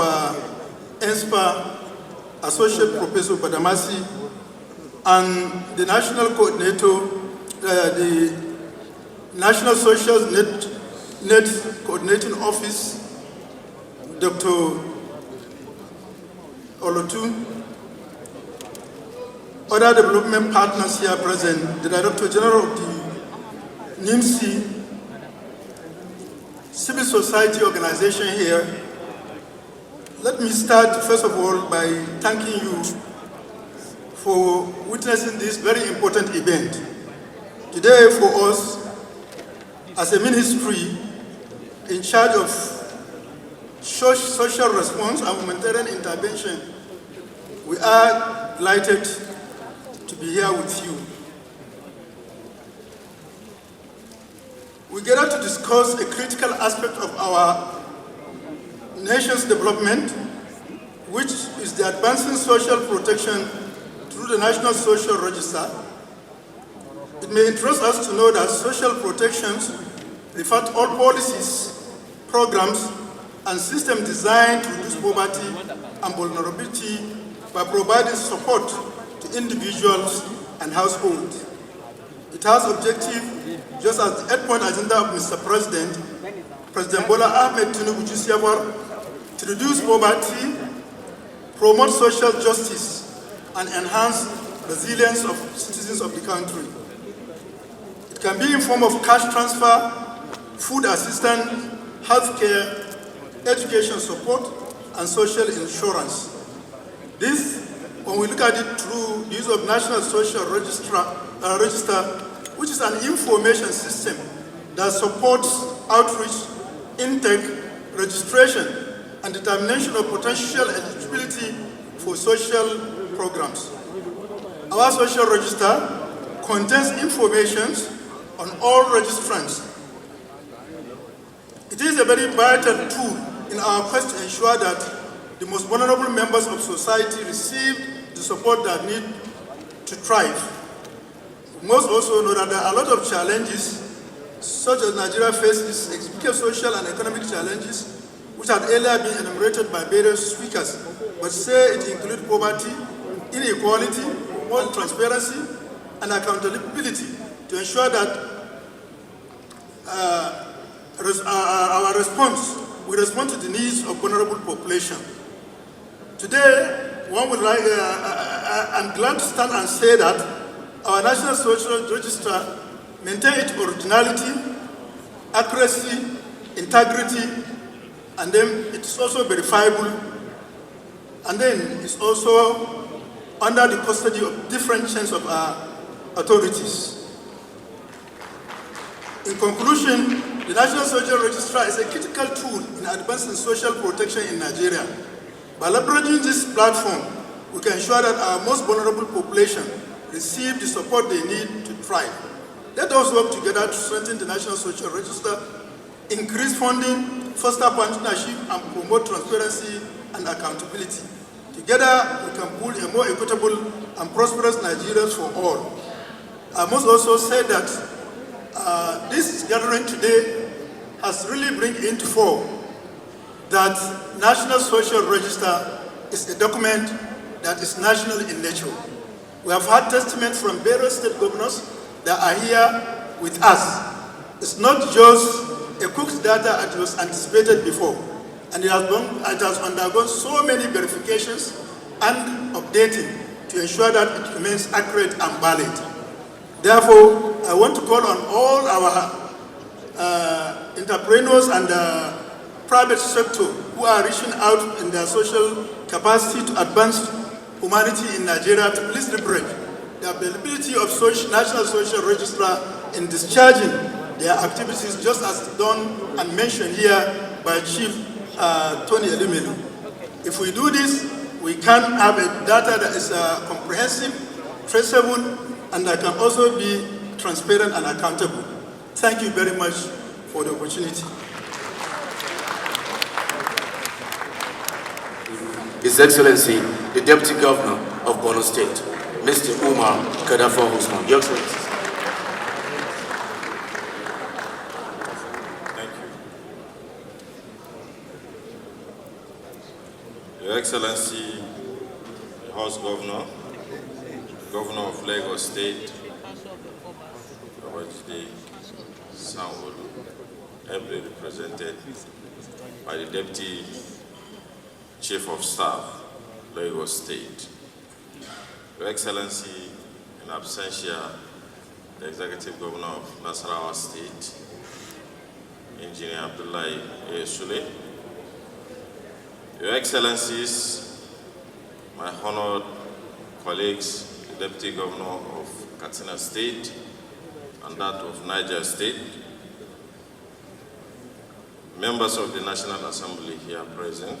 [SPEAKER 15] ENSPA, Associate Professor Badamasi, and the National Coordinator, the National Social Net Coordinating Office, Dr. Olotu, other development partners here present, the Director General of the NIMSI, civil society organization here. Let me start, first of all, by thanking you for witnessing this very important event. Today, for us, as a ministry in charge of social response and humanitarian intervention, we are delighted to be here with you. We gather to discuss a critical aspect of our nation's development, which is the advancing social protection through the National Social Register. It may interest us to know that social protections refer to all policies, programs, and systems designed to reduce poverty and vulnerability by providing support to individuals and households. It has objective, just as the 8-point agenda of Mr. President, President Bola Ahmed Tinubu Jusiabar, to reduce poverty, promote social justice, and enhance resilience of citizens of the country. It can be in form of cash transfer, food assistance, healthcare, education support, and social insurance. This, when we look at it through the use of National Social Register, which is an information system that supports outreach, intake, registration, and determination of potential eligibility for social programs. Our social register contains information on all registrants. It is a very vital tool in our quest to ensure that the most vulnerable members of society receive the support they need to thrive. We must also know that there are a lot of challenges, such as Nigeria faces significant social and economic challenges, which had earlier been enumerated by various speakers, but say it includes poverty, inequality, more transparency, and accountability to ensure that we respond to the needs of vulnerable population. Today, I'm glad to stand and say that our National Social Register maintains its originality, accuracy, integrity, and then it's also verifiable, and then it's also under the custody of different chains of our authorities. In conclusion, the National Social Register is a critical tool in advancing social protection in Nigeria. By leveraging this platform, we can ensure that our most vulnerable population receive the support they need to thrive. Let us work together to strengthen the National Social Register, increase funding, foster partnership, and promote transparency and accountability. Together, we can build a more equitable and prosperous Nigeria for all. I must also say that this gathering today has really brought into fore that National Social Register is a document that is national in nature. We have had testimony from various state governors that are here with us. It's not just a cooked data as was anticipated before, and it has undergone so many verifications and updating to ensure that it remains accurate and valid. Therefore, I want to call on all our entrepreneurs and private sector who are reaching out in their social capacity to advance humanity in Nigeria to please leverage the availability of National Social Register in discharging their activities, just as done and mentioned here by Chief Tony Elumelu. If we do this, we can have a data that is comprehensive, traceable, and that can also be transparent and accountable. Thank you very much for the opportunity.
[SPEAKER 3] His Excellency, the Deputy Governor of Borno State, Mr. Umar Kadafa Usman. Your Excellency.
[SPEAKER 18] Thank you. Your Excellency, the House Governor, Governor of Lagos State, Babajide Sanwo-Olu, ably represented by the Deputy Chief of Staff, Lagos State. Your Excellency, in absentia, the Executive Governor of Nasarawa State, Engineer Abdullahi A. Sule. Your Excellencies, my honored colleagues, the Deputy Governor of Katsina State and that of Niger State, members of the National Assembly here present,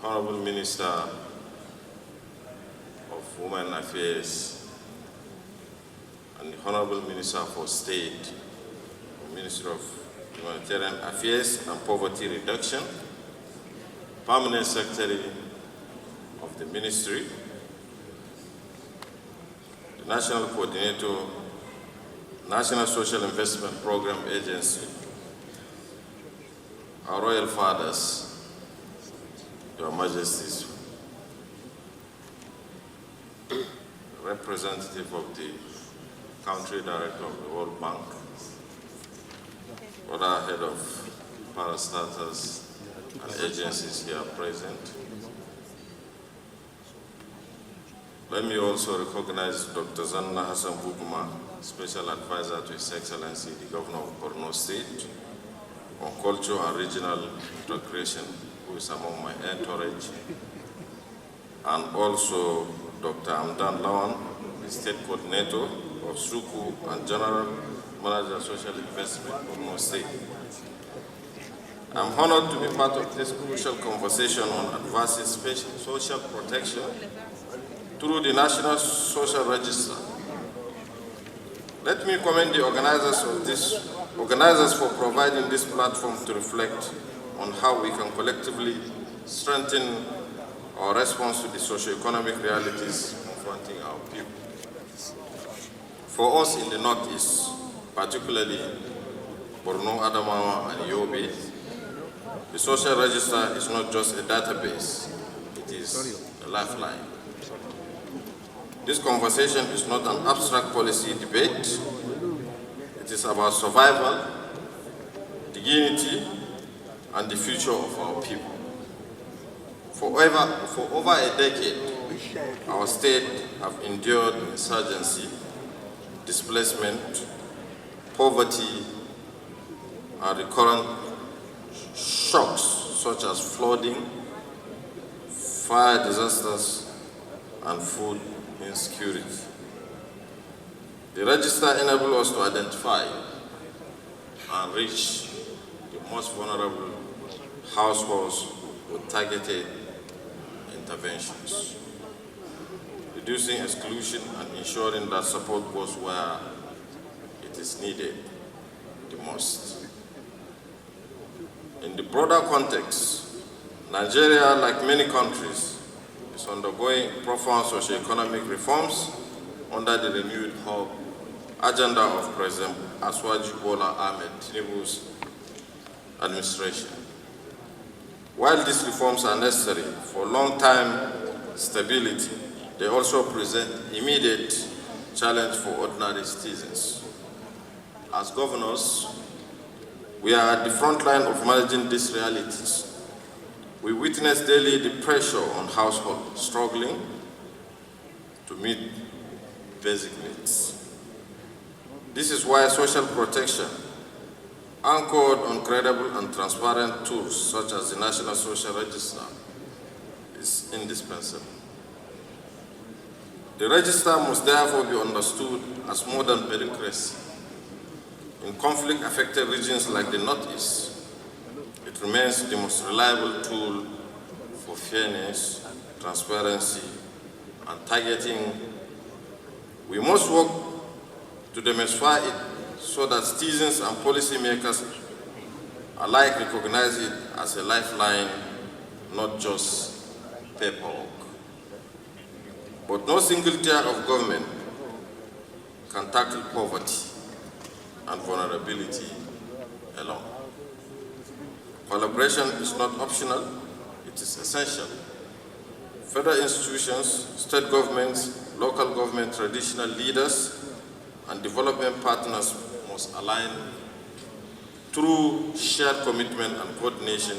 [SPEAKER 18] Honorable Minister of Women Affairs and the Honorable Minister for State, Minister of Humanitarian Affairs and Poverty Reduction, Permanent Secretary of the Ministry, the National Coordinator, National Social Investment Program Agency, our Royal Fathers, Your Majesties, representative of the Country Director of the World Bank, other head of parastatals and agencies here present,
[SPEAKER 7] Let me also recognize Dr. Zanna Hassan Bukuma, Special Advisor to His Excellency, the Governor of Borno State, on Culture and Regional Integration, who is among my entourage, and also Dr. Amdan Lawan, the State Coordinator of Suku and General Manager Social Investment, Borno State. I'm honored to be part of this crucial conversation on advancing social protection through the National Social Register. Let me commend the organizers for providing this platform to reflect on how we can collectively strengthen our response to the socio-economic realities confronting our people. For us in the Northeast, particularly Borno, Adamawa, and Yobe, the social register is not just a database, it is a lifeline. This conversation is not an abstract policy debate. It is about survival, dignity, and the future of our people. For over a decade, our state have endured insurgency, displacement, poverty, and recurrent shocks such as flooding, fire disasters, and food insecurity. The register enables us to identify and reach the most vulnerable households with targeted interventions, reducing exclusion and ensuring that support goes where it is needed the most. In the broader context, Nigeria, like many countries, is undergoing profound socio-economic reforms under the renewed agenda of President Aswaji Bola Ahmed Tinubu's administration. While these reforms are necessary for long-term stability, they also present immediate challenge for ordinary citizens. As governors, we are at the front line of managing these realities. We witness daily the pressure on households struggling to meet basic needs. This is why social protection, anchored on credible and transparent tools such as the National Social Register, is indispensable. The register must therefore be understood as more than bureaucracy. In conflict-affected regions like the Northeast, it remains the most reliable tool for fairness, transparency, and targeting. We must work to demystify it so that citizens and policymakers alike recognize it as a lifeline, not just paperwork. But no single tier of government can tackle poverty and vulnerability alone. Collaboration is not optional, it is essential. Federal institutions, state governments, local government, traditional leaders, and development partners must align through shared commitment and coordination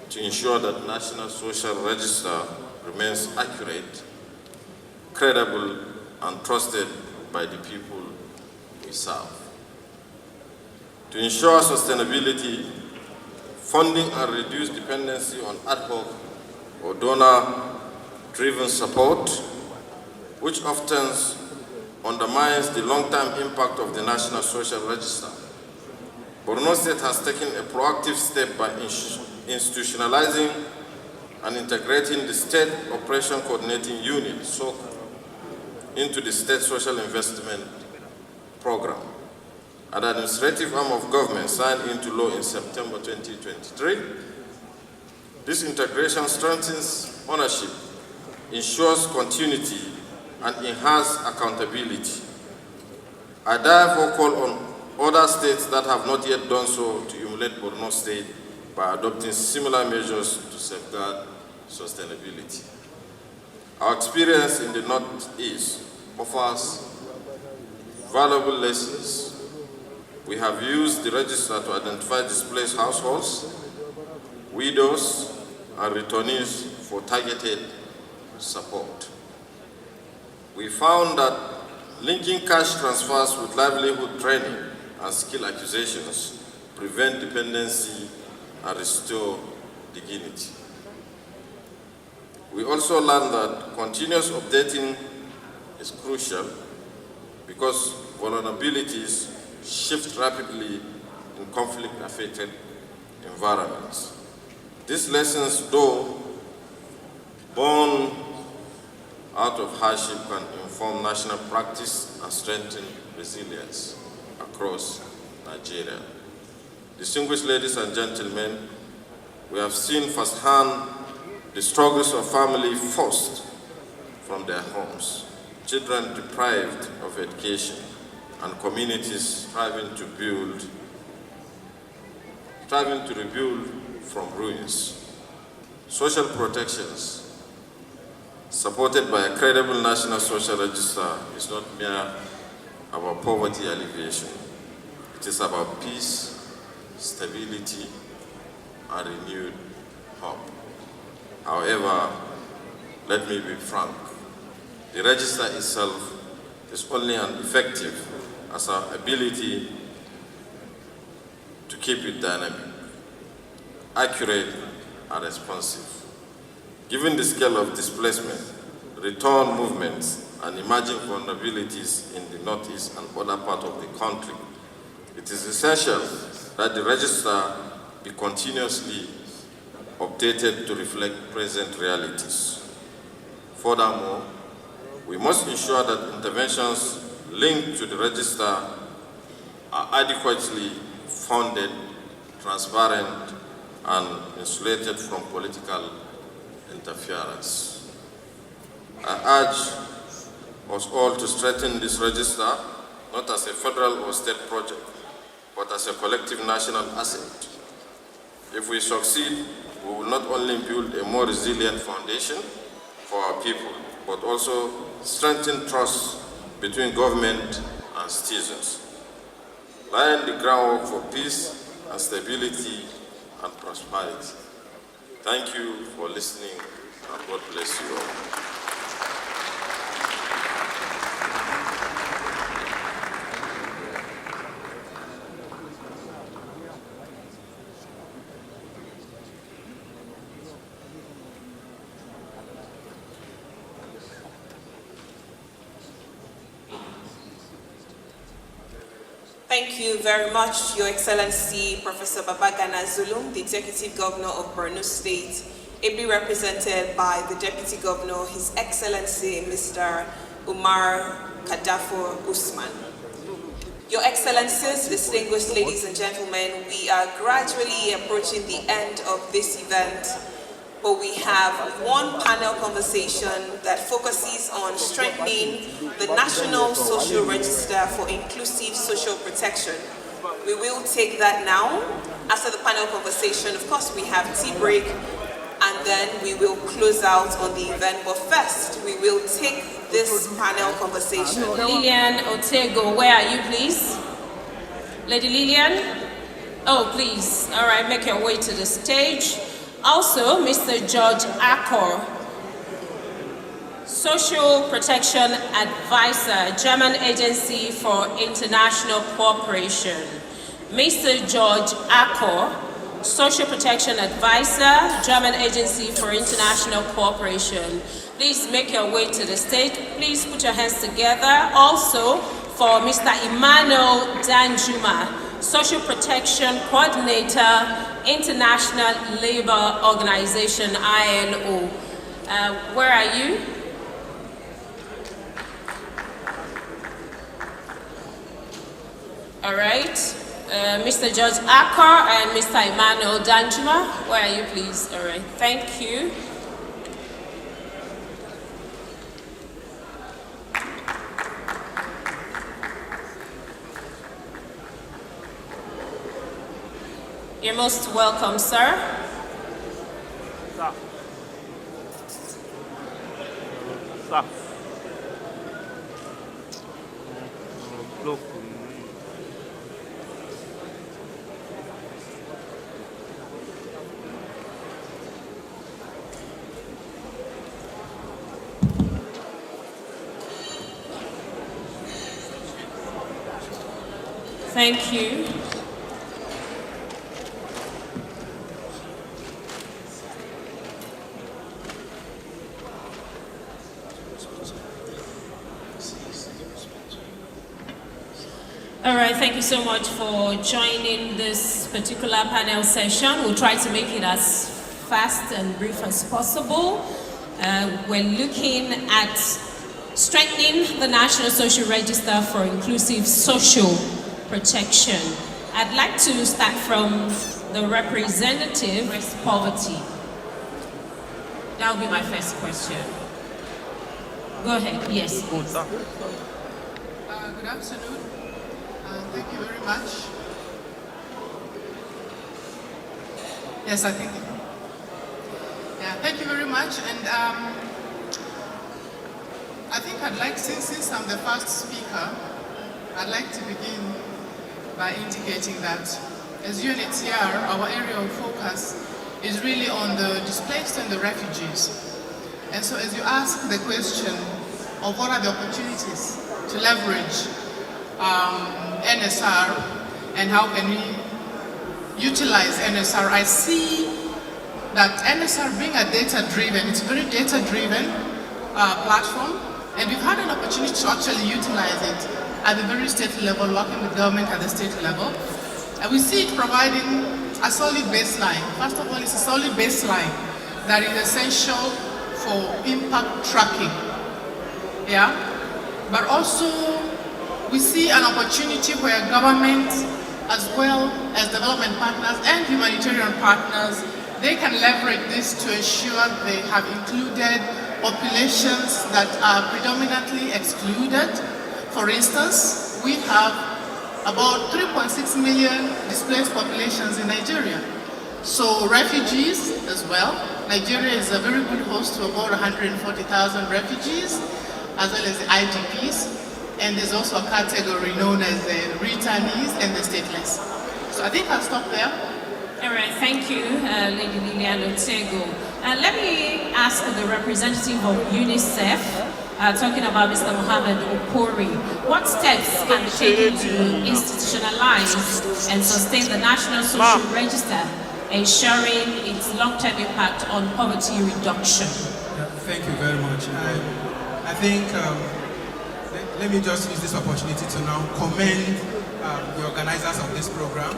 [SPEAKER 7] to ensure that National Social Register remains accurate, credible, and trusted by the people we serve. To ensure sustainability, funding and reduce dependency on ad hoc or donor-driven support, which often undermines the long-term impact of the National Social Register. Borno State has taken a proactive step by institutionalizing and integrating the State Operation Coordinating Unit, SOC, into the State Social Investment Program, an administrative arm of government signed into law in September 2023. This integration strengthens ownership, ensures continuity, and enhances accountability. I therefore call on other states that have not yet done so to emulate Borno State by adopting similar measures to safeguard sustainability. Our experience in the Northeast offers valuable lessons. We have used the register to identify displaced households, widows, and returnees for targeted support.
[SPEAKER 20] We found that linking cash transfers with livelihood training and skill acquisitions prevent dependency and restore dignity. We also learned that continuous updating is crucial because vulnerabilities shift rapidly in conflict-affected environments. These lessons, though born out of hardship, can inform national practice and strengthen resilience across Nigeria. Distinguished ladies and gentlemen, we have seen firsthand the struggles of families forced from their homes, children deprived of education, and communities striving to rebuild from ruins. Social protections supported by a credible national social register is not mere about poverty alleviation. It is about peace, stability, and renewed hope. However, let me be frank, the register itself is only as effective as our ability to keep it dynamic, accurate, and responsive. Given the scale of displacement, return movements, and emerging vulnerabilities in the Northeast and other parts of the country, it is essential that the register be continuously updated to reflect present realities. Furthermore, we must ensure that interventions linked to the register are adequately funded, transparent, and insulated from political interference. I urge us all to strengthen this register, not as a federal or state project, but as a collective national asset. If we succeed, we will not only build a more resilient foundation for our people, but also strengthen trust between government and citizens, laying the groundwork for peace and stability and prosperity. Thank you for listening, and God bless you all.
[SPEAKER 2] Thank you very much, Your Excellency, Professor Babagana Zulum, the Executive Governor of Borno State, ably represented by the Deputy Governor, His Excellency, Mr. Umar Kadafo Usman. Your Excellencies, distinguished ladies and gentlemen, we are gradually approaching the end of this event, but we have one panel conversation that focuses on strengthening the National Social Register for Inclusive Social Protection. We will take that now. After the panel conversation, of course, we have tea break, and then we will close out on the event. But first, we will take this panel conversation.
[SPEAKER 21] Lillian Otego, where are you, please? Lady Lillian? Oh, please. All right, make your way to the stage. Also, Mr. George Akor, Social Protection Advisor, German Agency for International Cooperation. Mr. George Akor, Social Protection Advisor, German Agency for International Cooperation. Please make your way to the stage. Please put your hands together. Also, for Mr. Emmanuel Danjuma, Social Protection Coordinator, International Labour Organization, ILO. Where are you? All right. Mr. George Akar and Mr. Emmanuel Danjuma, where are you, please? All right. Thank you. You're most welcome, sir. Thank you. All right, thank you so much for joining this particular panel session. We'll try to make it as fast and brief as possible. We're looking at strengthening the National Social Register for inclusive social protection. I'd like to start from the representative of poverty. That will be my first question. Go ahead, yes.
[SPEAKER 1] Good afternoon. Thank you very much. Yes, I think. Yeah, thank you very much. And I think I'd like, since I'm the first speaker, I'd like to begin by indicating that as UNHCR, our area of focus is really on the displaced and the refugees. And so as you ask the question of what are the opportunities to leverage NSR and how can we utilize NSR, I see that NSR being a data-driven, it's a very data-driven platform, and we've had an opportunity to actually utilize it at the very state level, working with government at the state level. And we see it providing a solid baseline. First of all, it's a solid baseline that is essential for impact tracking. Yeah? But also, we see an opportunity where government, as well as development partners and humanitarian partners, they can leverage this to ensure they have included populations that are predominantly excluded. For instance, we have about 3.6 million displaced populations in Nigeria. So refugees as well. Nigeria is a very good host to about 140,000 refugees, as well as the IDPs. And there's also a category known as the returnees and the stateless. So I think I'll stop there.
[SPEAKER 21] All right, thank you, Lady Lilian Otego. Let me ask the representative of UNICEF, talking about Mr. Mohammed Okori. What steps can be taken to institutionalize and sustain the National Social Register, ensuring its long-term impact on poverty reduction?
[SPEAKER 22] Thank you very much. I think let me just use this opportunity to now commend the organizers of this program,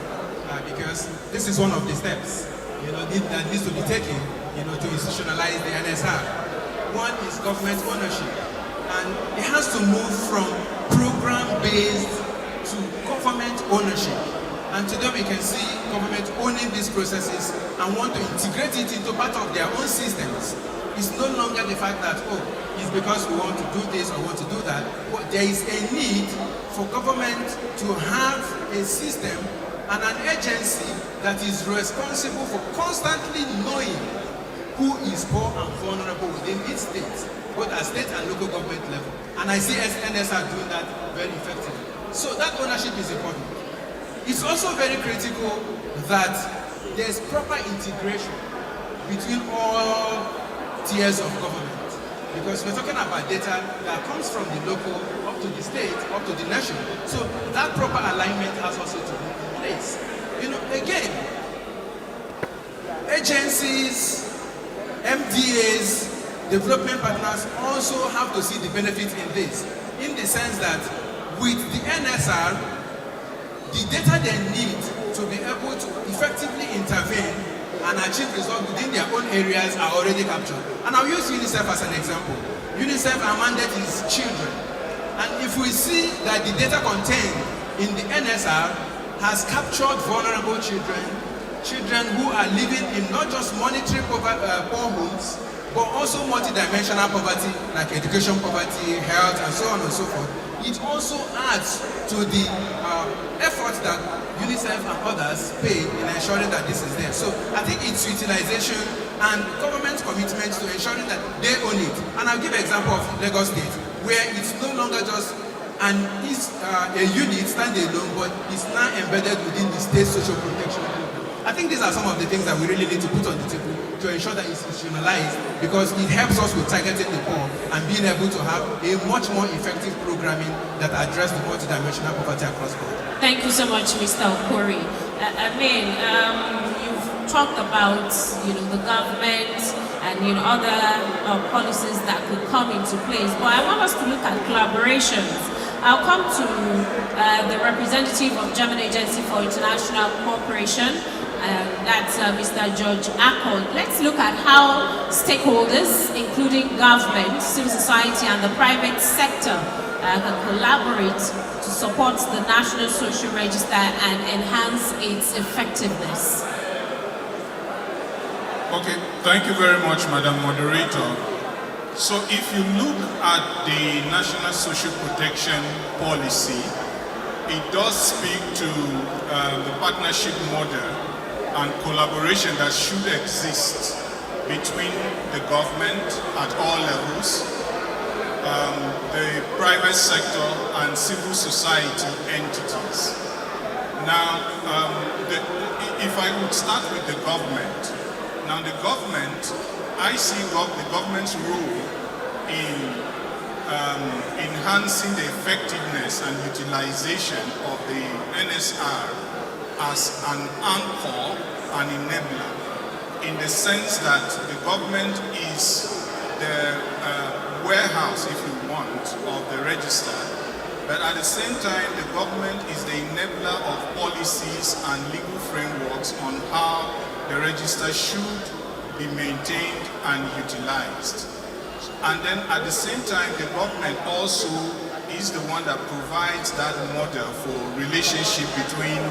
[SPEAKER 22] because this is one of the steps, that needs to be taken, to institutionalize the NSR. One is government ownership, and it has to move from program-based to government ownership. And today we can see government owning these processes and want to integrate it into part of their own systems. It's no longer the fact that, it's because we want to do this or want to do that, but there is a need for government to have a system and an agency that is responsible for constantly knowing who is poor and vulnerable within its state, both at state and local government level. And I see NSR doing that very effectively. So that ownership is important. It's also very critical that there's proper integration between all tiers of government. Because we're talking about data that comes from the local, up to the state, up to the nation. So that proper alignment has also to be in place. Again, agencies, MDAs, development partners also have to see the benefit in this, in the sense that with the NSR, the data they need to be able to effectively intervene and achieve results within their own areas are already captured. And I'll use UNICEF as an example. UNICEF, our mandate is children. And if we see that the data contained in the NSR has captured vulnerable children, children who are living in not just monetary poor homes, but also multidimensional poverty, like education poverty, health, and so on and so forth, it also adds to the efforts that UNICEF and others pay in ensuring that this is there. So I think it's utilization and government commitment to ensuring that they own it. And I'll give an example of Lagos State, where it's no longer just a unit standalone, but it's now embedded within the state social protection program. I think these are some of the things that we really need to put on the table to to ensure that it's institutionalized, because it helps us with targeting the poor and being able to have a much more effective programming that address the multidimensional poverty across the board.
[SPEAKER 21] Thank you so much, Mr. Okori. You've talked about, the government and other policies that could come into place, but I want us to look at collaborations. I'll come to the representative of German Agency for International Cooperation, that's Mr. George Accord. Let's look at how stakeholders, including government, civil society, and the private sector can collaborate to support the National Social Register and enhance its effectiveness.
[SPEAKER 5] Okay, thank you very much, Madam Moderator. So if you look at the National Social Protection Policy, it does speak to the partnership model and collaboration that should exist between the government at all levels, the private sector and civil society entities. Now, if I would start with the government. Now the government, I see the government's role in enhancing the effectiveness and utilization of the NSR as an anchor and enabler, in the sense that the government is the warehouse, if you want, of the register, but at the same time the government is the enabler of policies and legal frameworks on how the register should be maintained and utilized. And then at the same time, the government also is the one that provides that model for relationship between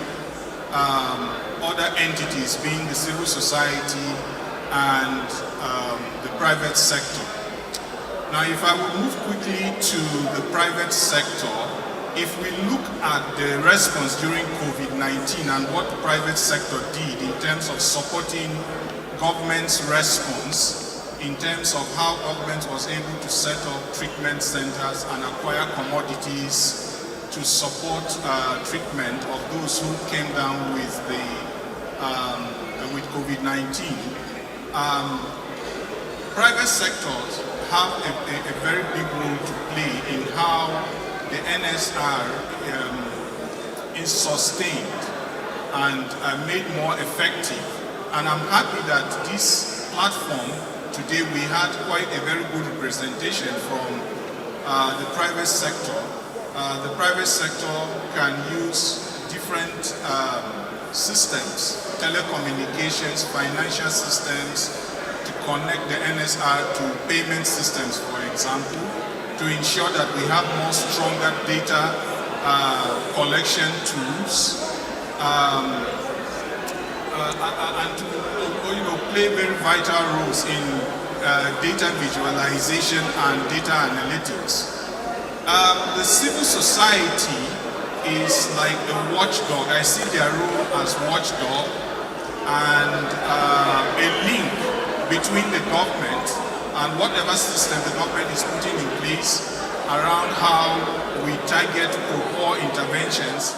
[SPEAKER 5] other entities, being the civil society and the private sector. Now, if I would move quickly to the private sector, if we look at the response during COVID-19 and what the private sector did in terms of supporting government's response, in terms of how government was able to set up treatment centers and acquire commodities to support treatment of those who came down with COVID-19, private sectors have a very big role to play in how the NSR is sustained and made more effective. And I'm happy that this platform, today we had quite a very good representation from the private sector. The private sector can use different systems, telecommunications, financial systems, to connect the NSR to payment systems, for example, to ensure that we have more stronger data collection tools, and to play very vital roles in data visualization and data analytics. The civil society is like a watchdog. I see their role as watchdog and a link between the government and whatever system the government is putting in place around how we target poor interventions